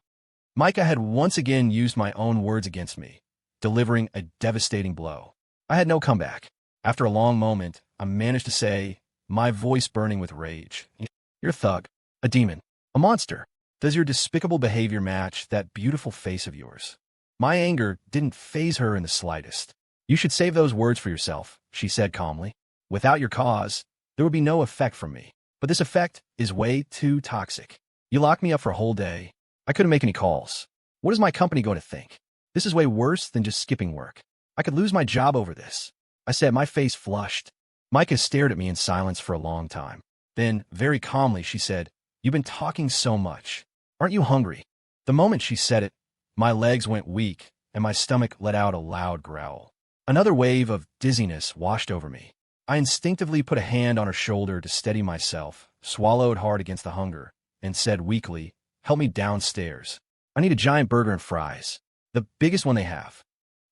Micah had once again used my own words against me, delivering a devastating blow. I had no comeback. After a long moment, I managed to say, my voice burning with rage, "You're a thug, a demon, a monster. Does your despicable behavior match that beautiful face of yours?" My anger didn't faze her in the slightest. "You should save those words for yourself," she said calmly. "Without your cause, there would be no effect from me. But this effect is way too toxic. You locked me up for a whole day. I couldn't make any calls. What is my company going to think? This is way worse than just skipping work. I could lose my job over this," I said, my face flushed. Micah stared at me in silence for a long time. Then, very calmly, she said, "You've been talking so much. Aren't you hungry?" The moment she said it, my legs went weak, and my stomach let out a loud growl. Another wave of dizziness washed over me. I instinctively put a hand on her shoulder to steady myself, swallowed hard against the hunger, and said weakly, "Help me downstairs. I need a giant burger and fries. The biggest one they have."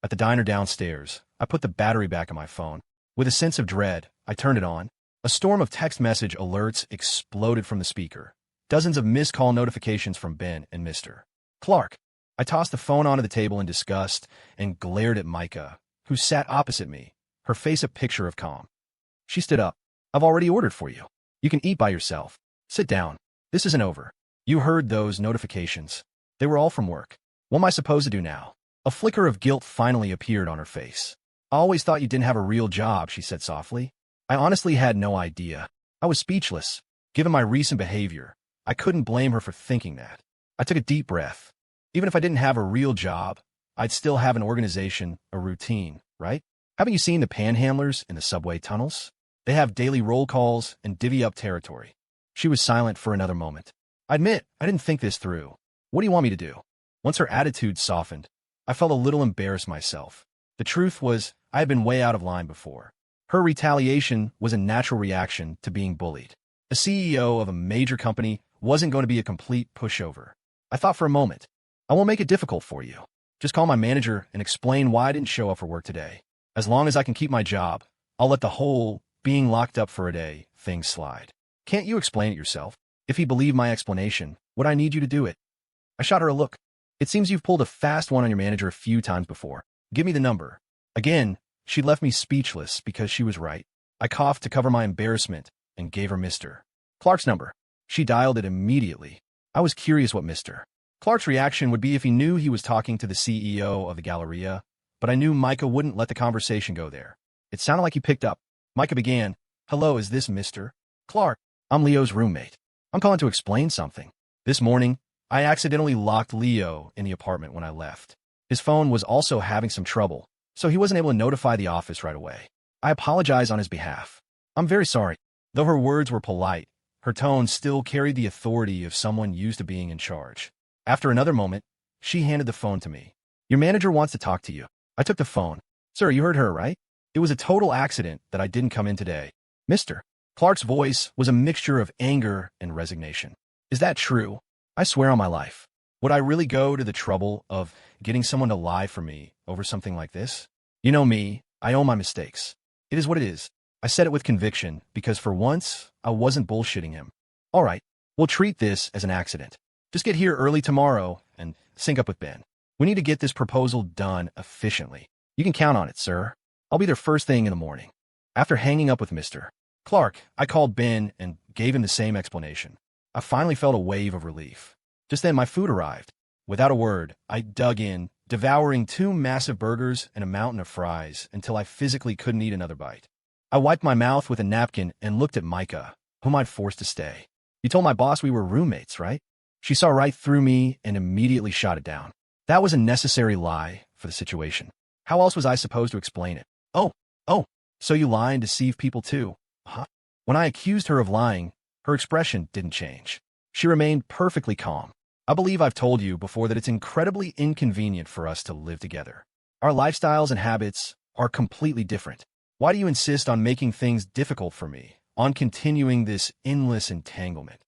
At the diner downstairs, I put the battery back on my phone. With a sense of dread, I turned it on. A storm of text message alerts exploded from the speaker. Dozens of missed call notifications from Ben and Mr. Clark. I tossed the phone onto the table in disgust and glared at Micah, who sat opposite me, her face a picture of calm. She stood up. "I've already ordered for you. You can eat by yourself. Sit down. This isn't over." "You heard those notifications. They were all from work. What am I supposed to do now?" A flicker of guilt finally appeared on her face. "I always thought you didn't have a real job," she said softly. I honestly had no idea. I was speechless. Given my recent behavior, I couldn't blame her for thinking that. I took a deep breath. Even if I didn't have a real job, I'd still have an organization, a routine, right? Haven't you seen the panhandlers in the subway tunnels? They have daily roll calls and divvy up territory. She was silent for another moment. I admit, I didn't think this through. "What do you want me to do?" Once her attitude softened, I felt a little embarrassed myself. The truth was, I had been way out of line before. Her retaliation was a natural reaction to being bullied. A CEO of a major company wasn't going to be a complete pushover. I thought for a moment, "I won't make it difficult for you. Just call my manager and explain why I didn't show up for work today. As long as I can keep my job, I'll let the whole being locked up for a day thing slide. Can't you explain it yourself? If he believed my explanation, would I need you to do it? I shot her a look. It seems you've pulled a fast one on your manager a few times before. Give me the number. Again, she left me speechless because she was right. I coughed to cover my embarrassment and gave her Mr. Clark's number. She dialed it immediately. I was curious what Mr. Clark's reaction would be if he knew he was talking to the CEO of the Galleria, but I knew Micah wouldn't let the conversation go there. It sounded like he picked up. Micah began, "Hello, is this Mr. Clark? I'm Leo's roommate. I'm calling to explain something. This morning, I accidentally locked Leo in the apartment when I left. His phone was also having some trouble, so he wasn't able to notify the office right away. I apologize on his behalf. I'm very sorry." Though her words were polite, her tone still carried the authority of someone used to being in charge. After another moment, she handed the phone to me. "Your manager wants to talk to you." I took the phone. "Sir, you heard her, right? It was a total accident that I didn't come in today." Mr. Clark's voice was a mixture of anger and resignation. "Is that true? I swear on my life. Would I really go to the trouble of getting someone to lie for me over something like this? You know me, I own my mistakes. It is what it is." I said it with conviction because for once, I wasn't bullshitting him. "All right, we'll treat this as an accident. Just get here early tomorrow and sync up with Ben. We need to get this proposal done efficiently. You can count on it, sir. I'll be there first thing in the morning." After hanging up with Mr. Clark, I called Ben and gave him the same explanation. I finally felt a wave of relief. Just then, my food arrived. Without a word, I dug in, devouring 2 massive burgers and a mountain of fries until I physically couldn't eat another bite. I wiped my mouth with a napkin and looked at Micah, whom I'd forced to stay. "You told my boss we were roommates, right?" She saw right through me and immediately shot it down. That was a necessary lie for the situation. How else was I supposed to explain it? Oh, so you lie and deceive people too, huh?" When I accused her of lying, her expression didn't change. She remained perfectly calm. "I believe I've told you before that it's incredibly inconvenient for us to live together. Our lifestyles and habits are completely different. Why do you insist on making things difficult for me, on continuing this endless entanglement?"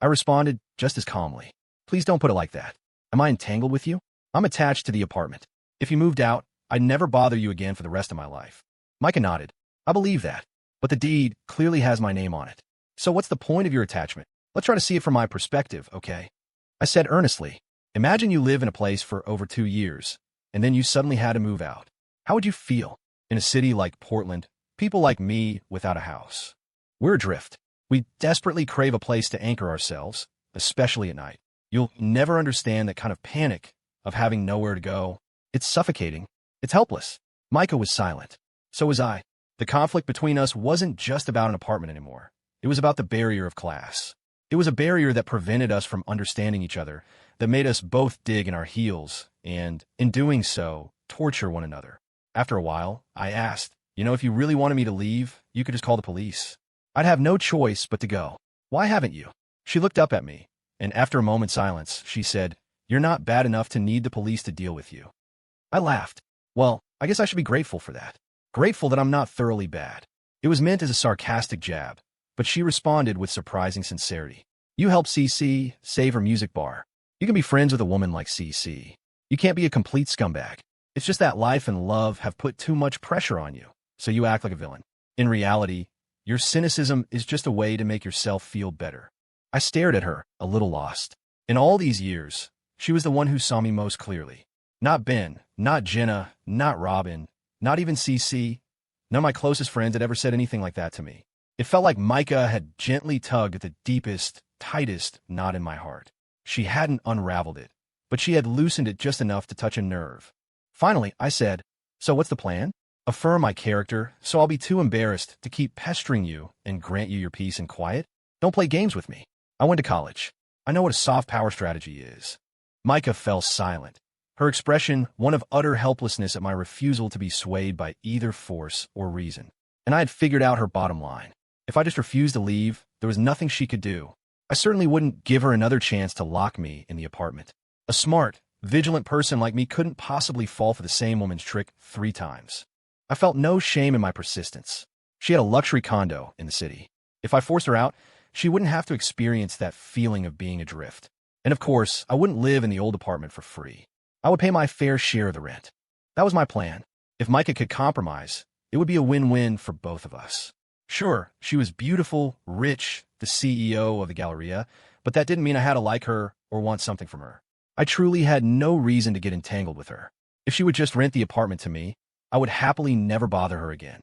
I responded just as calmly. "Please don't put it like that. Am I entangled with you? I'm attached to the apartment. If you moved out, I'd never bother you again for the rest of my life." Micah nodded. "I believe that, but the deed clearly has my name on it. So what's the point of your attachment? Let's try to see it from my perspective, okay?" I said earnestly, "Imagine you live in a place for over 2 years, and then you suddenly had to move out. How would you feel? In a city like Portland, people like me without a house. We're adrift. We desperately crave a place to anchor ourselves, especially at night. You'll never understand that kind of panic of having nowhere to go. It's suffocating. It's helpless." Micah was silent. So was I. The conflict between us wasn't just about an apartment anymore. It was about the barrier of class. It was a barrier that prevented us from understanding each other, that made us both dig in our heels and, in doing so, torture one another. After a while, I asked, "If you really wanted me to leave, you could just call the police. I'd have no choice but to go. Why haven't you?" She looked up at me, and after a moment's silence, she said, "You're not bad enough to need the police to deal with you." I laughed. Well, I guess I should be grateful for that. Grateful that I'm not thoroughly bad. It was meant as a sarcastic jab, but she responded with surprising sincerity. "You helped CC save her music bar. You can be friends with a woman like CC. You can't be a complete scumbag. It's just that life and love have put too much pressure on you, so you act like a villain. In reality, your cynicism is just a way to make yourself feel better." I stared at her, a little lost. In all these years, she was the one who saw me most clearly. Not Ben, not Jenna, not Robin, not even CC. None of my closest friends had ever said anything like that to me. It felt like Micah had gently tugged at the deepest, tightest knot in my heart. She hadn't unraveled it, but she had loosened it just enough to touch a nerve. Finally, I said, "So what's the plan?" "Affirm my character, so I'll be too embarrassed to keep pestering you and grant you your peace and quiet. Don't play games with me. I went to college. I know what a soft power strategy is." Micah fell silent. Her expression, one of utter helplessness at my refusal to be swayed by either force or reason. And I had figured out her bottom line. If I just refused to leave, there was nothing she could do. I certainly wouldn't give her another chance to lock me in the apartment. A smart, vigilant person like me couldn't possibly fall for the same woman's trick 3 times. I felt no shame in my persistence. She had a luxury condo in the city. If I forced her out, she wouldn't have to experience that feeling of being adrift. And of course, I wouldn't live in the old apartment for free. I would pay my fair share of the rent. That was my plan. If Micah could compromise, it would be a win-win for both of us. Sure, she was beautiful, rich, the CEO of the Galleria, but that didn't mean I had to like her or want something from her. I truly had no reason to get entangled with her. If she would just rent the apartment to me, I would happily never bother her again.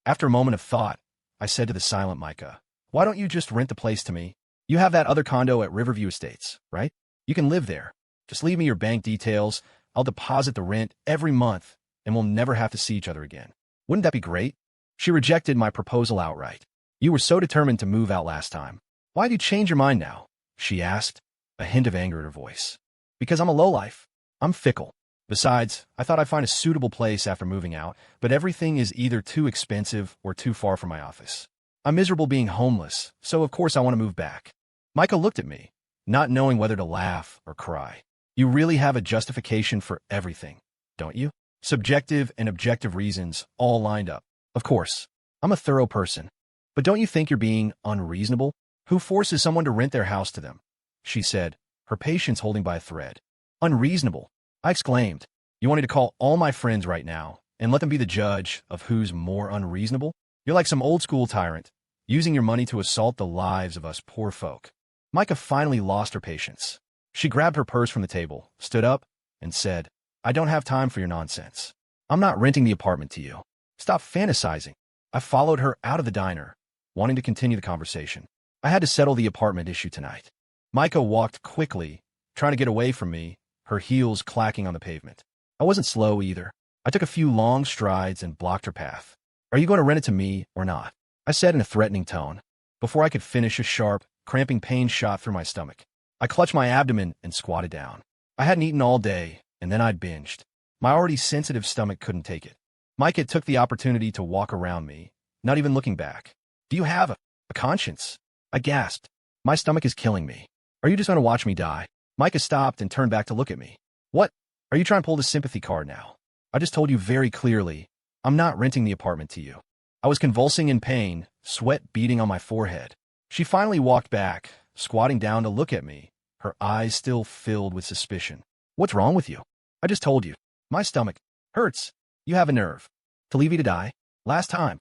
After a moment of thought, I said to the silent Micah, "Why don't you just rent the place to me? You have that other condo at Riverview Estates, right? You can live there. Just leave me your bank details. I'll deposit the rent every month, and we'll never have to see each other again. Wouldn't that be great?" She rejected my proposal outright. "You were so determined to move out last time. Why'd you change your mind now?" she asked, a hint of anger in her voice. "Because I'm a lowlife. I'm fickle. Besides, I thought I'd find a suitable place after moving out, but everything is either too expensive or too far from my office. I'm miserable being homeless, so of course I want to move back." Micah looked at me, not knowing whether to laugh or cry. "You really have a justification for everything, don't you? Subjective and objective reasons all lined up. Of course, I'm a thorough person. But don't you think you're being unreasonable? Who forces someone to rent their house to them?" she said, her patience holding by a thread. "Unreasonable," I exclaimed. "You want me to call all my friends right now and let them be the judge of who's more unreasonable? You're like some old-school tyrant, using your money to assault the lives of us poor folk." Micah finally lost her patience. She grabbed her purse from the table, stood up, and said, "I don't have time for your nonsense. I'm not renting the apartment to you. Stop fantasizing." I followed her out of the diner, wanting to continue the conversation. I had to settle the apartment issue tonight. Micah walked quickly, trying to get away from me, her heels clacking on the pavement. I wasn't slow either. I took a few long strides and blocked her path. "Are you going to rent it to me or not?" I said in a threatening tone. Before I could finish, a sharp, cramping pain shot through my stomach. I clutched my abdomen and squatted down. I hadn't eaten all day, and then I'd binged. My already sensitive stomach couldn't take it. Micah took the opportunity to walk around me, not even looking back. "Do you have a conscience?" I gasped. "My stomach is killing me. Are you just going to watch me die?" Micah stopped and turned back to look at me. "What? Are you trying to pull the sympathy card now? I just told you very clearly, I'm not renting the apartment to you." I was convulsing in pain, sweat beading on my forehead. She finally walked back, squatting down to look at me, her eyes still filled with suspicion. "What's wrong with you?" "I just told you. My stomach hurts. You have a nerve. To leave you to die? Last time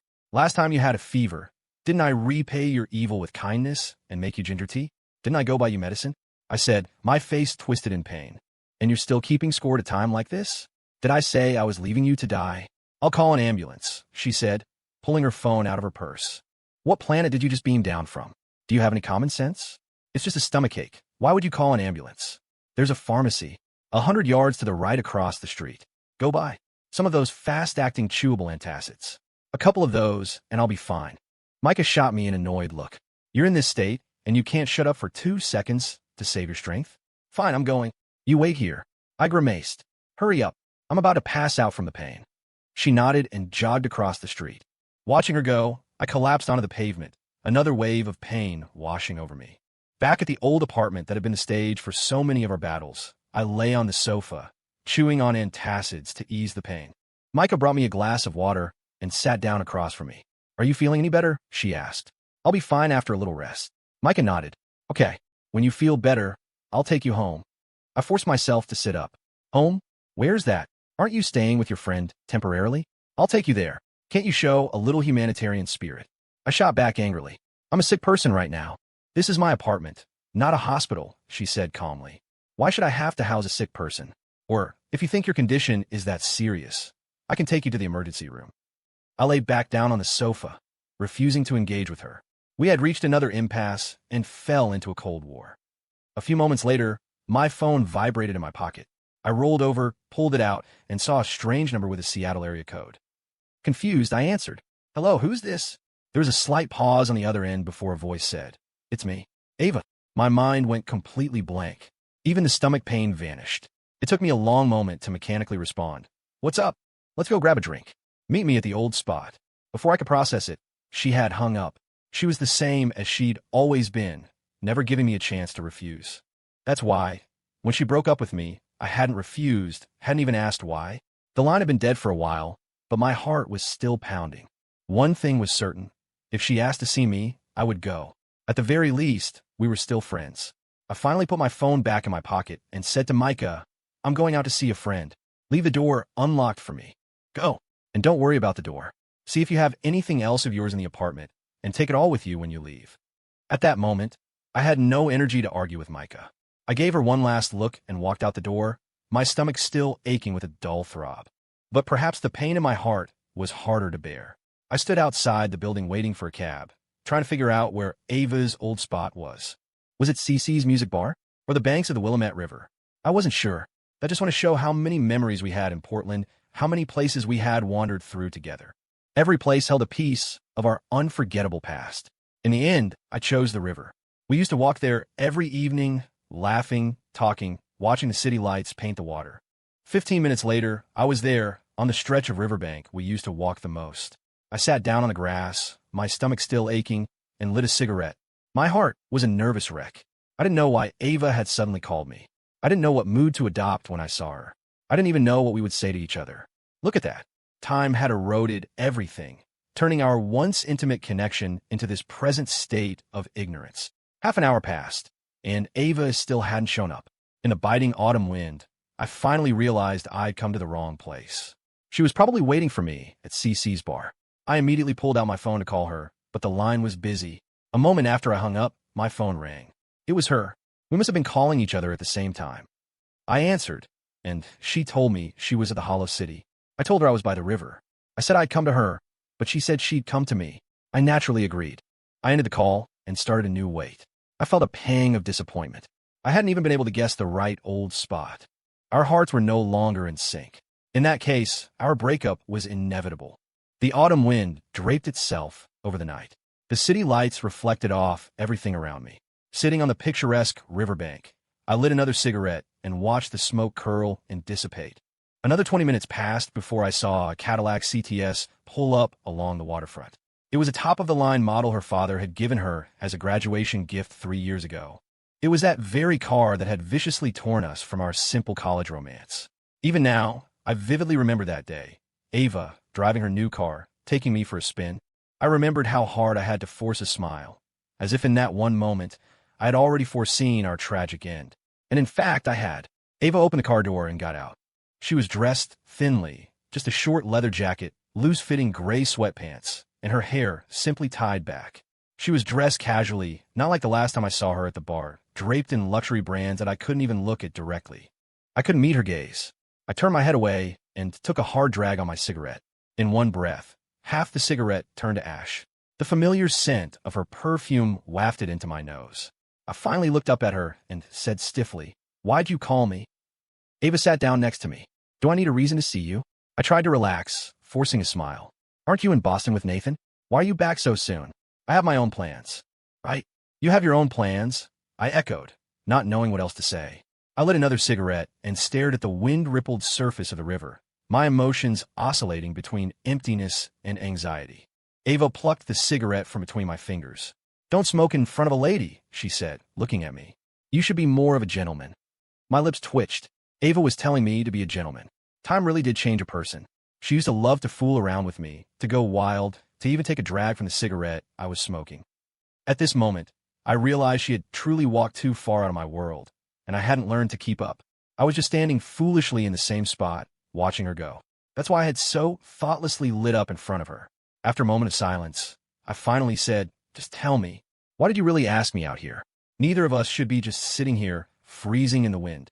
you had a fever, didn't I repay your evil with kindness and make you ginger tea? Didn't I go buy you medicine?" I said, my face twisted in pain. "And you're still keeping score at a time like this? Did I say I was leaving you to die?" "I'll call an ambulance," she said, pulling her phone out of her purse. "What planet did you just beam down from? Do you have any common sense? It's just a stomachache. Why would you call an ambulance? There's a pharmacy 100 yards to the right across the street. Go buy some of those fast-acting chewable antacids. A couple of those, and I'll be fine." Micah shot me an annoyed look. "You're in this state, and you can't shut up for 2 seconds to save your strength? Fine, I'm going." "You wait here." I grimaced. "Hurry up. I'm about to pass out from the pain." She nodded and jogged across the street. Watching her go, I collapsed onto the pavement, another wave of pain washing over me. Back at the old apartment that had been the stage for so many of our battles, I lay on the sofa, chewing on antacids to ease the pain. Micah brought me a glass of water and sat down across from me. "Are you feeling any better?" she asked. "I'll be fine after a little rest." Micah nodded. "Okay, when you feel better, I'll take you home." I forced myself to sit up. "Home? Where's that? Aren't you staying with your friend temporarily? I'll take you there. Can't you show a little humanitarian spirit?" I shot back angrily. "I'm a sick person right now. This is my apartment, not a hospital," she said calmly. "Why should I have to house a sick person? Or, if you think your condition is that serious, I can take you to the emergency room." I lay back down on the sofa, refusing to engage with her. We had reached another impasse and fell into a cold war. A few moments later, my phone vibrated in my pocket. I rolled over, pulled it out, and saw a strange number with a Seattle area code. Confused, I answered. "Hello, who's this?" There was a slight pause on the other end before a voice said, "It's me, Ava." My mind went completely blank. Even the stomach pain vanished. It took me a long moment to mechanically respond. "What's up? Let's go grab a drink. Meet me at the old spot." Before I could process it, she had hung up. She was the same as she'd always been, never giving me a chance to refuse. That's why, when she broke up with me, I hadn't refused, hadn't even asked why. The line had been dead for a while, but my heart was still pounding. One thing was certain. If she asked to see me, I would go. At the very least, we were still friends. I finally put my phone back in my pocket and said to Micah, "I'm going out to see a friend. Leave the door unlocked for me. Go." And don't worry about the door. See if you have anything else of yours in the apartment, and take it all with you when you leave. At that moment, I had no energy to argue with Micah. I gave her one last look and walked out the door, my stomach still aching with a dull throb. But perhaps the pain in my heart was harder to bear. I stood outside the building waiting for a cab, trying to figure out where Ava's old spot was. Was it CC's music bar? Or the banks of the Willamette River? I wasn't sure. I just want to show how many memories we had in Portland, how many places we had wandered through together. Every place held a piece of our unforgettable past. In the end, I chose the river. We used to walk there every evening, laughing, talking, watching the city lights paint the water. 15 minutes later, I was there, on the stretch of riverbank we used to walk the most. I sat down on the grass, my stomach still aching, and lit a cigarette. My heart was a nervous wreck. I didn't know why Ava had suddenly called me. I didn't know what mood to adopt when I saw her. I didn't even know what we would say to each other. Look at that. Time had eroded everything, turning our once intimate connection into this present state of ignorance. Half an hour passed, and Ava still hadn't shown up. In the biting autumn wind, I finally realized I'd come to the wrong place. She was probably waiting for me at CC's bar. I immediately pulled out my phone to call her, but the line was busy. A moment after I hung up, my phone rang. It was her. We must have been calling each other at the same time. I answered, and she told me she was at the Hollow City. I told her I was by the river. I said I'd come to her, but she said she'd come to me. I naturally agreed. I ended the call and started a new wait. I felt a pang of disappointment. I hadn't even been able to guess the right old spot. Our hearts were no longer in sync. In that case, our breakup was inevitable. The autumn wind draped itself over the night. The city lights reflected off everything around me. Sitting on the picturesque riverbank, I lit another cigarette and watched the smoke curl and dissipate. Another 20 minutes passed before I saw a Cadillac CTS pull up along the waterfront. It was a top-of-the-line model her father had given her as a graduation gift 3 years ago. It was that very car that had viciously torn us from our simple college romance. Even now, I vividly remember that day. Ava, driving her new car, taking me for a spin. I remembered how hard I had to force a smile, as if in that one moment, I had already foreseen our tragic end. And in fact, I had. Ava opened the car door and got out. She was dressed thinly, just a short leather jacket, loose-fitting gray sweatpants, and her hair simply tied back. She was dressed casually, not like the last time I saw her at the bar, draped in luxury brands that I couldn't even look at directly. I couldn't meet her gaze. I turned my head away and took a hard drag on my cigarette. In one breath, half the cigarette turned to ash. The familiar scent of her perfume wafted into my nose. I finally looked up at her and said stiffly, "Why'd you call me?" Ava sat down next to me. "Do I need a reason to see you?" I tried to relax, forcing a smile. "Aren't you in Boston with Nathan? Why are you back so soon?" "I have my own plans." "Right? You have your own plans?" I echoed, not knowing what else to say. I lit another cigarette and stared at the wind-rippled surface of the river, my emotions oscillating between emptiness and anxiety. Ava plucked the cigarette from between my fingers. "Don't smoke in front of a lady," she said, looking at me. "You should be more of a gentleman." My lips twitched. Ava was telling me to be a gentleman. Time really did change a person. She used to love to fool around with me, to go wild, to even take a drag from the cigarette I was smoking. At this moment, I realized she had truly walked too far out of my world, and I hadn't learned to keep up. I was just standing foolishly in the same spot, watching her go. That's why I had so thoughtlessly lit up in front of her. After a moment of silence, I finally said, "Just tell me, why did you really ask me out here? Neither of us should be just sitting here, freezing in the wind."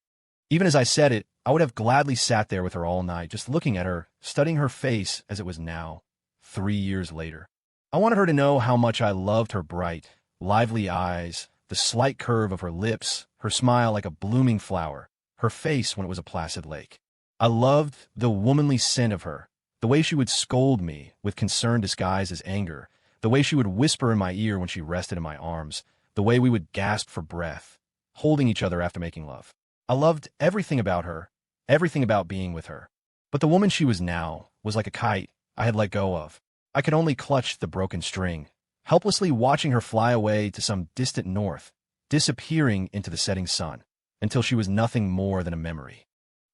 Even as I said it, I would have gladly sat there with her all night, just looking at her, studying her face as it was now, 3 years later. I wanted her to know how much I loved her bright, lively eyes, the slight curve of her lips, her smile like a blooming flower, her face when it was a placid lake. I loved the womanly scent of her, the way she would scold me with concern disguised as anger, the way she would whisper in my ear when she rested in my arms, the way we would gasp for breath, holding each other after making love. I loved everything about her, everything about being with her. But the woman she was now was like a kite I had let go of. I could only clutch the broken string, helplessly watching her fly away to some distant north, disappearing into the setting sun, until she was nothing more than a memory.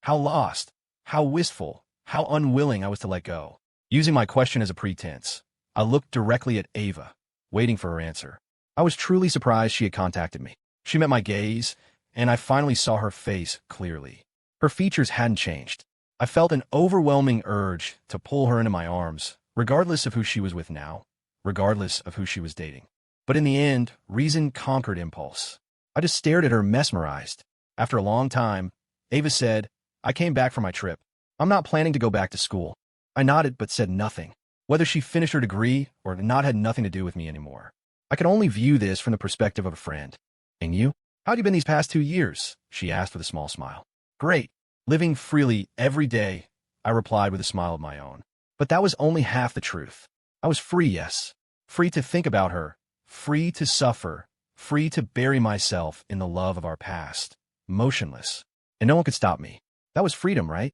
How lost, how wistful, how unwilling I was to let go. Using my question as a pretense, I looked directly at Ava, waiting for her answer. I was truly surprised she had contacted me. She met my gaze, and I finally saw her face clearly. Her features hadn't changed. I felt an overwhelming urge to pull her into my arms, regardless of who she was with now, regardless of who she was dating. But in the end, reason conquered impulse. I just stared at her mesmerized. After a long time, Ava said, "I came back from my trip. I'm not planning to go back to school." I nodded but said nothing. Whether she finished her degree or not had nothing to do with me anymore. I could only view this from the perspective of a friend. "And you? How'd you been these past 2 years?" she asked with a small smile. "Great. Living freely every day," I replied with a smile of my own. But that was only half the truth. I was free, yes. Free to think about her. Free to suffer. Free to bury myself in the love of our past. Motionless. And no one could stop me. That was freedom, right?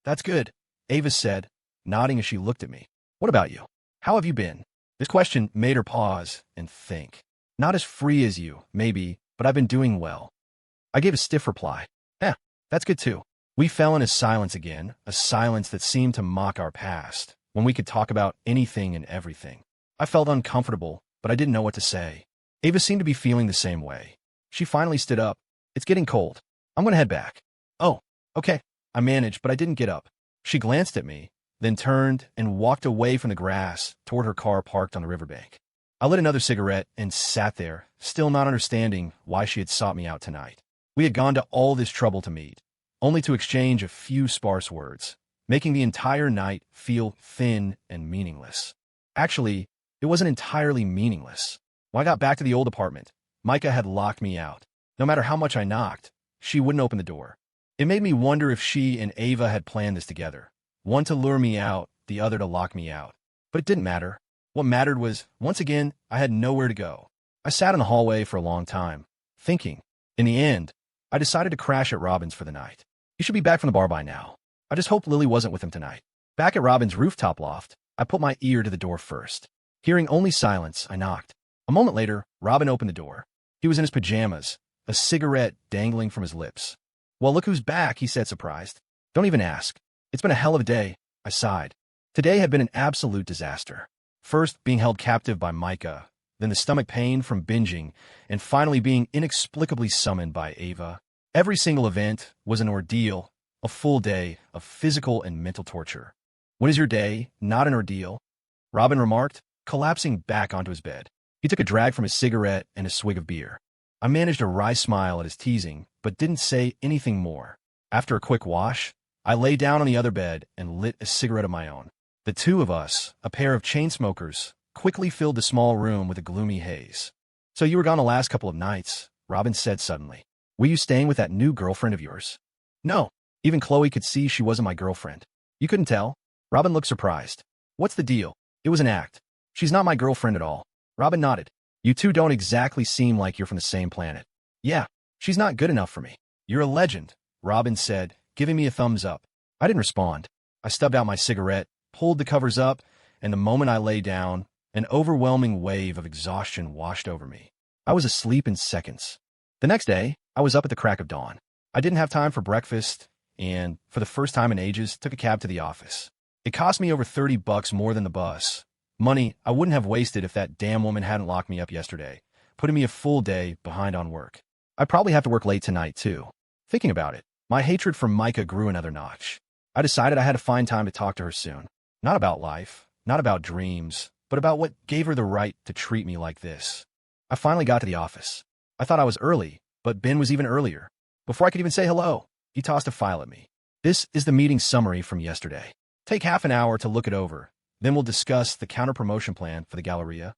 "That's good," Ava said, nodding as she looked at me. "What about you? How have you been?" This question made her pause and think. "Not as free as you, maybe, but I've been doing well." I gave a stiff reply. That's good too." We fell into silence again, a silence that seemed to mock our past, when we could talk about anything and everything. I felt uncomfortable, but I didn't know what to say. Ava seemed to be feeling the same way. She finally stood up. "It's getting cold. I'm going to head back." "Oh, okay." I managed, but I didn't get up. She glanced at me, then turned and walked away from the grass toward her car parked on the riverbank. I lit another cigarette and sat there, still not understanding why she had sought me out tonight. We had gone to all this trouble to meet, only to exchange a few sparse words, making the entire night feel thin and meaningless. Actually, it wasn't entirely meaningless. When I got back to the old apartment, Micah had locked me out. No matter how much I knocked, she wouldn't open the door. It made me wonder if she and Ava had planned this together. One to lure me out, the other to lock me out. But it didn't matter. What mattered was, once again, I had nowhere to go. I sat in the hallway for a long time, thinking. In the end, I decided to crash at Robin's for the night. He should be back from the bar by now. I just hoped Lily wasn't with him tonight. Back at Robin's rooftop loft, I put my ear to the door first. Hearing only silence, I knocked. A moment later, Robin opened the door. He was in his pajamas, a cigarette dangling from his lips. "Well, look who's back," he said, surprised. "Don't even ask. It's been a hell of a day," I sighed. Today had been an absolute disaster. First, being held captive by Micah, then the stomach pain from binging, and finally being inexplicably summoned by Ava. Every single event was an ordeal, a full day of physical and mental torture. "When is your day not an ordeal?" Robin remarked, collapsing back onto his bed. He took a drag from his cigarette and a swig of beer. I managed a wry smile at his teasing, but didn't say anything more. After a quick wash, I lay down on the other bed and lit a cigarette of my own. The two of us, a pair of chain smokers, quickly filled the small room with a gloomy haze. "So you were gone the last couple of nights," Robin said suddenly. "Were you staying with that new girlfriend of yours?" "No. Even Chloe could see she wasn't my girlfriend." "You couldn't tell?" Robin looked surprised. "What's the deal?" "It was an act. She's not my girlfriend at all." Robin nodded. "You two don't exactly seem like you're from the same planet." "Yeah, she's not good enough for me." "You're a legend," Robin said, giving me a thumbs up. I didn't respond. I stubbed out my cigarette, pulled the covers up, and the moment I lay down, an overwhelming wave of exhaustion washed over me. I was asleep in seconds. The next day, I was up at the crack of dawn. I didn't have time for breakfast, and, for the first time in ages, took a cab to the office. It cost me over $30 more than the bus. Money I wouldn't have wasted if that damn woman hadn't locked me up yesterday, putting me a full day behind on work. I'd probably have to work late tonight, too. Thinking about it, my hatred for Micah grew another notch. I decided I had to find time to talk to her soon. Not about life, not about dreams, but about what gave her the right to treat me like this. I finally got to the office. I thought I was early, but Ben was even earlier. Before I could even say hello, he tossed a file at me. "This is the meeting summary from yesterday. Take half an hour to look it over. Then we'll discuss the counter-promotion plan for the Galleria."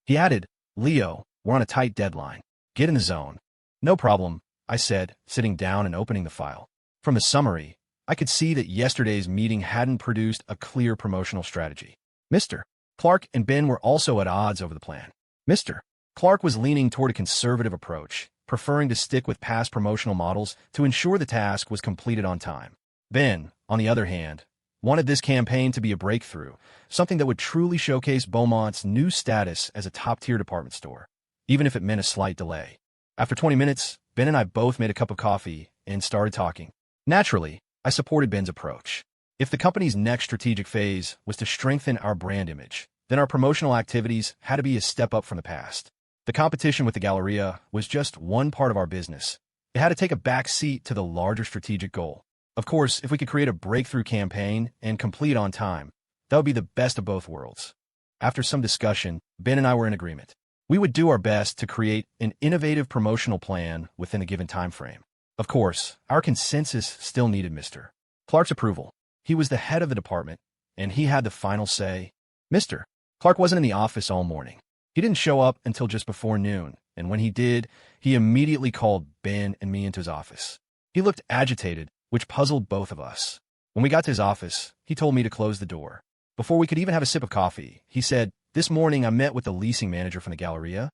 He added, "Leo, we're on a tight deadline. Get in the zone." "No problem," I said, sitting down and opening the file. From the summary, I could see that yesterday's meeting hadn't produced a clear promotional strategy. Mr. Clark and Ben were also at odds over the plan. Mr. Clark was leaning toward a conservative approach, preferring to stick with past promotional models to ensure the task was completed on time. Ben, on the other hand, wanted this campaign to be a breakthrough, something that would truly showcase Beaumont's new status as a top-tier department store, even if it meant a slight delay. After 20 minutes, Ben and I both made a cup of coffee and started talking. Naturally, I supported Ben's approach. If the company's next strategic phase was to strengthen our brand image, then our promotional activities had to be a step up from the past. The competition with the Galleria was just one part of our business. It had to take a back seat to the larger strategic goal. Of course, if we could create a breakthrough campaign and complete on time, that would be the best of both worlds. After some discussion, Ben and I were in agreement. We would do our best to create an innovative promotional plan within a given time frame. Of course, our consensus still needed Mr. Clark's approval. He was the head of the department, and he had the final say. Mr. Clark wasn't in the office all morning. He didn't show up until just before noon, and when he did, he immediately called Ben and me into his office. He looked agitated, which puzzled both of us. When we got to his office, he told me to close the door. Before we could even have a sip of coffee, he said, "This morning I met with the leasing manager from the Galleria."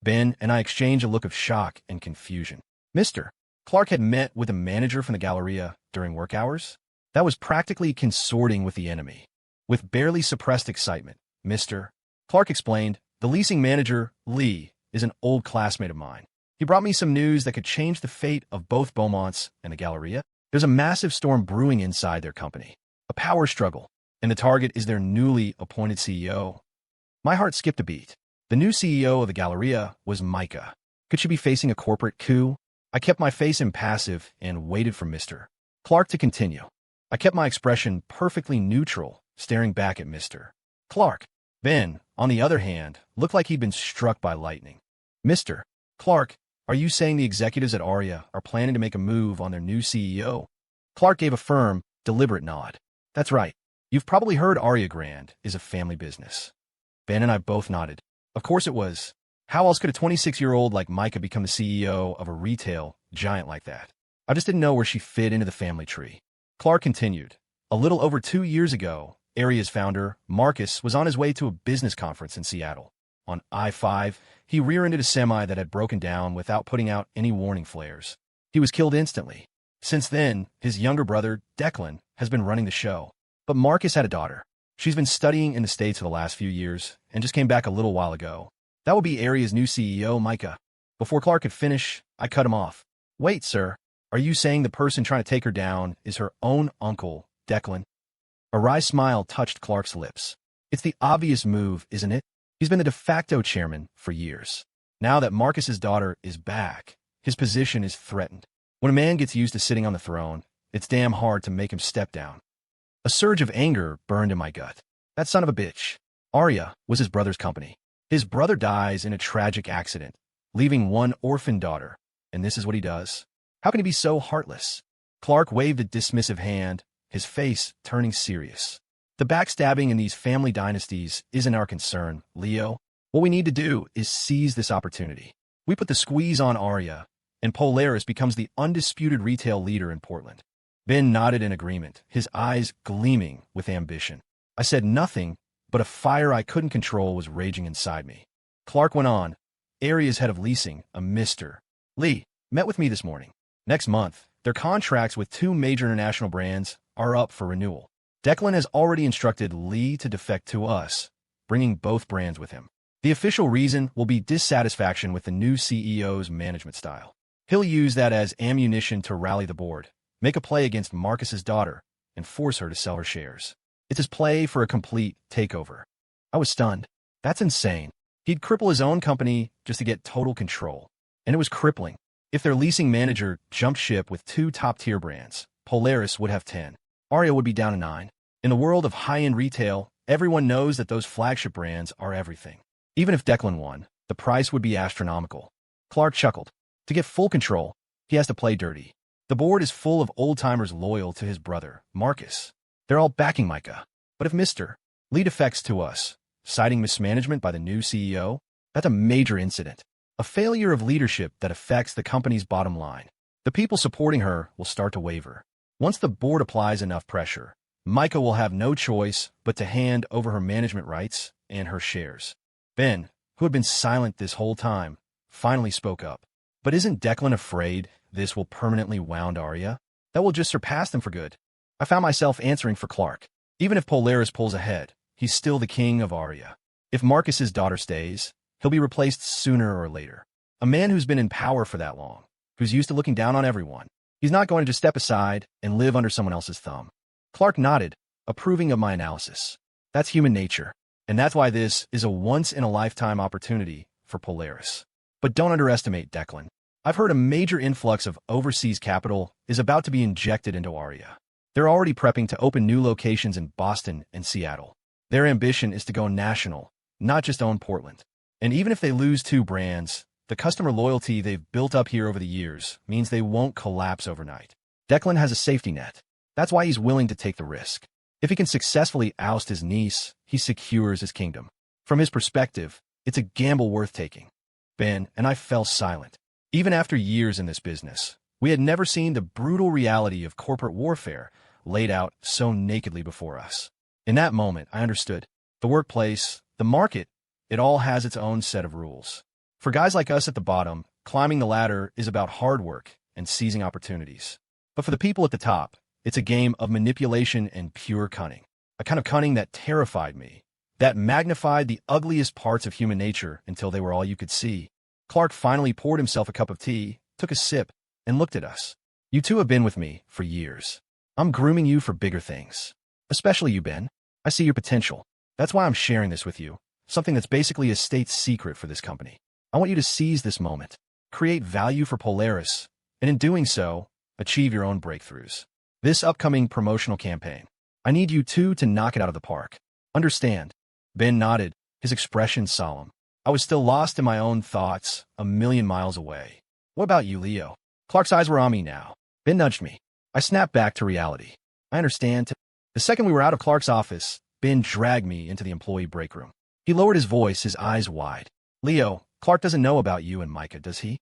Ben and I exchanged a look of shock and confusion. Mr. Clark had met with a manager from the Galleria during work hours? That was practically consorting with the enemy. With barely suppressed excitement, Mr. Clark explained, "The leasing manager, Lee, is an old classmate of mine. He brought me some news that could change the fate of both Beaumonts and the Galleria. There's a massive storm brewing inside their company, a power struggle, and the target is their newly appointed CEO." My heart skipped a beat. The new CEO of the Galleria was Micah. Could she be facing a corporate coup? I kept my face impassive and waited for Mr. Clark to continue. I kept my expression perfectly neutral, staring back at Mr. Clark. Ben, on the other hand, looked like he'd been struck by lightning. "Mr. Clark, are you saying the executives at Aria are planning to make a move on their new CEO?" Clark gave a firm, deliberate nod. "That's right. You've probably heard Aria Grand is a family business." Ben and I both nodded. Of course it was. How else could a 26-year-old like Micah become the CEO of a retail giant like that? I just didn't know where she fit into the family tree. Clark continued. "A little over 2 years ago, Aria's founder, Marcus, was on his way to a business conference in Seattle. On I-5, he rear-ended a semi that had broken down without putting out any warning flares. He was killed instantly. Since then, his younger brother, Declan, has been running the show. But Marcus had a daughter. She's been studying in the States for the last few years and just came back a little while ago. That will be Aria's new CEO, Micah." Before Clark could finish, I cut him off. "Wait, sir. Are you saying the person trying to take her down is her own uncle, Declan?" A wry smile touched Clark's lips. "It's the obvious move, isn't it? He's been the de facto chairman for years. Now that Marcus's daughter is back, his position is threatened. When a man gets used to sitting on the throne, it's damn hard to make him step down." A surge of anger burned in my gut. That son of a bitch. Aria was his brother's company. His brother dies in a tragic accident, leaving one orphan daughter, and this is what he does? How can he be so heartless? Clark waved a dismissive hand, his face turning serious. "The backstabbing in these family dynasties isn't our concern, Leo. What we need to do is seize this opportunity. We put the squeeze on Aria, and Polaris becomes the undisputed retail leader in Portland." Ben nodded in agreement, his eyes gleaming with ambition. I said nothing, but a fire I couldn't control was raging inside me. Clark went on, "Aria's head of leasing, a Mr. Lee, met with me this morning. Next month, their contracts with 2 major international brands are up for renewal. Declan has already instructed Lee to defect to us, bringing both brands with him. The official reason will be dissatisfaction with the new CEO's management style. He'll use that as ammunition to rally the board, make a play against Marcus's daughter, and force her to sell her shares. It's his play for a complete takeover." I was stunned. That's insane. He'd cripple his own company just to get total control. And it was crippling. If their leasing manager jumped ship with 2 top-tier brands, Polaris would have 10. Aria would be down to 9. In the world of high-end retail, everyone knows that those flagship brands are everything. Even if Declan won, the price would be astronomical. Clark chuckled. To get full control, he has to play dirty. The board is full of old-timers loyal to his brother, Marcus. They're all backing Micah. But if Mr. Lee defects to us, citing mismanagement by the new CEO, that's a major incident. A failure of leadership that affects the company's bottom line. The people supporting her will start to waver. Once the board applies enough pressure, Micah will have no choice but to hand over her management rights and her shares. Ben, who had been silent this whole time, finally spoke up. "But isn't Declan afraid this will permanently wound Aria? That will just surpass them for good." I found myself answering for Clark. Even if Polaris pulls ahead, he's still the king of Aria. If Marcus's daughter stays, he'll be replaced sooner or later. A man who's been in power for that long, who's used to looking down on everyone. He's not going to just step aside and live under someone else's thumb. Clark nodded, approving of my analysis. That's human nature, and that's why this is a once-in-a-lifetime opportunity for Polaris. But don't underestimate Declan. I've heard a major influx of overseas capital is about to be injected into Aria. They're already prepping to open new locations in Boston and Seattle. Their ambition is to go national, not just own Portland. And even if they lose 2 brands, the customer loyalty they've built up here over the years means they won't collapse overnight. Declan has a safety net. That's why he's willing to take the risk. If he can successfully oust his niece, he secures his kingdom. From his perspective, it's a gamble worth taking. Ben and I fell silent. Even after years in this business, we had never seen the brutal reality of corporate warfare laid out so nakedly before us. In that moment, I understood. The workplace, the market, it all has its own set of rules. For guys like us at the bottom, climbing the ladder is about hard work and seizing opportunities. But for the people at the top, it's a game of manipulation and pure cunning. A kind of cunning that terrified me, that magnified the ugliest parts of human nature until they were all you could see. Clark finally poured himself a cup of tea, took a sip, and looked at us. You two have been with me for years. I'm grooming you for bigger things. Especially you, Ben. I see your potential. That's why I'm sharing this with you, something that's basically a state secret for this company. I want you to seize this moment, create value for Polaris, and in doing so, achieve your own breakthroughs. This upcoming promotional campaign, I need you two to knock it out of the park. Understand? Ben nodded, his expression solemn. I was still lost in my own thoughts, a million miles away. What about you, Leo? Clark's eyes were on me now. Ben nudged me. I snapped back to reality. I understand. The second we were out of Clark's office, Ben dragged me into the employee break room. He lowered his voice, his eyes wide. Leo, Clark doesn't know about you and Micah, does he?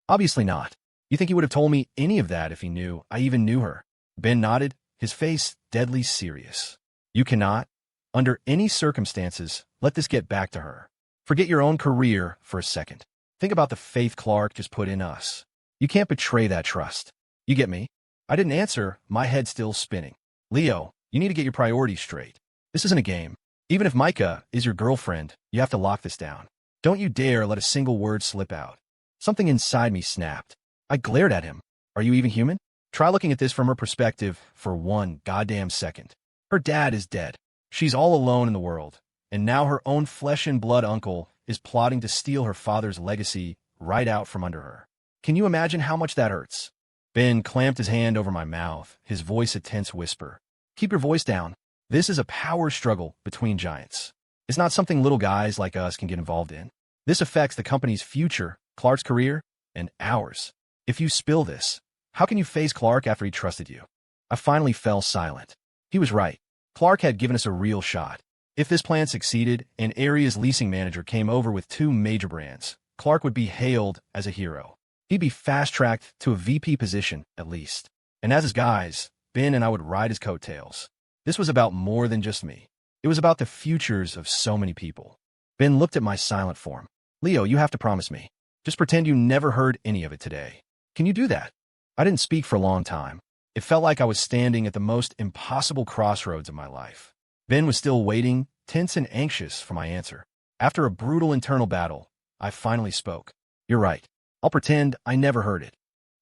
Obviously not. You think he would have told me any of that if he knew I even knew her? Ben nodded, his face deadly serious. You cannot, under any circumstances, let this get back to her. Forget your own career for a second. Think about the faith Clark just put in us. You can't betray that trust. You get me? I didn't answer, my head still spinning. Leo, you need to get your priorities straight. This isn't a game. Even if Micah is your girlfriend, you have to lock this down. Don't you dare let a single word slip out. Something inside me snapped. I glared at him. Are you even human? Try looking at this from her perspective for one goddamn second. Her dad is dead. She's all alone in the world. And now her own flesh and blood uncle is plotting to steal her father's legacy right out from under her. Can you imagine how much that hurts? Ben clamped his hand over my mouth, his voice a tense whisper. Keep your voice down. This is a power struggle between giants. It's not something little guys like us can get involved in. This affects the company's future, Clark's career, and ours. If you spill this, how can you face Clark after he trusted you? I finally fell silent. He was right. Clark had given us a real shot. If this plan succeeded and Aria's leasing manager came over with 2 major brands, Clark would be hailed as a hero. He'd be fast-tracked to a VP position, at least. And as his guys, Ben and I would ride his coattails. This was about more than just me. It was about the futures of so many people. Ben looked at my silent form. Leo, you have to promise me. Just pretend you never heard any of it today. Can you do that? I didn't speak for a long time. It felt like I was standing at the most impossible crossroads of my life. Ben was still waiting, tense and anxious for my answer. After a brutal internal battle, I finally spoke. You're right. I'll pretend I never heard it.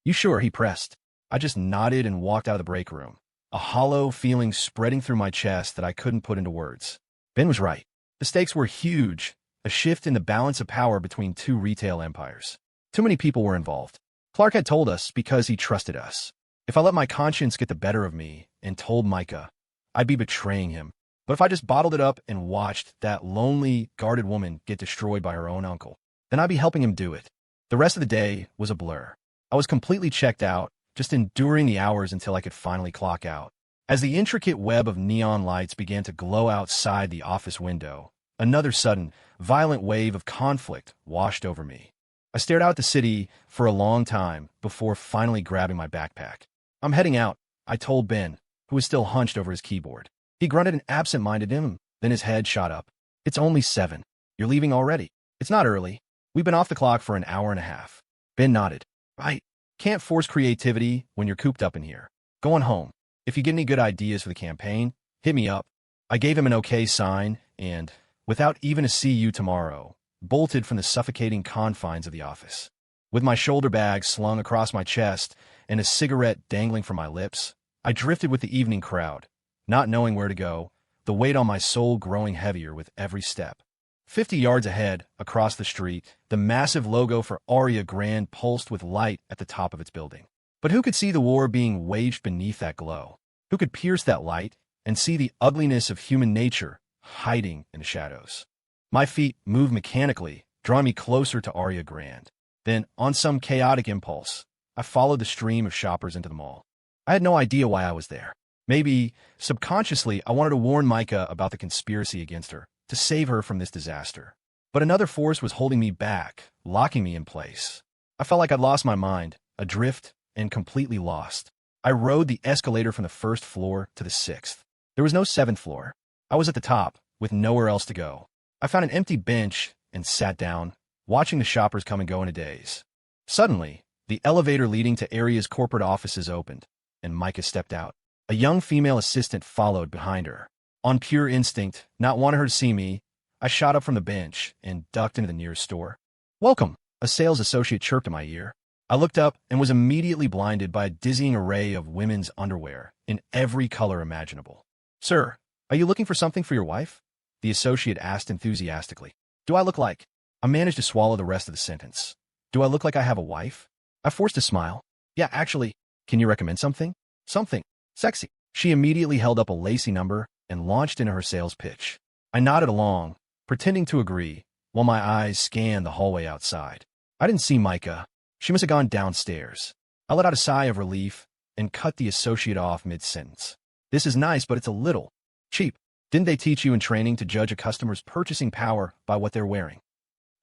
You sure? He pressed. I just nodded and walked out of the break room, a hollow feeling spreading through my chest that I couldn't put into words. Ben was right. The stakes were huge, a shift in the balance of power between 2 retail empires. Too many people were involved. Clark had told us because he trusted us. If I let my conscience get the better of me and told Micah, I'd be betraying him. But if I just bottled it up and watched that lonely, guarded woman get destroyed by her own uncle, then I'd be helping him do it. The rest of the day was a blur. I was completely checked out, just enduring the hours until I could finally clock out. As the intricate web of neon lights began to glow outside the office window, another sudden, violent wave of conflict washed over me. I stared out at the city for a long time before finally grabbing my backpack. I'm heading out, I told Ben, who was still hunched over his keyboard. He grunted an absent-minded then his head shot up. It's only 7. You're leaving already. It's not early. We've been off the clock for an hour and a half. Ben nodded. Right. Can't force creativity when you're cooped up in here. Going home. If you get any good ideas for the campaign, hit me up. I gave him an okay sign and, without even a see you tomorrow, bolted from the suffocating confines of the office. With my shoulder bag slung across my chest and a cigarette dangling from my lips, I drifted with the evening crowd, not knowing where to go, the weight on my soul growing heavier with every step. 50 yards ahead, across the street, the massive logo for Aria Grande pulsed with light at the top of its building. But who could see the war being waged beneath that glow? Who could pierce that light and see the ugliness of human nature hiding in the shadows? My feet moved mechanically, drawing me closer to Aria Grande. Then, on some chaotic impulse, I followed the stream of shoppers into the mall. I had no idea why I was there. Maybe, subconsciously, I wanted to warn Micah about the conspiracy against her, to save her from this disaster. But another force was holding me back, locking me in place. I felt like I'd lost my mind, adrift, and completely lost. I rode the escalator from the first floor to the 6th. There was no 7th floor. I was at the top, with nowhere else to go. I found an empty bench and sat down, watching the shoppers come and go in a daze. Suddenly, the elevator leading to Aria's corporate offices opened, and Micah stepped out. A young female assistant followed behind her. On pure instinct, not wanting her to see me, I shot up from the bench and ducked into the nearest store. "Welcome," a sales associate chirped in my ear. I looked up and was immediately blinded by a dizzying array of women's underwear in every color imaginable. "Sir, are you looking for something for your wife?" the associate asked enthusiastically. "Do I look like—" I managed to swallow the rest of the sentence. "Do I look like I have a wife?" I forced a smile. "Yeah, actually, can you recommend something? Something sexy." She immediately held up a lacy number and launched into her sales pitch. I nodded along, pretending to agree, while my eyes scanned the hallway outside. I didn't see Micah. She must have gone downstairs. I let out a sigh of relief and cut the associate off mid-sentence. "This is nice, but it's a little cheap. Didn't they teach you in training to judge a customer's purchasing power by what they're wearing?"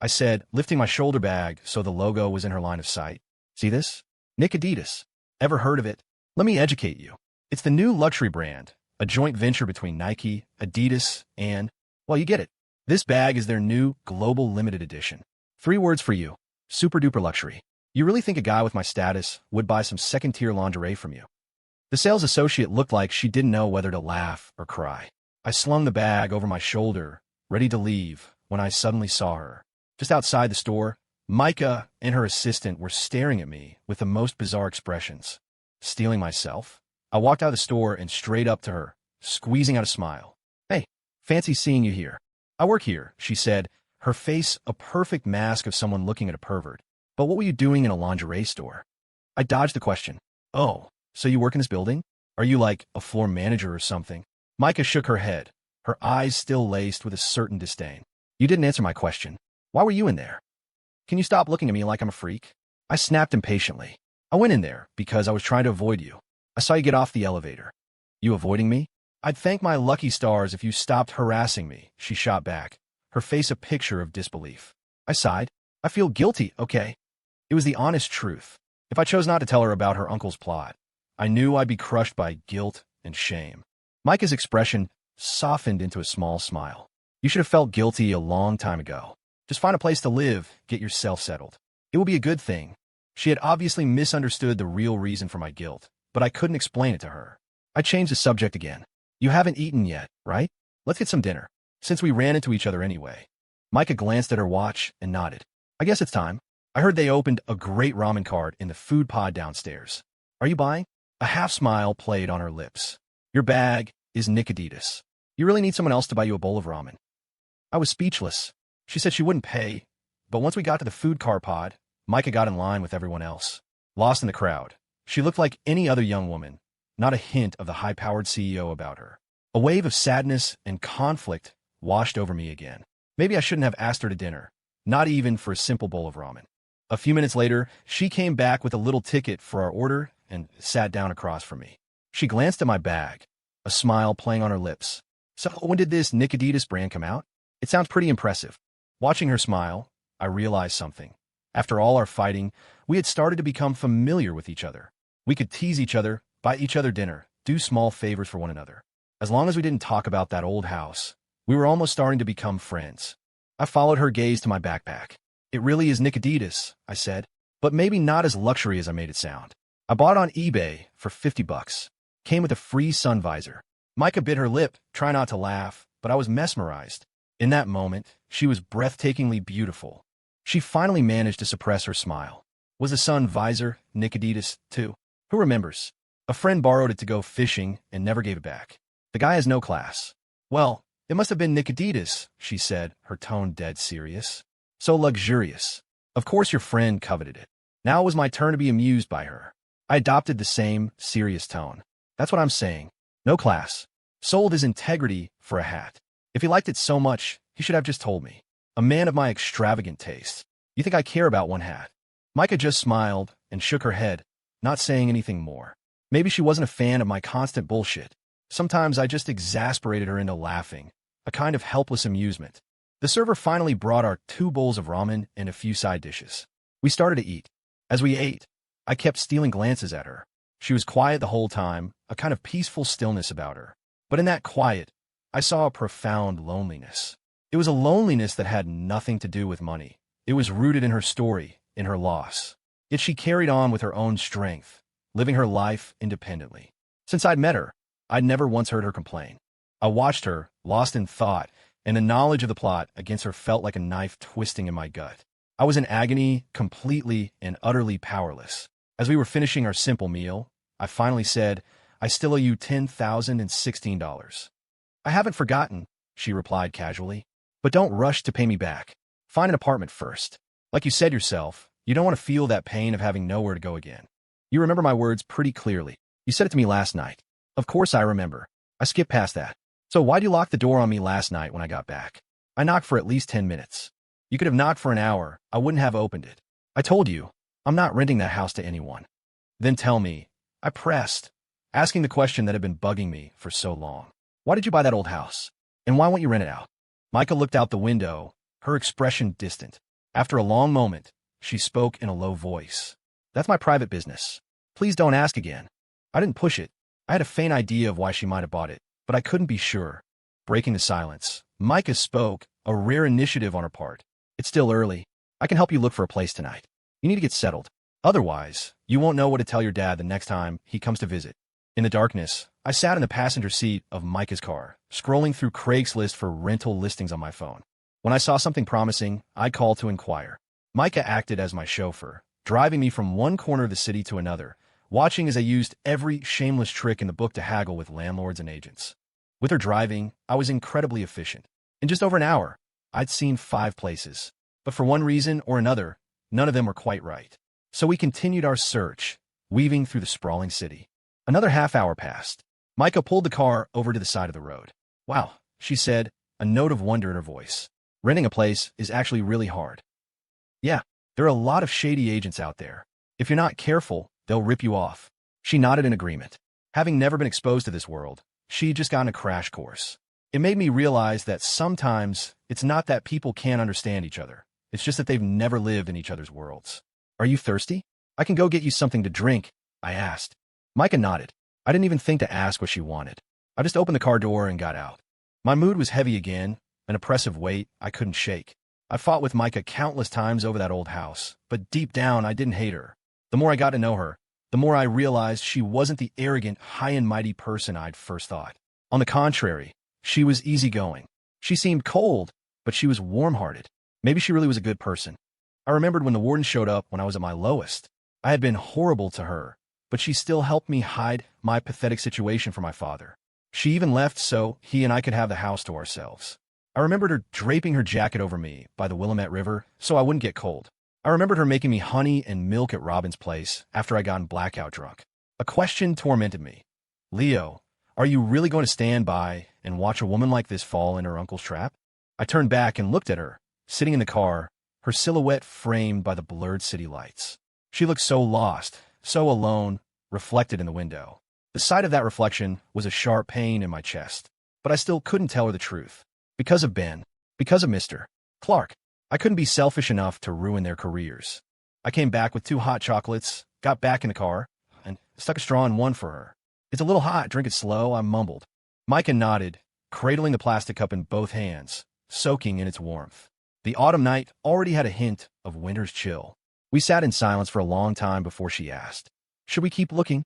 I said, lifting my shoulder bag so the logo was in her line of sight. "See this? Adidas. Ever heard of it? Let me educate you. It's the new luxury brand, a joint venture between Nike, Adidas, and, well, you get it. This bag is their new global limited edition. 3 words for you. Super duper luxury. You really think a guy with my status would buy some second-tier lingerie from you?" The sales associate looked like she didn't know whether to laugh or cry. I slung the bag over my shoulder, ready to leave, when I suddenly saw her. Just outside the store, Micah and her assistant were staring at me with the most bizarre expressions. Stealing myself? I walked out of the store and straight up to her, squeezing out a smile. "Hey, fancy seeing you here." "I work here," she said, her face a perfect mask of someone looking at a pervert. "But what were you doing in a lingerie store?" I dodged the question. "Oh, so you work in this building? Are you like a floor manager or something?" Micah shook her head, her eyes still laced with a certain disdain. "You didn't answer my question. Why were you in there? Can you stop looking at me like I'm a freak?" I snapped impatiently. "I went in there because I was trying to avoid you. I saw you get off the elevator." "You avoiding me? I'd thank my lucky stars if you stopped harassing me," she shot back, her face a picture of disbelief. I sighed. "I feel guilty, okay?" It was the honest truth. If I chose not to tell her about her uncle's plot, I knew I'd be crushed by guilt and shame. Micah's expression softened into a small smile. "You should have felt guilty a long time ago. Just find a place to live, get yourself settled. It will be a good thing." She had obviously misunderstood the real reason for my guilt, but I couldn't explain it to her. I changed the subject again. "You haven't eaten yet, right? Let's get some dinner, since we ran into each other anyway." Micah glanced at her watch and nodded. "I guess it's time. I heard they opened a great ramen cart in the food pod downstairs. Are you buying?" A half smile played on her lips. "Your bag is Adidas. You really need someone else to buy you a bowl of ramen." I was speechless. She said she wouldn't pay, but once we got to the food car pod, Micah got in line with everyone else. Lost in the crowd, she looked like any other young woman, not a hint of the high-powered CEO about her. A wave of sadness and conflict washed over me again. Maybe I shouldn't have asked her to dinner, not even for a simple bowl of ramen. A few minutes later, she came back with a little ticket for our order and sat down across from me. She glanced at my bag, a smile playing on her lips. "So when did this Adidas brand come out? It sounds pretty impressive." Watching her smile, I realized something. After all our fighting, we had started to become familiar with each other. We could tease each other, buy each other dinner, do small favors for one another. As long as we didn't talk about that old house, we were almost starting to become friends. I followed her gaze to my backpack. "It really is Adidas," I said, "but maybe not as luxury as I made it sound. I bought it on eBay for $50. Came with a free sun visor." Micah bit her lip, trying not to laugh, but I was mesmerized. In that moment, she was breathtakingly beautiful. She finally managed to suppress her smile. Was the sun visor Adidas, too? Who remembers? A friend borrowed it to go fishing and never gave it back. The guy has no class. Well, It must have been Nicodemus, she said, her tone dead serious. So luxurious. Of course your friend coveted it. Now it was my turn to be amused by her. I adopted the same serious tone. That's what I'm saying. No class. Sold his integrity for a hat. If he liked it so much, he should have just told me. A man of my extravagant taste. You think I care about one hat? Micah just smiled and shook her head, not saying anything more. Maybe she wasn't a fan of my constant bullshit. Sometimes I just exasperated her into laughing, a kind of helpless amusement. The server finally brought our 2 bowls of ramen and a few side dishes. We started to eat. As we ate, I kept stealing glances at her. She was quiet the whole time, a kind of peaceful stillness about her. But in that quiet, I saw a profound loneliness. It was a loneliness that had nothing to do with money. It was rooted in her story, in her loss. Yet she carried on with her own strength, living her life independently. Since I'd met her, I'd never once heard her complain. I watched her, lost in thought, and the knowledge of the plot against her felt like a knife twisting in my gut. I was in agony, completely and utterly powerless. As we were finishing our simple meal, I finally said, I still owe you $10,016. I haven't forgotten, she replied casually. But don't rush to pay me back. Find an apartment first. Like you said yourself, you don't want to feel that pain of having nowhere to go again. You remember my words pretty clearly. You said it to me last night. Of course I remember. I skipped past that. So why'd you lock the door on me last night when I got back? I knocked for at least 10 minutes. You could have knocked for an hour. I wouldn't have opened it. I told you, I'm not renting that house to anyone. Then tell me. I pressed, asking the question that had been bugging me for so long. Why did you buy that old house? And why won't you rent it out? Micah looked out the window, her expression distant. After a long moment, she spoke in a low voice. That's my private business. Please don't ask again. I didn't push it. I had a faint idea of why she might have bought it, but I couldn't be sure. Breaking the silence, Micah spoke, a rare initiative on her part. It's still early. I can help you look for a place tonight. You need to get settled. Otherwise, you won't know what to tell your dad the next time he comes to visit. In the darkness, I sat in the passenger seat of Micah's car, scrolling through Craigslist for rental listings on my phone. When I saw something promising, I called to inquire. Micah acted as my chauffeur, driving me from one corner of the city to another, watching as I used every shameless trick in the book to haggle with landlords and agents. With her driving, I was incredibly efficient. In just over an hour, I'd seen 5 places. But for one reason or another, none of them were quite right. So we continued our search, weaving through the sprawling city. Another half-hour passed. Micah pulled the car over to the side of the road. Wow, she said, a note of wonder in her voice. Renting a place is actually really hard. Yeah, there are a lot of shady agents out there. If you're not careful, they'll rip you off. She nodded in agreement. Having never been exposed to this world, she'd just gotten a crash course. It made me realize that sometimes it's not that people can't understand each other. It's just that they've never lived in each other's worlds. Are you thirsty? I can go get you something to drink, I asked. Micah nodded. I didn't even think to ask what she wanted. I just opened the car door and got out. My mood was heavy again, an oppressive weight I couldn't shake. I fought with Micah countless times over that old house, but deep down I didn't hate her. The more I got to know her, the more I realized she wasn't the arrogant, high and mighty person I'd first thought. On the contrary, she was easygoing. She seemed cold, but she was warm-hearted. Maybe she really was a good person. I remembered when the warden showed up when I was at my lowest. I had been horrible to her, but she still helped me hide my pathetic situation from my father. She even left so he and I could have the house to ourselves. I remembered her draping her jacket over me by the Willamette River so I wouldn't get cold. I remembered her making me honey and milk at Robin's place after I got blackout drunk. A question tormented me. Leo, are you really going to stand by and watch a woman like this fall in her uncle's trap? I turned back and looked at her, sitting in the car, her silhouette framed by the blurred city lights. She looked so lost, so alone, reflected in the window. The sight of that reflection was a sharp pain in my chest, but I still couldn't tell her the truth. Because of Ben, because of Mr. Clark, I couldn't be selfish enough to ruin their careers. I came back with 2 hot chocolates, got back in the car, and stuck a straw in one for her. It's a little hot, drink it slow, I mumbled. Micah nodded, cradling the plastic cup in both hands, soaking in its warmth. The autumn night already had a hint of winter's chill. We sat in silence for a long time before she asked, should we keep looking?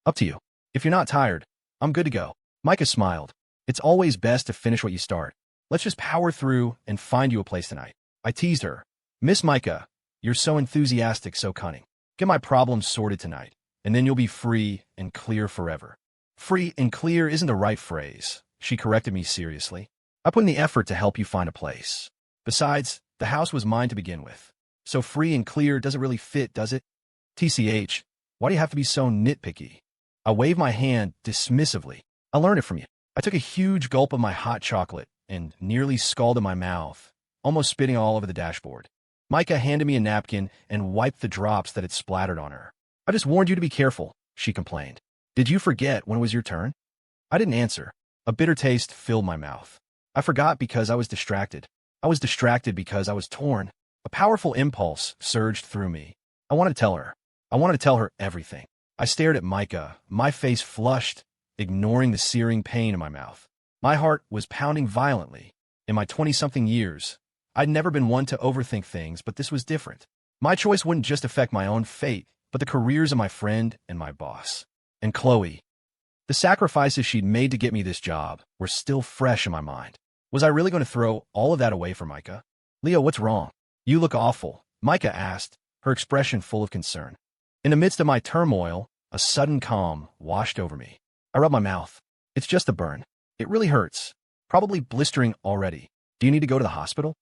Up to you. If you're not tired, I'm good to go. Micah smiled. It's always best to finish what you start. Let's just power through and find you a place tonight. I teased her. Miss Micah, you're so enthusiastic, so cunning. Get my problems sorted tonight, and then you'll be free and clear forever. Free and clear isn't the right phrase, she corrected me seriously. I put in the effort to help you find a place. Besides, the house was mine to begin with. So free and clear doesn't really fit, does it? TCH, why do you have to be so nitpicky? I waved my hand dismissively. I learned it from you. I took a huge gulp of my hot chocolate and nearly scalded my mouth, almost spitting all over the dashboard. Micah handed me a napkin and wiped the drops that had splattered on her. I just warned you to be careful, she complained. Did you forget when it was your turn? I didn't answer. A bitter taste filled my mouth. I forgot because I was distracted. I was distracted because I was torn. A powerful impulse surged through me. I wanted to tell her. I wanted to tell her everything. I stared at Micah, my face flushed, ignoring the searing pain in my mouth. My heart was pounding violently. In my 20-something years, I'd never been one to overthink things, but this was different. My choice wouldn't just affect my own fate, but the careers of my friend and my boss. And Chloe. The sacrifices she'd made to get me this job were still fresh in my mind. Was I really going to throw all of that away for Micah? Leo, what's wrong? You look awful, Micah asked, her expression full of concern. In the midst of my turmoil, a sudden calm washed over me. I rubbed my mouth. It's just a burn. It really hurts. Probably blistering already. Do you need to go to the hospital?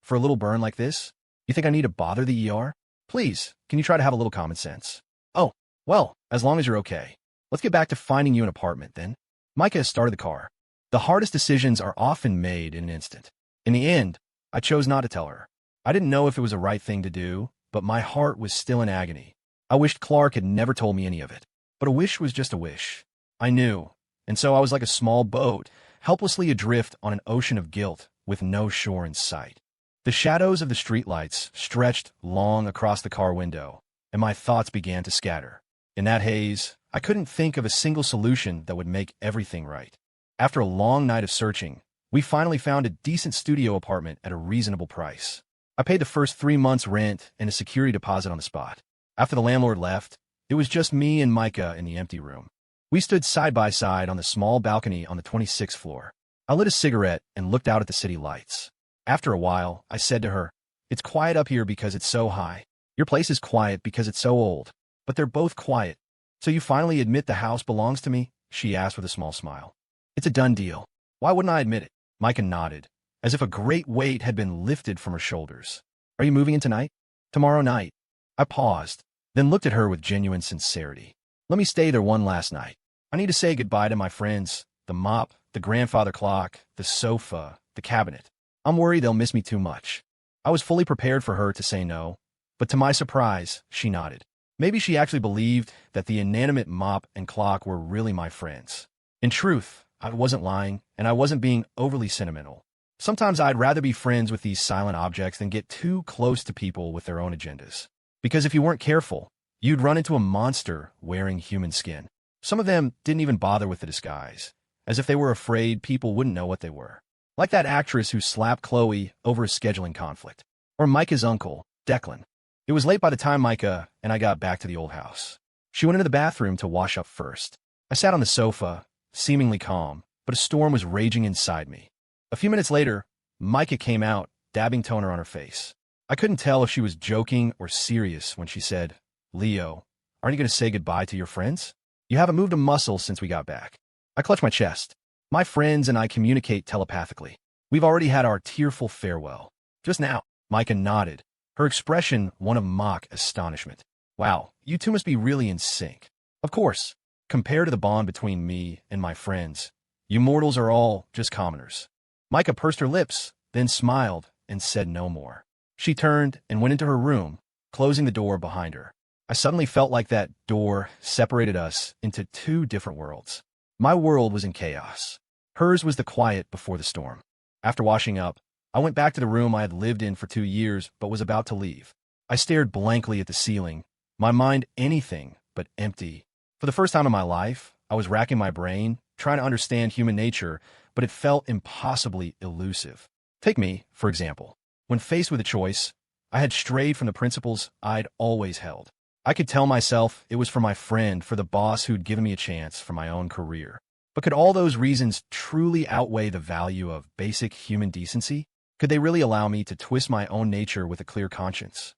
For a little burn like this? You think I need to bother the ER? Please, can you try to have a little common sense? Oh, well, as long as you're okay. Let's get back to finding you an apartment, then. Micah started the car. The hardest decisions are often made in an instant. In the end, I chose not to tell her. I didn't know if it was the right thing to do, but my heart was still in agony. I wished Clark had never told me any of it. But a wish was just a wish. I knew, and so I was like a small boat, helplessly adrift on an ocean of guilt with no shore in sight. The shadows of the streetlights stretched long across the car window, and my thoughts began to scatter. In that haze, I couldn't think of a single solution that would make everything right. After a long night of searching, we finally found a decent studio apartment at a reasonable price. I paid the first 3 months' rent and a security deposit on the spot. After the landlord left, it was just me and Micah in the empty room. We stood side by side on the small balcony on the 26th floor. I lit a cigarette and looked out at the city lights. After a while, I said to her, "It's quiet up here because it's so high. Your place is quiet because it's so old. But they're both quiet. So you finally admit the house belongs to me?" she asked with a small smile. "It's a done deal. Why wouldn't I admit it?" Micah nodded, as if a great weight had been lifted from her shoulders. "Are you moving in tonight?" "Tomorrow night." I paused, then looked at her with genuine sincerity. "Let me stay there one last night. I need to say goodbye to my friends, the mop, the grandfather clock, the sofa, the cabinet. I'm worried they'll miss me too much." I was fully prepared for her to say no, but to my surprise, she nodded. Maybe she actually believed that the inanimate mop and clock were really my friends. In truth, I wasn't lying, and I wasn't being overly sentimental. Sometimes I'd rather be friends with these silent objects than get too close to people with their own agendas. Because if you weren't careful, you'd run into a monster wearing human skin. Some of them didn't even bother with the disguise, as if they were afraid people wouldn't know what they were. Like that actress who slapped Chloe over a scheduling conflict. Or Micah's uncle, Declan. It was late by the time Micah and I got back to the old house. She went into the bathroom to wash up first. I sat on the sofa, seemingly calm, but a storm was raging inside me. A few minutes later, Micah came out, dabbing toner on her face. I couldn't tell if she was joking or serious when she said, "Leo, aren't you going to say goodbye to your friends? You haven't moved a muscle since we got back." I clutched my chest. My friends and I communicate telepathically. We've already had our tearful farewell. Just now, Micah nodded, her expression one of mock astonishment. "Wow, you two must be really in sync." "Of course, compared to the bond between me and my friends, you mortals are all just commoners." Micah pursed her lips, then smiled and said no more. She turned and went into her room, closing the door behind her. I suddenly felt like that door separated us into two different worlds. My world was in chaos. Hers was the quiet before the storm. After washing up, I went back to the room I had lived in for 2 years but was about to leave. I stared blankly at the ceiling, my mind anything but empty. For the first time in my life, I was racking my brain, trying to understand human nature, but it felt impossibly elusive. Take me, for example. When faced with a choice, I had strayed from the principles I'd always held. I could tell myself it was for my friend, for the boss who'd given me a chance, for my own career. But could all those reasons truly outweigh the value of basic human decency? Could they really allow me to twist my own nature with a clear conscience?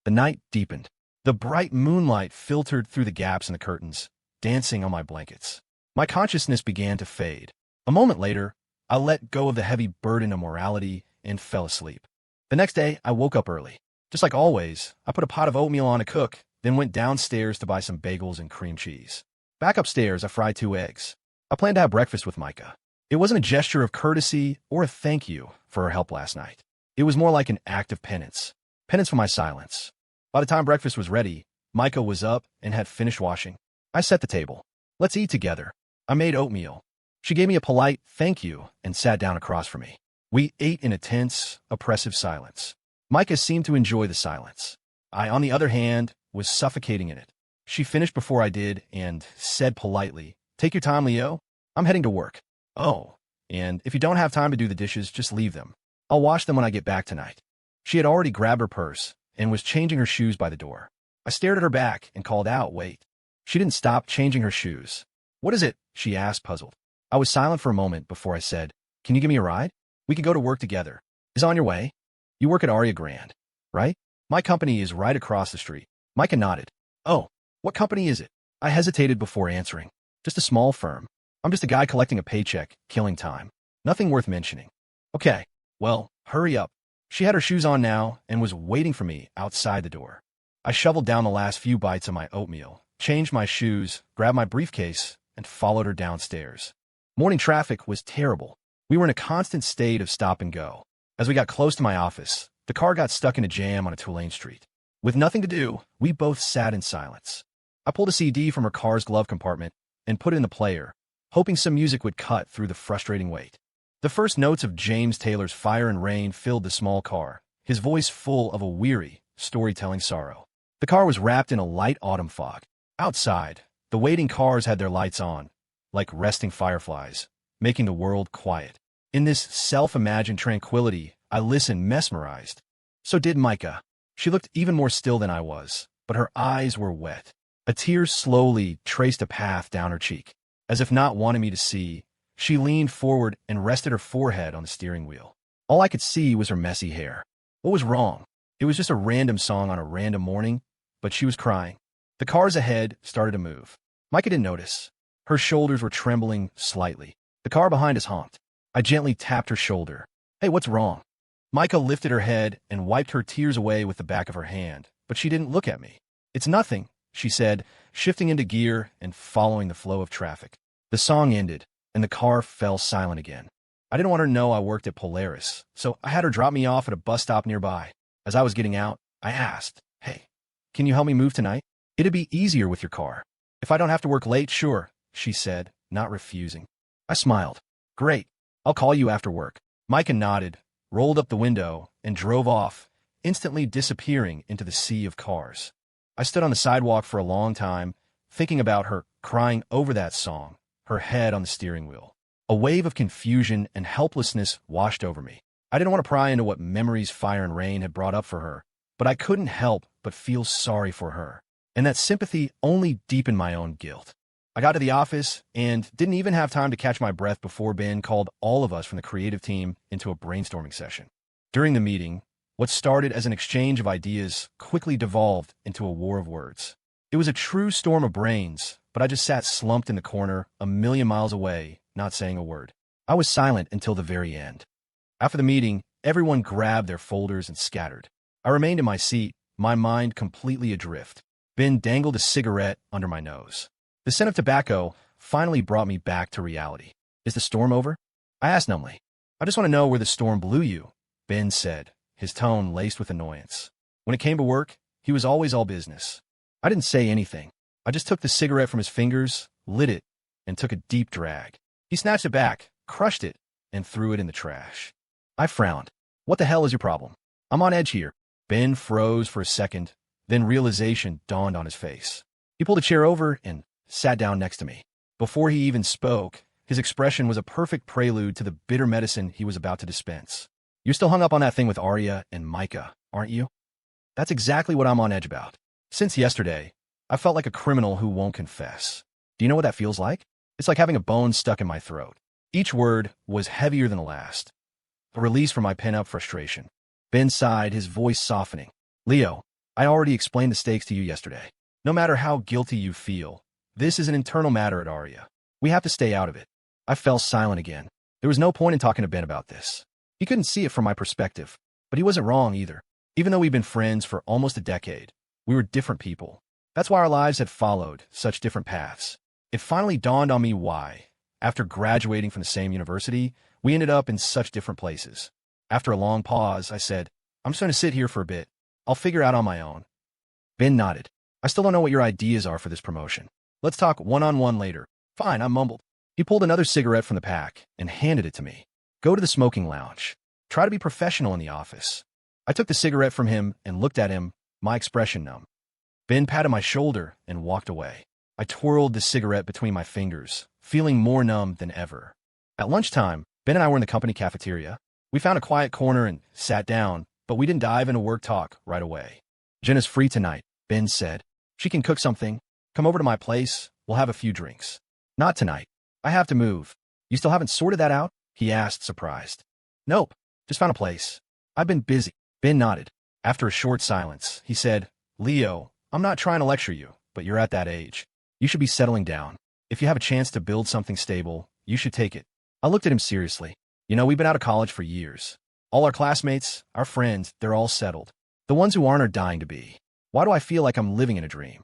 The night deepened. The bright moonlight filtered through the gaps in the curtains, dancing on my blankets. My consciousness began to fade. A moment later, I let go of the heavy burden of morality and fell asleep. The next day, I woke up early. Just like always, I put a pot of oatmeal on to cook, then went downstairs to buy some bagels and cream cheese. Back upstairs, I fried 2 eggs. I planned to have breakfast with Micah. It wasn't a gesture of courtesy or a thank you for her help last night. It was more like an act of penance. Penance for my silence. By the time breakfast was ready, Micah was up and had finished washing. I set the table. Let's eat together. I made oatmeal. She gave me a polite thank you and sat down across from me. We ate in a tense, oppressive silence. Micah seemed to enjoy the silence. I, on the other hand, was suffocating in it. She finished before I did and said politely, "Take your time, Leo. I'm heading to work." "Oh, and if you don't have time to do the dishes, just leave them. I'll wash them when I get back tonight." She had already grabbed her purse and was changing her shoes by the door. I stared at her back and called out, "Wait." She didn't stop changing her shoes. "What is it?" she asked, puzzled. I was silent for a moment before I said, "Can you give me a ride? We could go to work together. Is it on your way? You work at Aria Grand, right? My company is right across the street." Micah nodded. "Oh, what company is it?" I hesitated before answering. "Just a small firm. I'm just a guy collecting a paycheck, killing time. Nothing worth mentioning." "Okay, well, hurry up." She had her shoes on now and was waiting for me outside the door. I shoveled down the last few bites of my oatmeal, changed my shoes, grabbed my briefcase, and followed her downstairs. Morning traffic was terrible. We were in a constant state of stop and go. As we got close to my office, the car got stuck in a jam on a 2-lane street. With nothing to do, we both sat in silence. I pulled a CD from her car's glove compartment and put it in the player, hoping some music would cut through the frustrating wait. The first notes of James Taylor's Fire and Rain filled the small car, his voice full of a weary, storytelling sorrow. The car was wrapped in a light autumn fog. Outside, the waiting cars had their lights on, like resting fireflies, making the world quiet. In this self-imagined tranquility, I listened mesmerized. So did Micah. She looked even more still than I was, but her eyes were wet. A tear slowly traced a path down her cheek. As if not wanting me to see, she leaned forward and rested her forehead on the steering wheel. All I could see was her messy hair. What was wrong? It was just a random song on a random morning, but she was crying. The cars ahead started to move. Micah didn't notice. Her shoulders were trembling slightly. The car behind us honked. I gently tapped her shoulder. "Hey, what's wrong?" Micah lifted her head and wiped her tears away with the back of her hand, but she didn't look at me. "It's nothing," she said, shifting into gear and following the flow of traffic. The song ended, and the car fell silent again. I didn't want her to know I worked at Polaris, so I had her drop me off at a bus stop nearby. As I was getting out, I asked, "Hey, can you help me move tonight? It'd be easier with your car." "If I don't have to work late, sure," she said, not refusing. I smiled. "Great. I'll call you after work." Micah nodded, rolled up the window, and drove off, instantly disappearing into the sea of cars. I stood on the sidewalk for a long time, thinking about her, crying over that song, her head on the steering wheel. A wave of confusion and helplessness washed over me. I didn't want to pry into what memories Fire and Rain had brought up for her, but I couldn't help but feel sorry for her, and that sympathy only deepened my own guilt. I got to the office and didn't even have time to catch my breath before Ben called all of us from the creative team into a brainstorming session. During the meeting, what started as an exchange of ideas quickly devolved into a war of words. It was a true storm of brains, but I just sat slumped in the corner, a million miles away, not saying a word. I was silent until the very end. After the meeting, everyone grabbed their folders and scattered. I remained in my seat, my mind completely adrift. Ben dangled a cigarette under my nose. The scent of tobacco finally brought me back to reality. "Is the storm over?" I asked numbly. "I just want to know where the storm blew you," Ben said, his tone laced with annoyance. When it came to work, he was always all business. I didn't say anything. I just took the cigarette from his fingers, lit it, and took a deep drag. He snatched it back, crushed it, and threw it in the trash. I frowned. "What the hell is your problem? I'm on edge here." Ben froze for a second, then realization dawned on his face. He pulled a chair over and sat down next to me. Before he even spoke, his expression was a perfect prelude to the bitter medicine he was about to dispense. "You're still hung up on that thing with Arya and Micah, aren't you?" "That's exactly what I'm on edge about. Since yesterday, I felt like a criminal who won't confess. Do you know what that feels like? It's like having a bone stuck in my throat." Each word was heavier than the last, a release from my pent-up frustration. Ben sighed, his voice softening. "Leo, I already explained the stakes to you yesterday. No matter how guilty you feel, this is an internal matter at Arya. We have to stay out of it." I fell silent again. There was no point in talking to Ben about this. He couldn't see it from my perspective, but he wasn't wrong either. Even though we'd been friends for almost a decade, we were different people. That's why our lives had followed such different paths. It finally dawned on me why, after graduating from the same university, we ended up in such different places. After a long pause, I said, I'm just going to sit here for a bit. I'll figure out on my own. Ben nodded. I still don't know what your ideas are for this promotion. Let's talk one-on-one later. Fine, I mumbled. He pulled another cigarette from the pack and handed it to me. Go to the smoking lounge. Try to be professional in the office. I took the cigarette from him and looked at him, my expression numb. Ben patted my shoulder and walked away. I twirled the cigarette between my fingers, feeling more numb than ever. At lunchtime, Ben and I were in the company cafeteria. We found a quiet corner and sat down, but we didn't dive into work talk right away. Jenna's free tonight, Ben said. She can cook something. Come over to my place. We'll have a few drinks. Not tonight. I have to move. You still haven't sorted that out? He asked, surprised. Nope. Just found a place. I've been busy. Ben nodded. After a short silence, he said, Leo, I'm not trying to lecture you, but you're at that age. You should be settling down. If you have a chance to build something stable, you should take it. I looked at him seriously. You know, we've been out of college for years. All our classmates, our friends, they're all settled. The ones who aren't are dying to be. Why do I feel like I'm living in a dream?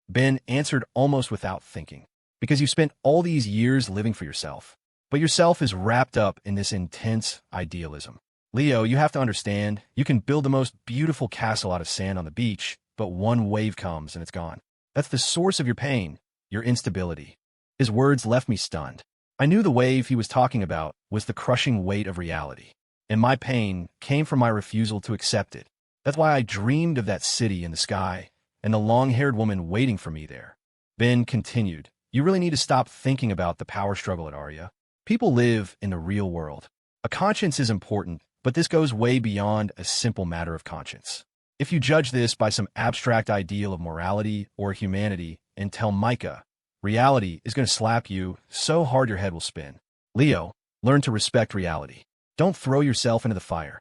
Ben answered almost without thinking. Because you've spent all these years living for yourself. But yourself is wrapped up in this intense idealism. Leo, you have to understand, you can build the most beautiful castle out of sand on the beach, but one wave comes and it's gone. That's the source of your pain, your instability. His words left me stunned. I knew the wave he was talking about was the crushing weight of reality. And my pain came from my refusal to accept it. That's why I dreamed of that city in the sky and the long-haired woman waiting for me there. Ben continued, you really need to stop thinking about the power struggle at Arya. People live in the real world. A conscience is important, but this goes way beyond a simple matter of conscience. If you judge this by some abstract ideal of morality or humanity and tell Micah, reality is going to slap you so hard your head will spin. Leo, learn to respect reality. Don't throw yourself into the fire.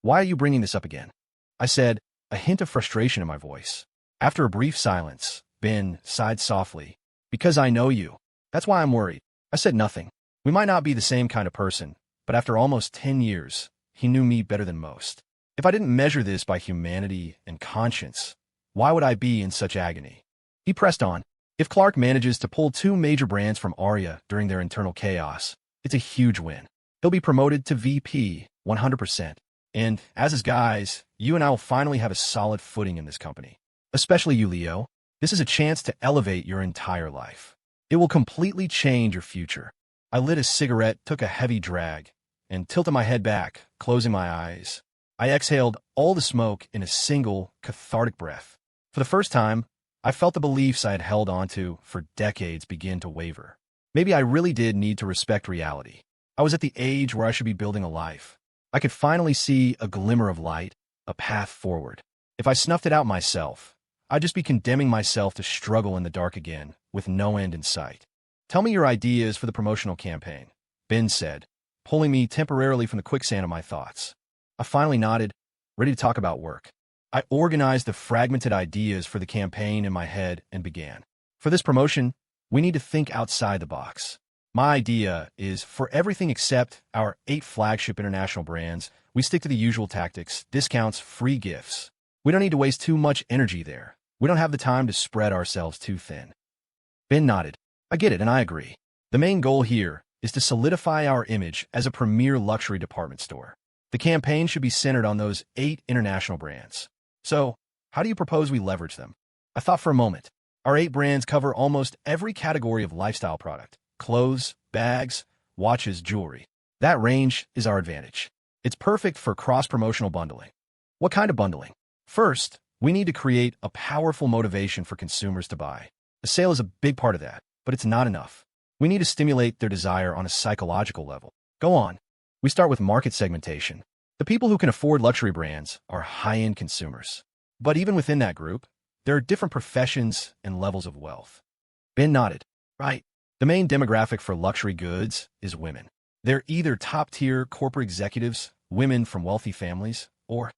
Why are you bringing this up again? I said, a hint of frustration in my voice. After a brief silence, Ben sighed softly. Because I know you. That's why I'm worried. I said nothing. We might not be the same kind of person, but after almost 10 years, he knew me better than most. If I didn't measure this by humanity and conscience, why would I be in such agony? He pressed on. If Clark manages to pull 2 major brands from Arya during their internal chaos, it's a huge win. He'll be promoted to VP 100%. And, as his guys, you and I will finally have a solid footing in this company. Especially you, Leo. This is a chance to elevate your entire life. It will completely change your future. I lit a cigarette, took a heavy drag, and tilted my head back, closing my eyes. I exhaled all the smoke in a single, cathartic breath. For the first time, I felt the beliefs I had held onto for decades begin to waver. Maybe I really did need to respect reality. I was at the age where I should be building a life. I could finally see a glimmer of light, a path forward. If I snuffed it out myself, I'd just be condemning myself to struggle in the dark again, with no end in sight. Tell me your ideas for the promotional campaign, Ben said, pulling me temporarily from the quicksand of my thoughts. I finally nodded, ready to talk about work. I organized the fragmented ideas for the campaign in my head and began. For this promotion, we need to think outside the box. My idea is, for everything except our 8 flagship international brands, we stick to the usual tactics, discounts, free gifts. We don't need to waste too much energy there. We don't have the time to spread ourselves too thin. Ben nodded. I get it, and I agree. The main goal here is to solidify our image as a premier luxury department store. The campaign should be centered on those 8 international brands. So, how do you propose we leverage them? I thought for a moment. Our 8 brands cover almost every category of lifestyle product. Clothes, bags, watches, jewelry. That range is our advantage. It's perfect for cross-promotional bundling. What kind of bundling? First, we need to create a powerful motivation for consumers to buy. The sale is a big part of that, but it's not enough. We need to stimulate their desire on a psychological level. Go on. We start with market segmentation. The people who can afford luxury brands are high-end consumers. But even within that group, there are different professions and levels of wealth. Ben nodded. Right. The main demographic for luxury goods is women. They're either top-tier corporate executives, women from wealthy families, or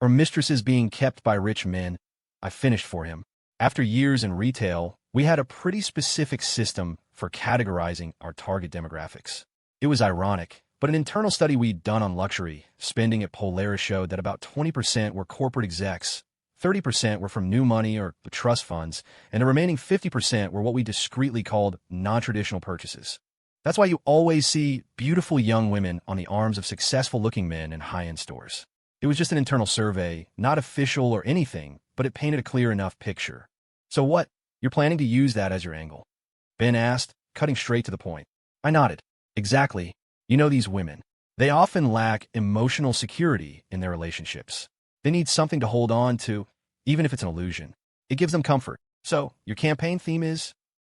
mistresses being kept by rich men. I finished for him. After years in retail, we had a pretty specific system for categorizing our target demographics. It was ironic, but an internal study we'd done on luxury spending at Polaris showed that about 20% were corporate execs, 30% were from new money or the trust funds, and the remaining 50% were what we discreetly called non-traditional purchases. That's why you always see beautiful young women on the arms of successful-looking men in high-end stores. It was just an internal survey, not official or anything, but it painted a clear enough picture. So what? You're planning to use that as your angle? Ben asked, cutting straight to the point. I nodded. Exactly. You know these women. They often lack emotional security in their relationships. They need something to hold on to, even if it's an illusion. It gives them comfort. So, your campaign theme is?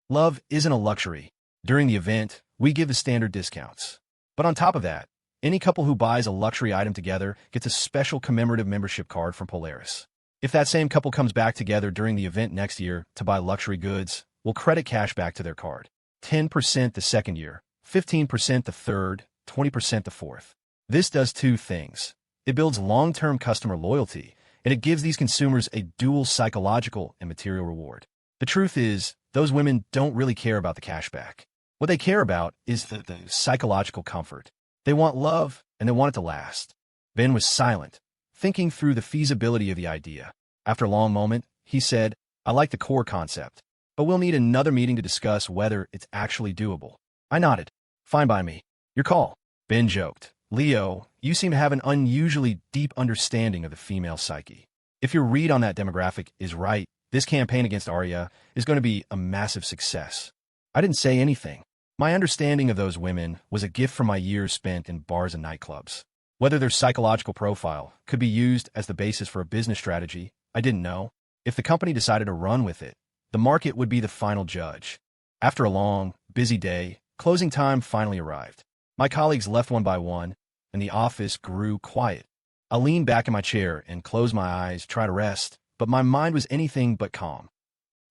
Love isn't a luxury. During the event, we give the standard discounts. But on top of that, any couple who buys a luxury item together gets a special commemorative membership card from Polaris. If that same couple comes back together during the event next year to buy luxury goods, we'll credit cash back to their card. 10% the second year, 15% the third, 20% the fourth. This does two things. It builds long-term customer loyalty, and it gives these consumers a dual psychological and material reward. The truth is, those women don't really care about the cash back. What they care about is the psychological comfort. They want love, and they want it to last. Ben was silent, thinking through the feasibility of the idea. After a long moment, he said, I like the core concept, but we'll need another meeting to discuss whether it's actually doable. I nodded. Fine by me. Your call. Ben joked. Leo, you seem to have an unusually deep understanding of the female psyche. If your read on that demographic is right, this campaign against Arya is going to be a massive success. I didn't say anything. My understanding of those women was a gift from my years spent in bars and nightclubs. Whether their psychological profile could be used as the basis for a business strategy, I didn't know. If the company decided to run with it, the market would be the final judge. After a long, busy day, closing time finally arrived. My colleagues left one by one, and the office grew quiet. I leaned back in my chair and closed my eyes, tried to rest, but my mind was anything but calm.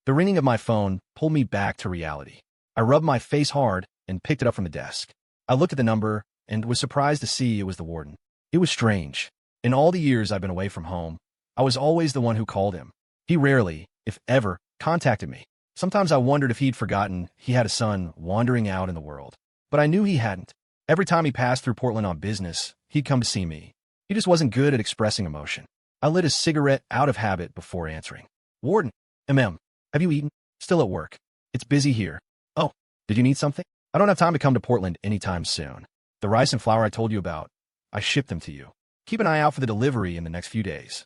The ringing of my phone pulled me back to reality. I rubbed my face hard and picked it up from the desk. I looked at the number and was surprised to see it was the warden. It was strange. In all the years I've been away from home, I was always the one who called him. He rarely, if ever, contacted me. Sometimes I wondered if he'd forgotten he had a son wandering out in the world. But I knew he hadn't. Every time he passed through Portland on business, he'd come to see me. He just wasn't good at expressing emotion. I lit a cigarette out of habit before answering. Warden, have you eaten? Still at work. It's busy here. Oh, did you need something? I don't have time to come to Portland anytime soon. The rice and flour I told you about, I shipped them to you. Keep an eye out for the delivery in the next few days.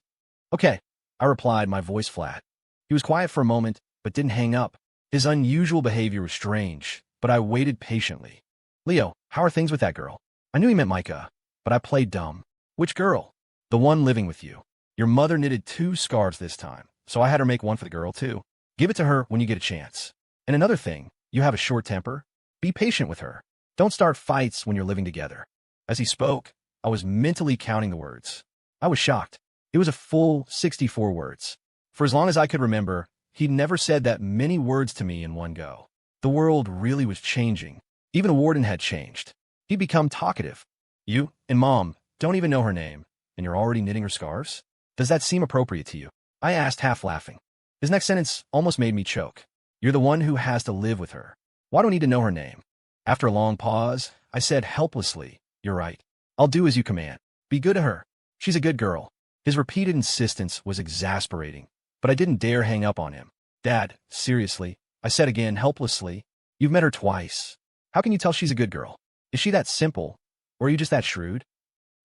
Okay, I replied, my voice flat. He was quiet for a moment, but didn't hang up. His unusual behavior was strange, but I waited patiently. Leo, how are things with that girl? I knew he meant Micah, but I played dumb. Which girl? The one living with you. Your mother knitted 2 scarves this time, so I had her make one for the girl too. Give it to her when you get a chance. And another thing, you have a short temper. Be patient with her. Don't start fights when you're living together. As he spoke, I was mentally counting the words. I was shocked. It was a full 64 words. For as long as I could remember, he'd never said that many words to me in one go. The world really was changing. Even the warden had changed. He'd become talkative. You and Mom don't even know her name, and you're already knitting her scarves? Does that seem appropriate to you? I asked, half laughing. His next sentence almost made me choke. You're the one who has to live with her. Why do I need to know her name? After a long pause, I said helplessly, You're right. I'll do as you command. Be good to her. She's a good girl. His repeated insistence was exasperating, but I didn't dare hang up on him. Dad, seriously, I said again, helplessly, you've met her twice. How can you tell she's a good girl? Is she that simple, or are you just that shrewd?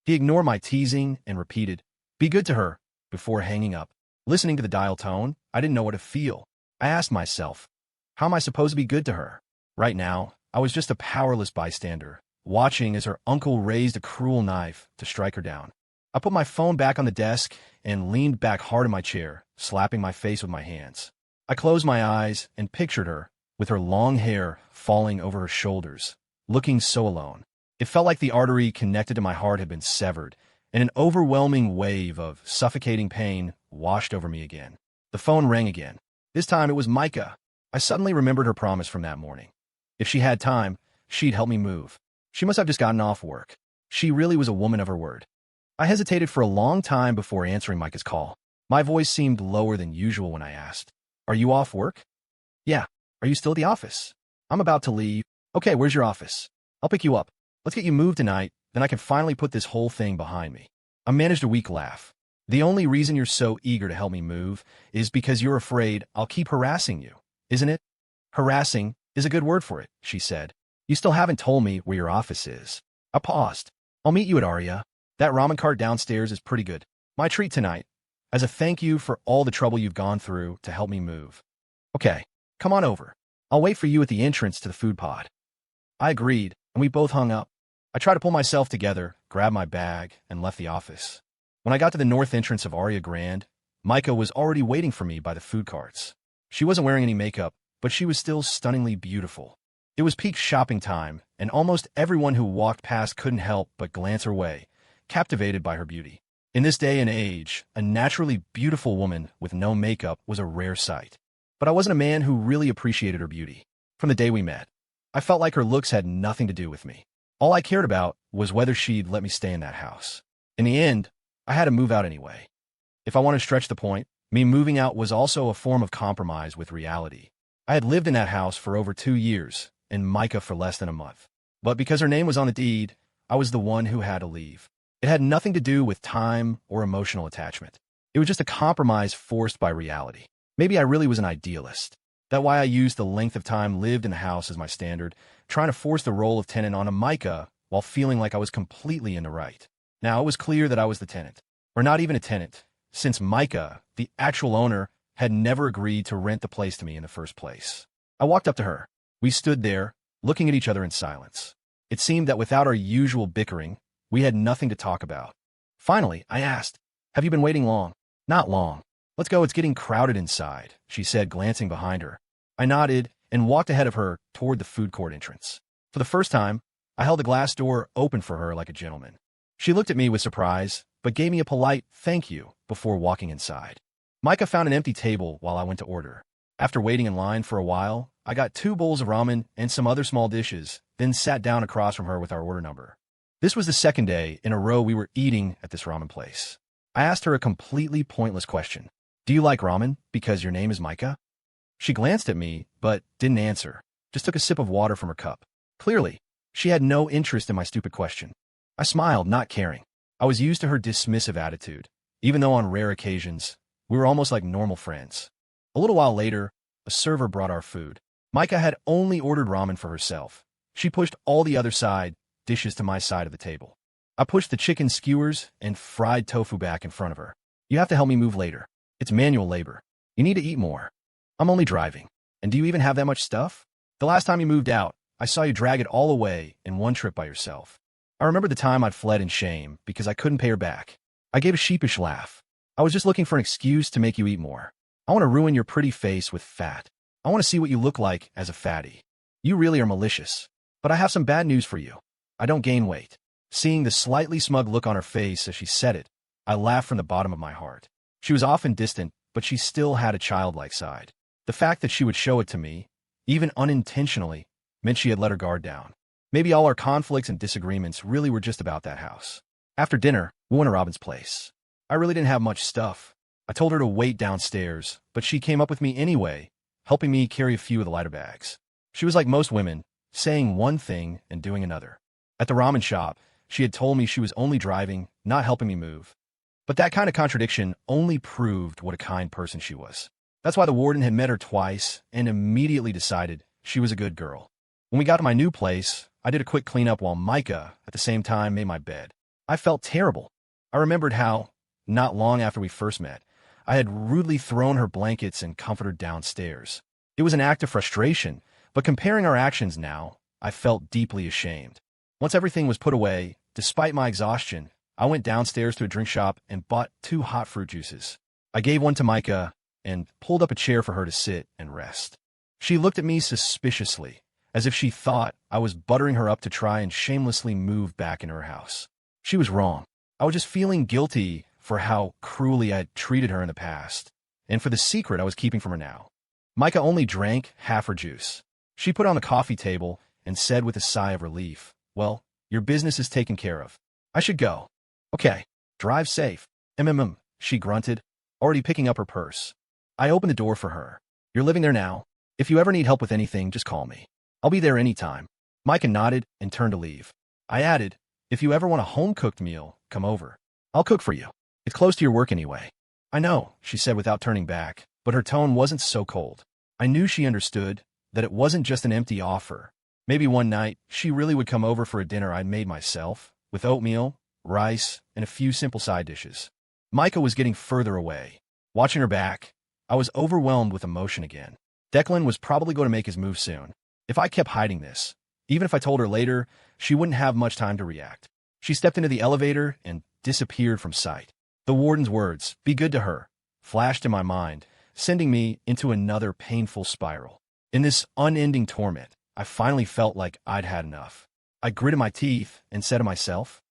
He ignored my teasing and repeated, Be good to her, before hanging up. Listening to the dial tone, I didn't know what to feel. I asked myself, how am I supposed to be good to her? Right now, I was just a powerless bystander, watching as her uncle raised a cruel knife to strike her down. I put my phone back on the desk and leaned back hard in my chair, slapping my face with my hands. I closed my eyes and pictured her, with her long hair falling over her shoulders, looking so alone. It felt like the artery connected to my heart had been severed, and an overwhelming wave of suffocating pain washed over me again. The phone rang again. This time it was Micah. I suddenly remembered her promise from that morning. If she had time, she'd help me move. She must have just gotten off work. She really was a woman of her word. I hesitated for a long time before answering Micah's call. My voice seemed lower than usual when I asked, Are you off work? Yeah. Are you still at the office? I'm about to leave. Okay, where's your office? I'll pick you up. Let's get you moved tonight, then I can finally put this whole thing behind me. I managed a weak laugh. The only reason you're so eager to help me move is because you're afraid I'll keep harassing you, isn't it? Harassing is a good word for it, she said. You still haven't told me where your office is. I paused. I'll meet you at Aria. That ramen cart downstairs is pretty good. My treat tonight, as a thank you for all the trouble you've gone through to help me move. Okay, come on over. I'll wait for you at the entrance to the food pod. I agreed, and we both hung up. I tried to pull myself together, grabbed my bag, and left the office. When I got to the north entrance of Aria Grand, Micah was already waiting for me by the food carts. She wasn't wearing any makeup, but she was still stunningly beautiful. It was peak shopping time, and almost everyone who walked past couldn't help but glance her way, captivated by her beauty. In this day and age, a naturally beautiful woman with no makeup was a rare sight. But I wasn't a man who really appreciated her beauty. From the day we met, I felt like her looks had nothing to do with me. All I cared about was whether she'd let me stay in that house. In the end, I had to move out anyway. If I want to stretch the point, me moving out was also a form of compromise with reality. I had lived in that house for over 2 years, and Micah for less than a month. But because her name was on the deed, I was the one who had to leave. It had nothing to do with time or emotional attachment. It was just a compromise forced by reality. Maybe I really was an idealist. That's why I used the length of time lived in the house as my standard, trying to force the role of tenant onto Micah while feeling like I was completely in the right. Now, it was clear that I was the tenant, or not even a tenant, since Micah, the actual owner, had never agreed to rent the place to me in the first place. I walked up to her. We stood there, looking at each other in silence. It seemed that without our usual bickering, we had nothing to talk about. Finally, I asked, "Have you been waiting long?" "Not long. Let's go, it's getting crowded inside," she said, glancing behind her. I nodded and walked ahead of her toward the food court entrance. For the first time, I held the glass door open for her like a gentleman. She looked at me with surprise, but gave me a polite thank you before walking inside. Micah found an empty table while I went to order. After waiting in line for a while, I got 2 bowls of ramen and some other small dishes, then sat down across from her with our order number. This was the second day in a row we were eating at this ramen place. I asked her a completely pointless question. "Do you like ramen because your name is Micah?" She glanced at me, but didn't answer, just took a sip of water from her cup. Clearly, she had no interest in my stupid question. I smiled, not caring. I was used to her dismissive attitude, even though on rare occasions, we were almost like normal friends. A little while later, a server brought our food. Micah had only ordered ramen for herself. She pushed all the other side dishes to my side of the table. I pushed the chicken skewers and fried tofu back in front of her. "You have to help me move later. It's manual labor. You need to eat more. I'm only driving. And do you even have that much stuff? The last time you moved out, I saw you drag it all away in one trip by yourself." I remembered the time I'd fled in shame because I couldn't pay her back. I gave a sheepish laugh. "I was just looking for an excuse to make you eat more. I want to ruin your pretty face with fat. I want to see what you look like as a fatty. You really are malicious. But I have some bad news for you. I don't gain weight." Seeing the slightly smug look on her face as she said it, I laughed from the bottom of my heart. She was often distant, but she still had a childlike side. The fact that she would show it to me, even unintentionally, meant she had let her guard down. Maybe all our conflicts and disagreements really were just about that house. After dinner, we went to Robin's place. I really didn't have much stuff. I told her to wait downstairs, but she came up with me anyway, helping me carry a few of the lighter bags. She was like most women, saying one thing and doing another. At the ramen shop, she had told me she was only driving, not helping me move. But that kind of contradiction only proved what a kind person she was. That's why the warden had met her twice and immediately decided she was a good girl. When we got to my new place, I did a quick cleanup while Micah, at the same time, made my bed. I felt terrible. I remembered how, not long after we first met, I had rudely thrown her blankets and comforter downstairs. It was an act of frustration, but comparing our actions now, I felt deeply ashamed. Once everything was put away, despite my exhaustion, I went downstairs to a drink shop and bought 2 hot fruit juices. I gave one to Micah and pulled up a chair for her to sit and rest. She looked at me suspiciously, as if she thought I was buttering her up to try and shamelessly move back into her house. She was wrong. I was just feeling guilty for how cruelly I had treated her in the past, and for the secret I was keeping from her now. Micah only drank half her juice. She put it on the coffee table and said with a sigh of relief, "Well, your business is taken care of. I should go." "Okay, drive safe." She grunted, already picking up her purse. I opened the door for her. "You're living there now? If you ever need help with anything, just call me. I'll be there anytime." Micah nodded and turned to leave. I added, if you ever want a home-cooked meal, come over. I'll cook for you. It's close to your work anyway. I know, she said without turning back, but her tone wasn't so cold. I knew she understood that it wasn't just an empty offer. Maybe one night, she really would come over for a dinner I'd made myself, with oatmeal, rice, and a few simple side dishes. Micah was getting further away. Watching her back, I was overwhelmed with emotion again. Declan was probably going to make his move soon. If I kept hiding this, even if I told her later, she wouldn't have much time to react. She stepped into the elevator and disappeared from sight. The warden's words, "Be good to her," flashed in my mind, sending me into another painful spiral. In this unending torment, I finally felt like I'd had enough. I gritted my teeth and said to myself,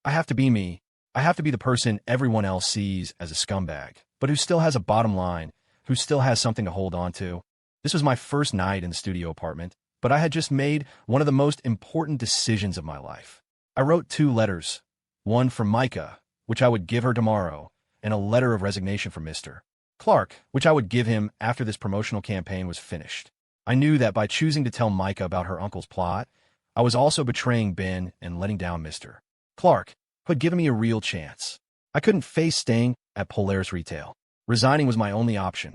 I have to be me. I have to be the person everyone else sees as a scumbag, but who still has a bottom line, who still has something to hold on to. This was my first night in the studio apartment, but I had just made one of the most important decisions of my life. I wrote 2 letters, one for Micah, which I would give her tomorrow, and a letter of resignation for Mr. Clark, which I would give him after this promotional campaign was finished. I knew that by choosing to tell Micah about her uncle's plot, I was also betraying Ben and letting down Mr. Clark, who had given me a real chance. I couldn't face staying at Polaris Retail. Resigning was my only option.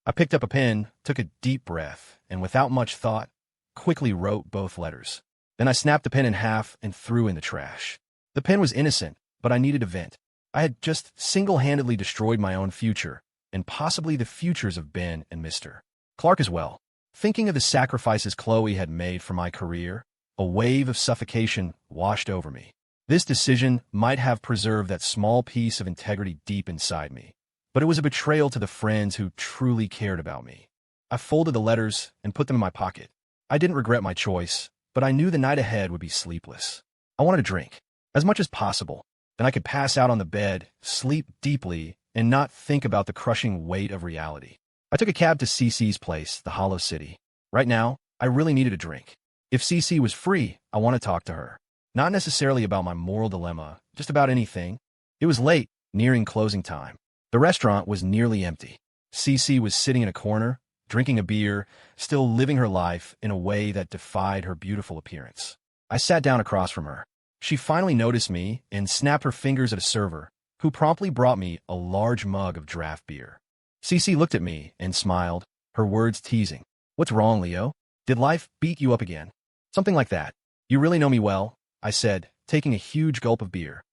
I picked up a pen, took a deep breath, and without much thought, quickly wrote both letters. Then I snapped the pen in half and threw in the trash. The pen was innocent, but I needed a vent. I had just single-handedly destroyed my own future, and possibly the futures of Ben and Mr. Clark as well. Thinking of the sacrifices Chloe had made for my career, a wave of suffocation washed over me. This decision might have preserved that small piece of integrity deep inside me, but it was a betrayal to the friends who truly cared about me. I folded the letters and put them in my pocket. I didn't regret my choice, but I knew the night ahead would be sleepless. I wanted a drink, as much as possible. Then I could pass out on the bed, sleep deeply, and not think about the crushing weight of reality. I took a cab to CC's place, the Hollow City. Right now, I really needed a drink. If CC was free, I want to talk to her. Not necessarily about my moral dilemma, just about anything. It was late, nearing closing time. The restaurant was nearly empty. CC was sitting in a corner, drinking a beer, still living her life in a way that defied her beautiful appearance. I sat down across from her. She finally noticed me and snapped her fingers at a server, who promptly brought me a large mug of draft beer. CC looked at me and smiled, her words teasing. "What's wrong, Leo? Did life beat you up again?" "Something like that. You really know me well," I said, taking a huge gulp of beer.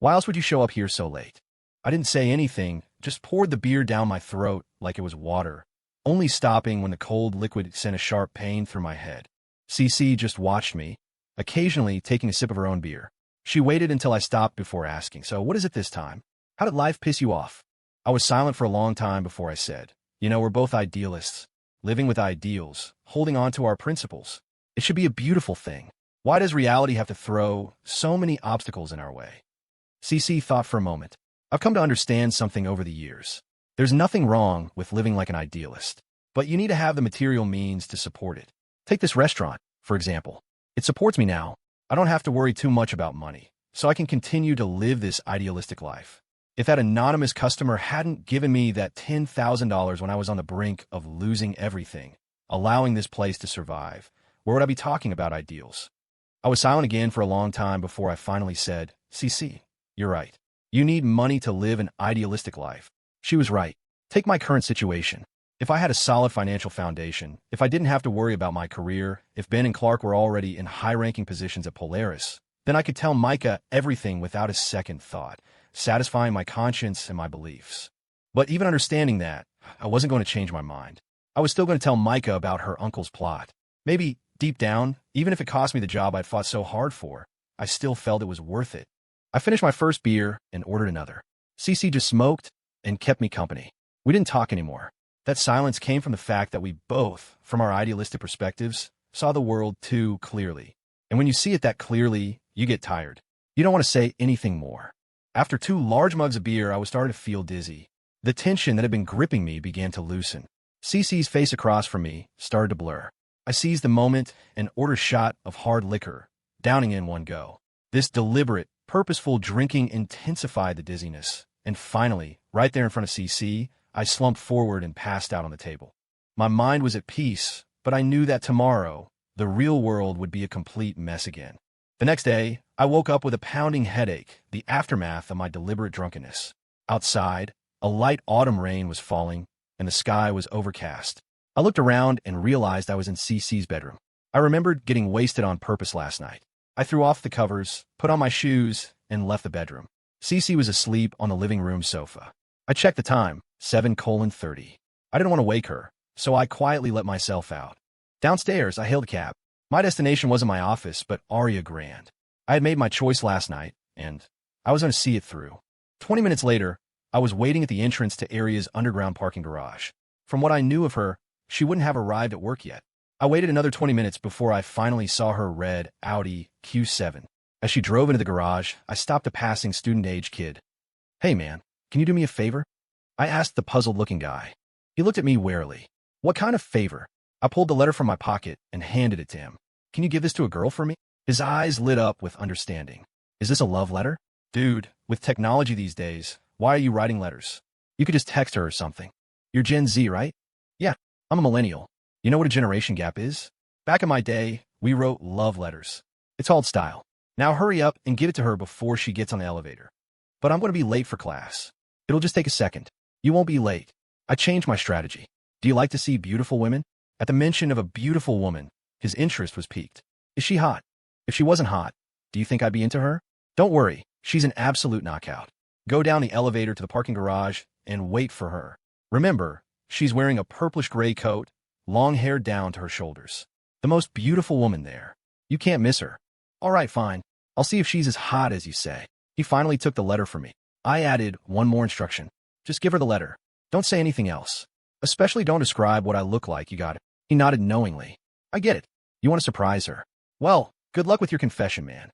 "Why else would you show up here so late?" I didn't say anything, just poured the beer down my throat like it was water, only stopping when the cold liquid sent a sharp pain through my head. CC just watched me, occasionally taking a sip of her own beer. She waited until I stopped before asking, "So what is it this time? How did life piss you off?" I was silent for a long time before I said, "We're both idealists, living with ideals, holding on to our principles. It should be a beautiful thing. Why does reality have to throw so many obstacles in our way?" CC thought for a moment. "I've come to understand something over the years. There's nothing wrong with living like an idealist, but you need to have the material means to support it. Take this restaurant, for example. It supports me now. I don't have to worry too much about money, so I can continue to live this idealistic life. If that anonymous customer hadn't given me that $10,000 when I was on the brink of losing everything, allowing this place to survive, where would I be talking about ideals?" I was silent again for a long time before I finally said, "CC, you're right. You need money to live an idealistic life." She was right. Take my current situation. If I had a solid financial foundation, if I didn't have to worry about my career, if Ben and Clark were already in high-ranking positions at Polaris, then I could tell Micah everything without a second thought, satisfying my conscience and my beliefs. But even understanding that, I wasn't going to change my mind. I was still going to tell Micah about her uncle's plot. Maybe, deep down, even if it cost me the job I'd fought so hard for, I still felt it was worth it. I finished my first beer and ordered another. CC just smoked and kept me company. We didn't talk anymore. That silence came from the fact that we both, from our idealistic perspectives, saw the world too clearly. And when you see it that clearly, you get tired. You don't want to say anything more. After 2 large mugs of beer, I was starting to feel dizzy. The tension that had been gripping me began to loosen. CC's face across from me started to blur. I seized the moment and ordered a shot of hard liquor, downing in one go. This deliberate, purposeful drinking intensified the dizziness, and finally, right there in front of CC, I slumped forward and passed out on the table. My mind was at peace, but I knew that tomorrow, the real world would be a complete mess again. The next day, I woke up with a pounding headache, the aftermath of my deliberate drunkenness. Outside, a light autumn rain was falling, and the sky was overcast. I looked around and realized I was in CC's bedroom. I remembered getting wasted on purpose last night. I threw off the covers, put on my shoes, and left the bedroom. CC was asleep on the living room sofa. I checked the time, 7:30. I didn't want to wake her, so I quietly let myself out. Downstairs, I hailed a cab. My destination wasn't my office, but Aria Grand. I had made my choice last night, and I was going to see it through. 20 minutes later, I was waiting at the entrance to Aria's underground parking garage. From what I knew of her, she wouldn't have arrived at work yet. I waited another 20 minutes before I finally saw her red Audi Q7. As she drove into the garage, I stopped a passing student-age kid. "Hey man, can you do me a favor?" I asked the puzzled-looking guy. He looked at me warily. "What kind of favor?" I pulled the letter from my pocket and handed it to him. "Can you give this to a girl for me?" His eyes lit up with understanding. "Is this a love letter?" "Dude, with technology these days, why are you writing letters? You could just text her or something. You're Gen Z, right?" "Yeah, I'm a millennial. You know what a generation gap is? Back in my day, we wrote love letters. It's old style. Now hurry up and give it to her before she gets on the elevator." "But I'm going to be late for class." "It'll just take a second. You won't be late." I changed my strategy. "Do you like to see beautiful women?" At the mention of a beautiful woman, his interest was piqued. "Is she hot? If she wasn't hot, do you think I'd be into her?" "Don't worry, she's an absolute knockout. Go down the elevator to the parking garage and wait for her. Remember, she's wearing a purplish-gray coat, long hair down to her shoulders. The most beautiful woman there. You can't miss her." "All right, fine. I'll see if she's as hot as you say." He finally took the letter from me. I added one more instruction. "Just give her the letter. Don't say anything else. Especially don't describe what I look like, you got it?" He nodded knowingly. "I get it. You want to surprise her. Well, good luck with your confession, man."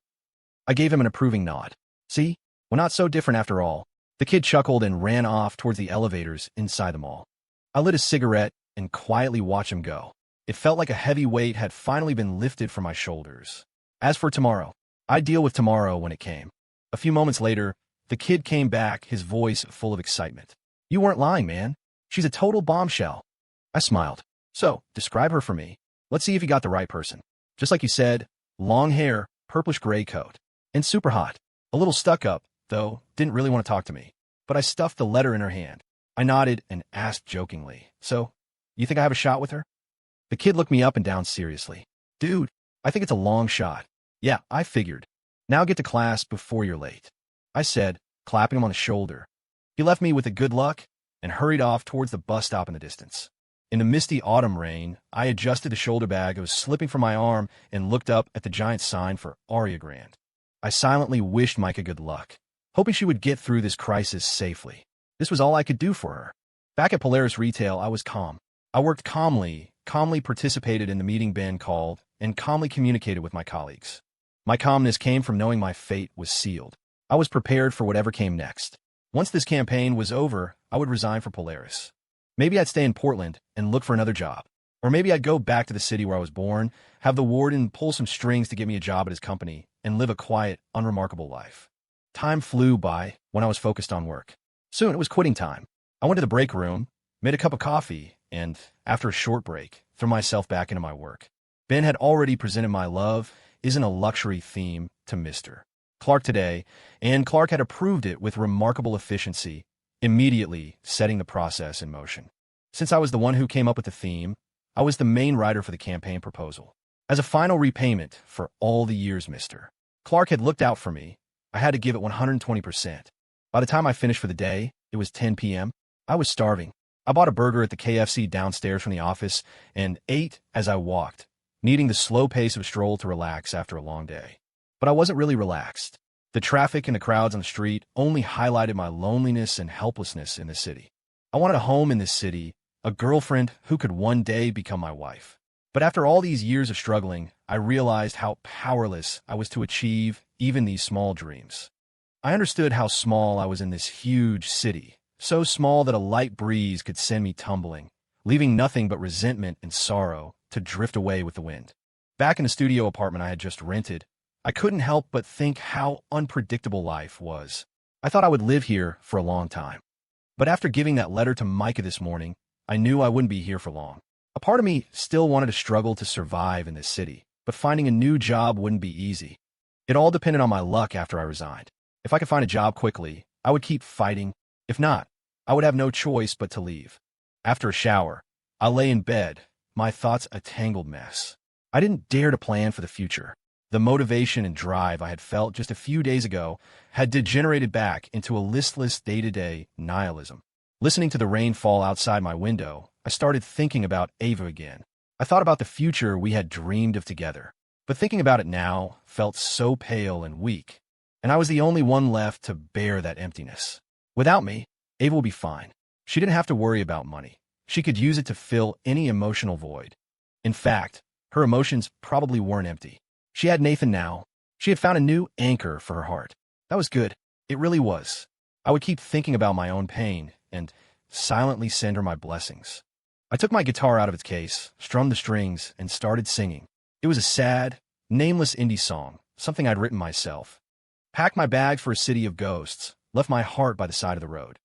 I gave him an approving nod. "See? We're not so different after all." The kid chuckled and ran off towards the elevators inside the mall. I lit a cigarette and quietly watched him go. It felt like a heavy weight had finally been lifted from my shoulders. As for tomorrow, I'd deal with tomorrow when it came. A few moments later, the kid came back, his voice full of excitement. "You weren't lying, man. She's a total bombshell." I smiled. "So, describe her for me. Let's see if you got the right person. Just like you said, long hair, purplish-gray coat, and super hot. A little stuck up, though, didn't really want to talk to me." But I stuffed the letter in her hand. I nodded and asked jokingly, "So, you think I have a shot with her?" The kid looked me up and down seriously. "Dude, I think it's a long shot." "Yeah, I figured. Now get to class before you're late," I said, clapping him on the shoulder. He left me with a good luck and hurried off towards the bus stop in the distance. In the misty autumn rain, I adjusted the shoulder bag that was slipping from my arm and looked up at the giant sign for Aria Grand. I silently wished Micah good luck, hoping she would get through this crisis safely. This was all I could do for her. Back at Polaris Retail, I was calm. I worked calmly participated in the meeting Ben called, and calmly communicated with my colleagues. My calmness came from knowing my fate was sealed. I was prepared for whatever came next. Once this campaign was over, I would resign for Polaris. Maybe I'd stay in Portland and look for another job. Or maybe I'd go back to the city where I was born, have the warden pull some strings to get me a job at his company, and live a quiet, unremarkable life. Time flew by when I was focused on work. Soon it was quitting time. I went to the break room, made a cup of coffee, and, after a short break, threw myself back into my work. Ben had already presented my love isn't a luxury theme to Mr. Clark today, and Clark had approved it with remarkable efficiency, immediately setting the process in motion. Since I was the one who came up with the theme, I was the main writer for the campaign proposal. As a final repayment for all the years Mr. Clark had looked out for me, I had to give it 120%. By the time I finished for the day, it was 10 p.m. I was starving. I bought a burger at the KFC downstairs from the office and ate as I walked, needing the slow pace of a stroll to relax after a long day. But I wasn't really relaxed. The traffic and the crowds on the street only highlighted my loneliness and helplessness in the city. I wanted a home in this city, a girlfriend who could one day become my wife. But after all these years of struggling, I realized how powerless I was to achieve even these small dreams. I understood how small I was in this huge city, so small that a light breeze could send me tumbling, leaving nothing but resentment and sorrow to drift away with the wind. Back in the studio apartment I had just rented, I couldn't help but think how unpredictable life was. I thought I would live here for a long time. But after giving that letter to Micah this morning, I knew I wouldn't be here for long. A part of me still wanted to struggle to survive in this city, but finding a new job wouldn't be easy. It all depended on my luck after I resigned. If I could find a job quickly, I would keep fighting. If not, I would have no choice but to leave. After a shower, I lay in bed, my thoughts a tangled mess. I didn't dare to plan for the future. The motivation and drive I had felt just a few days ago had degenerated back into a listless day-to-day nihilism. Listening to the rain fall outside my window, I started thinking about Ava again. I thought about the future we had dreamed of together. But thinking about it now felt so pale and weak, and I was the only one left to bear that emptiness. Without me, Ava would be fine. She didn't have to worry about money. She could use it to fill any emotional void. In fact, her emotions probably weren't empty. She had Nathan now. She had found a new anchor for her heart. That was good. It really was. I would keep thinking about my own pain and silently send her my blessings. I took my guitar out of its case, strummed the strings, and started singing. It was a sad, nameless indie song, something I'd written myself. Packed my bag for a city of ghosts, left my heart by the side of the road.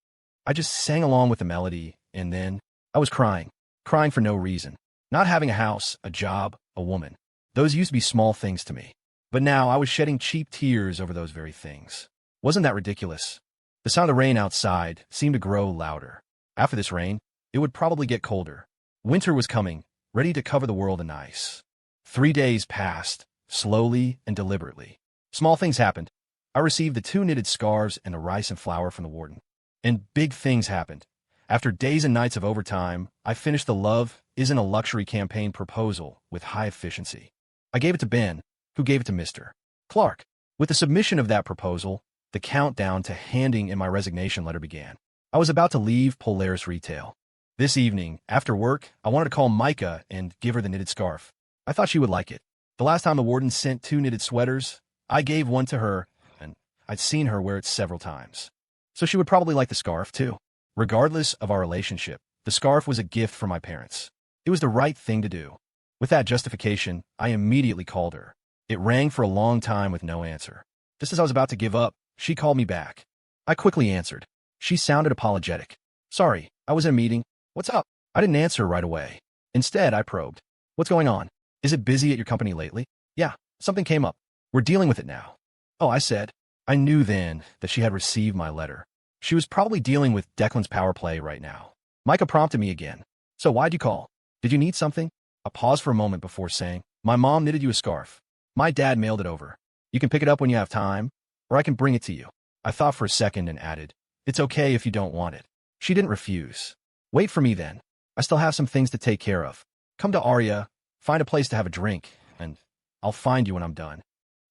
I just sang along with the melody, and then I was crying for no reason. Not having a house, a job, a woman. Those used to be small things to me. But now I was shedding cheap tears over those very things. Wasn't that ridiculous? The sound of rain outside seemed to grow louder. After this rain, it would probably get colder. Winter was coming, ready to cover the world in ice. 3 days passed, slowly and deliberately. Small things happened. I received the 2 knitted scarves and the rice and flour from the warden. And big things happened. After days and nights of overtime, I finished the Love Isn't a Luxury campaign proposal with high efficiency. I gave it to Ben, who gave it to Mr. Clark. With the submission of that proposal, the countdown to handing in my resignation letter began. I was about to leave Polaris Retail. This evening, after work, I wanted to call Micah and give her the knitted scarf. I thought she would like it. The last time the warden sent 2 knitted sweaters, I gave one to her, and I'd seen her wear it several times. So she would probably like the scarf, too. Regardless of our relationship, the scarf was a gift from my parents. It was the right thing to do. With that justification, I immediately called her. It rang for a long time with no answer. Just as I was about to give up, she called me back. I quickly answered. She sounded apologetic. Sorry, I was in a meeting. What's up? I didn't answer right away. Instead, I probed. What's going on? Is it busy at your company lately? Yeah, something came up. We're dealing with it now. Oh, I said. I knew then that she had received my letter. She was probably dealing with Declan's power play right now. Micah prompted me again. So why'd you call? Did you need something? I paused for a moment before saying, my mom knitted you a scarf. My dad mailed it over. You can pick it up when you have time, or I can bring it to you. I thought for a second and added, it's okay if you don't want it. She didn't refuse. Wait for me then. I still have some things to take care of. Come to Aria, find a place to have a drink, and I'll find you when I'm done.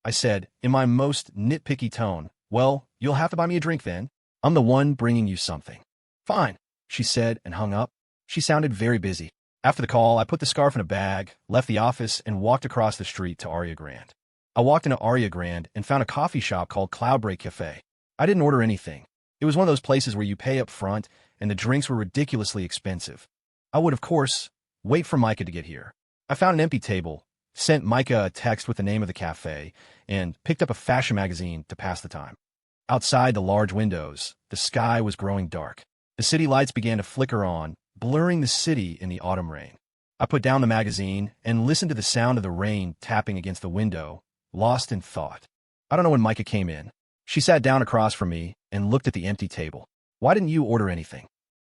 I said, in my most nitpicky tone, well, you'll have to buy me a drink then. I'm the one bringing you something. Fine, she said and hung up. She sounded very busy. After the call, I put the scarf in a bag, left the office, and walked across the street to Aria Grand. I walked into Aria Grand and found a coffee shop called Cloudbreak Cafe. I didn't order anything. It was one of those places where you pay up front, and the drinks were ridiculously expensive. I would, of course, wait for Micah to get here. I found an empty table, sent Micah a text with the name of the cafe, and picked up a fashion magazine to pass the time. Outside the large windows, the sky was growing dark. The city lights began to flicker on, blurring the city in the autumn rain. I put down the magazine and listened to the sound of the rain tapping against the window, lost in thought. I don't know when Micah came in. She sat down across from me and looked at the empty table. Why didn't you order anything?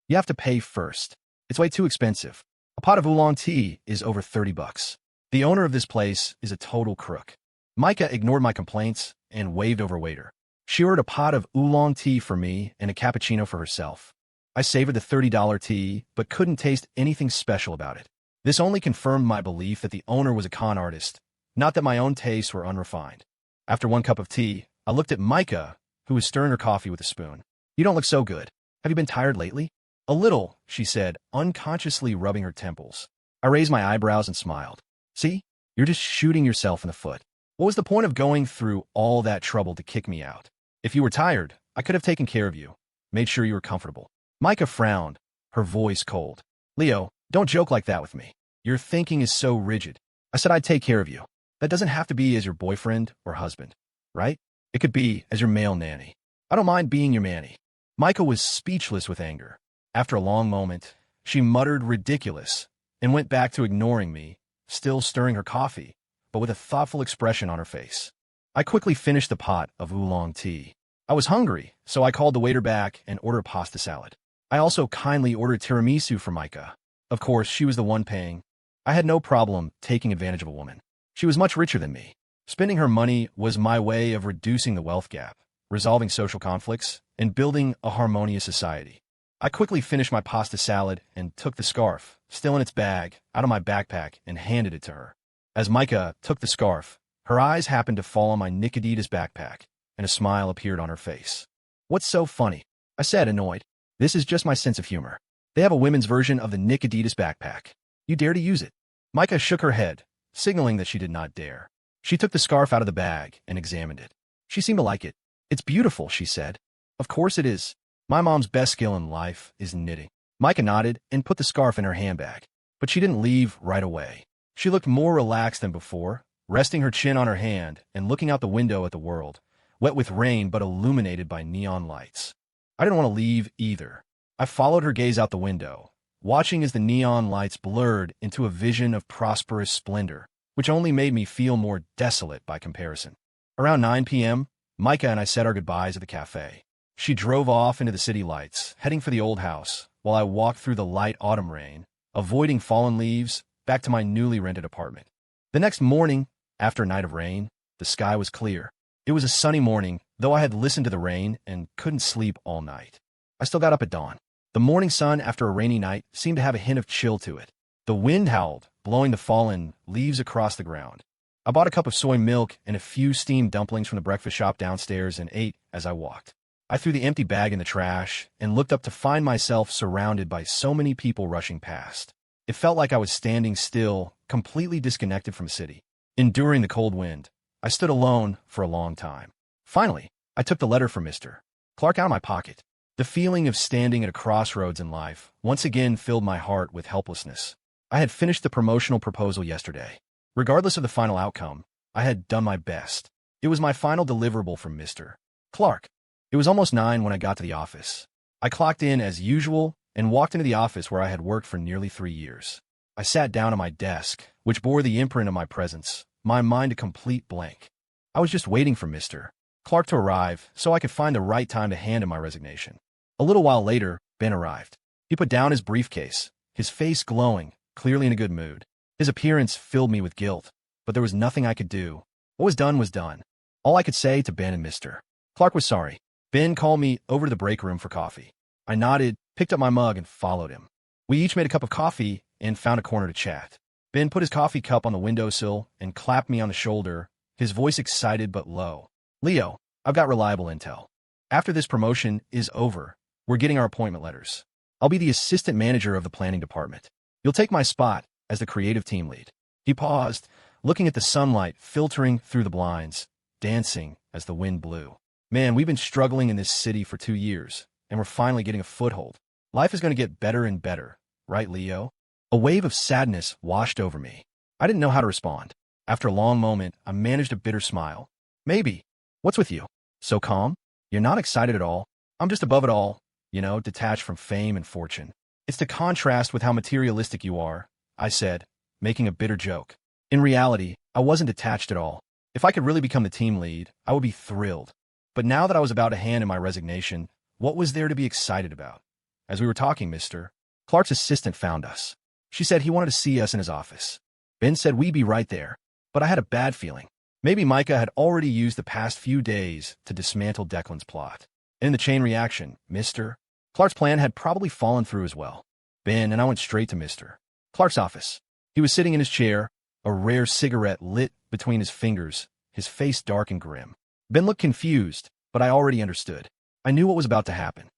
You have to pay first. It's way too expensive. A pot of oolong tea is over $30. The owner of this place is a total crook. Micah ignored my complaints and waved over a waiter. She ordered a pot of oolong tea for me and a cappuccino for herself. I savored the $30 tea, but couldn't taste anything special about it. This only confirmed my belief that the owner was a con artist, not that my own tastes were unrefined. After 1 cup of tea, I looked at Micah, who was stirring her coffee with a spoon. You don't look so good. Have you been tired lately? A little, she said, unconsciously rubbing her temples. I raised my eyebrows and smiled. See? You're just shooting yourself in the foot. What was the point of going through all that trouble to kick me out? If you were tired, I could have taken care of you, made sure you were comfortable. Micah frowned, her voice cold. Leo, don't joke like that with me. Your thinking is so rigid. I said I'd take care of you. That doesn't have to be as your boyfriend or husband, right? It could be as your male nanny. I don't mind being your manny. Micah was speechless with anger. After a long moment, she muttered ridiculous and went back to ignoring me, still stirring her coffee, but with a thoughtful expression on her face. I quickly finished the pot of oolong tea. I was hungry, so I called the waiter back and ordered a pasta salad. I also kindly ordered tiramisu for Micah. Of course, she was the one paying. I had no problem taking advantage of a woman. She was much richer than me. Spending her money was my way of reducing the wealth gap, resolving social conflicts, and building a harmonious society. I quickly finished my pasta salad and took the scarf, still in its bag, out of my backpack and handed it to her. As Micah took the scarf, her eyes happened to fall on my Nicoditas backpack, and a smile appeared on her face. "What's so funny?" I said, annoyed. "This is just my sense of humor. They have a women's version of the Nicoditas backpack. You dare to use it?" Micah shook her head, signaling that she did not dare. She took the scarf out of the bag and examined it. She seemed to like it. "It's beautiful," she said. "Of course it is. My mom's best skill in life is knitting." Micah nodded and put the scarf in her handbag, but she didn't leave right away. She looked more relaxed than before, resting her chin on her hand and looking out the window at the world, wet with rain but illuminated by neon lights. I didn't want to leave either. I followed her gaze out the window, watching as the neon lights blurred into a vision of prosperous splendor, which only made me feel more desolate by comparison. Around 9 p.m., Micah and I said our goodbyes at the cafe. She drove off into the city lights, heading for the old house, while I walked through the light autumn rain, avoiding fallen leaves, back to my newly rented apartment. The next morning, after a night of rain, the sky was clear. It was a sunny morning, though I had listened to the rain and couldn't sleep all night. I still got up at dawn. The morning sun after a rainy night seemed to have a hint of chill to it. The wind howled, blowing the fallen leaves across the ground. I bought a cup of soy milk and a few steamed dumplings from the breakfast shop downstairs and ate as I walked. I threw the empty bag in the trash and looked up to find myself surrounded by so many people rushing past. It felt like I was standing still, completely disconnected from the city. Enduring the cold wind, I stood alone for a long time. Finally, I took the letter from Mr. Clark out of my pocket. The feeling of standing at a crossroads in life once again filled my heart with helplessness. I had finished the promotional proposal yesterday. Regardless of the final outcome, I had done my best. It was my final deliverable from Mr. Clark. It was almost 9 when I got to the office. I clocked in as usual and walked into the office where I had worked for nearly 3 years. I sat down at my desk, which bore the imprint of my presence, my mind a complete blank. I was just waiting for Mr. Clark to arrive so I could find the right time to hand in my resignation. A little while later, Ben arrived. He put down his briefcase, his face glowing, clearly in a good mood. His appearance filled me with guilt, but there was nothing I could do. What was done was done. All I could say to Ben and Mr. Clark was sorry. Ben called me over to the break room for coffee. I nodded, picked up my mug, and followed him. We each made a cup of coffee and found a corner to chat. Ben put his coffee cup on the windowsill and clapped me on the shoulder, his voice excited but low. "Leo, I've got reliable intel. After this promotion is over, we're getting our appointment letters. I'll be the assistant manager of the planning department. You'll take my spot as the creative team lead." He paused, looking at the sunlight filtering through the blinds, dancing as the wind blew. "Man, we've been struggling in this city for 2 years, and we're finally getting a foothold. Life is going to get better and better, right, Leo?" A wave of sadness washed over me. I didn't know how to respond. After a long moment, I managed a bitter smile. "Maybe. What's with you? So calm? You're not excited at all?" "I'm just above it all, detached from fame and fortune. It's to contrast with how materialistic you are," I said, making a bitter joke. In reality, I wasn't detached at all. If I could really become the team lead, I would be thrilled. But now that I was about to hand in my resignation, what was there to be excited about? As we were talking, Mr. Clark's assistant found us. She said he wanted to see us in his office. Ben said we'd be right there, but I had a bad feeling. Maybe Micah had already used the past few days to dismantle Declan's plot. In the chain reaction, Mr. Clark's plan had probably fallen through as well. Ben and I went straight to Mr. Clark's office. He was sitting in his chair, a rare cigarette lit between his fingers, his face dark and grim. Ben looked confused, but I already understood. I knew what was about to happen.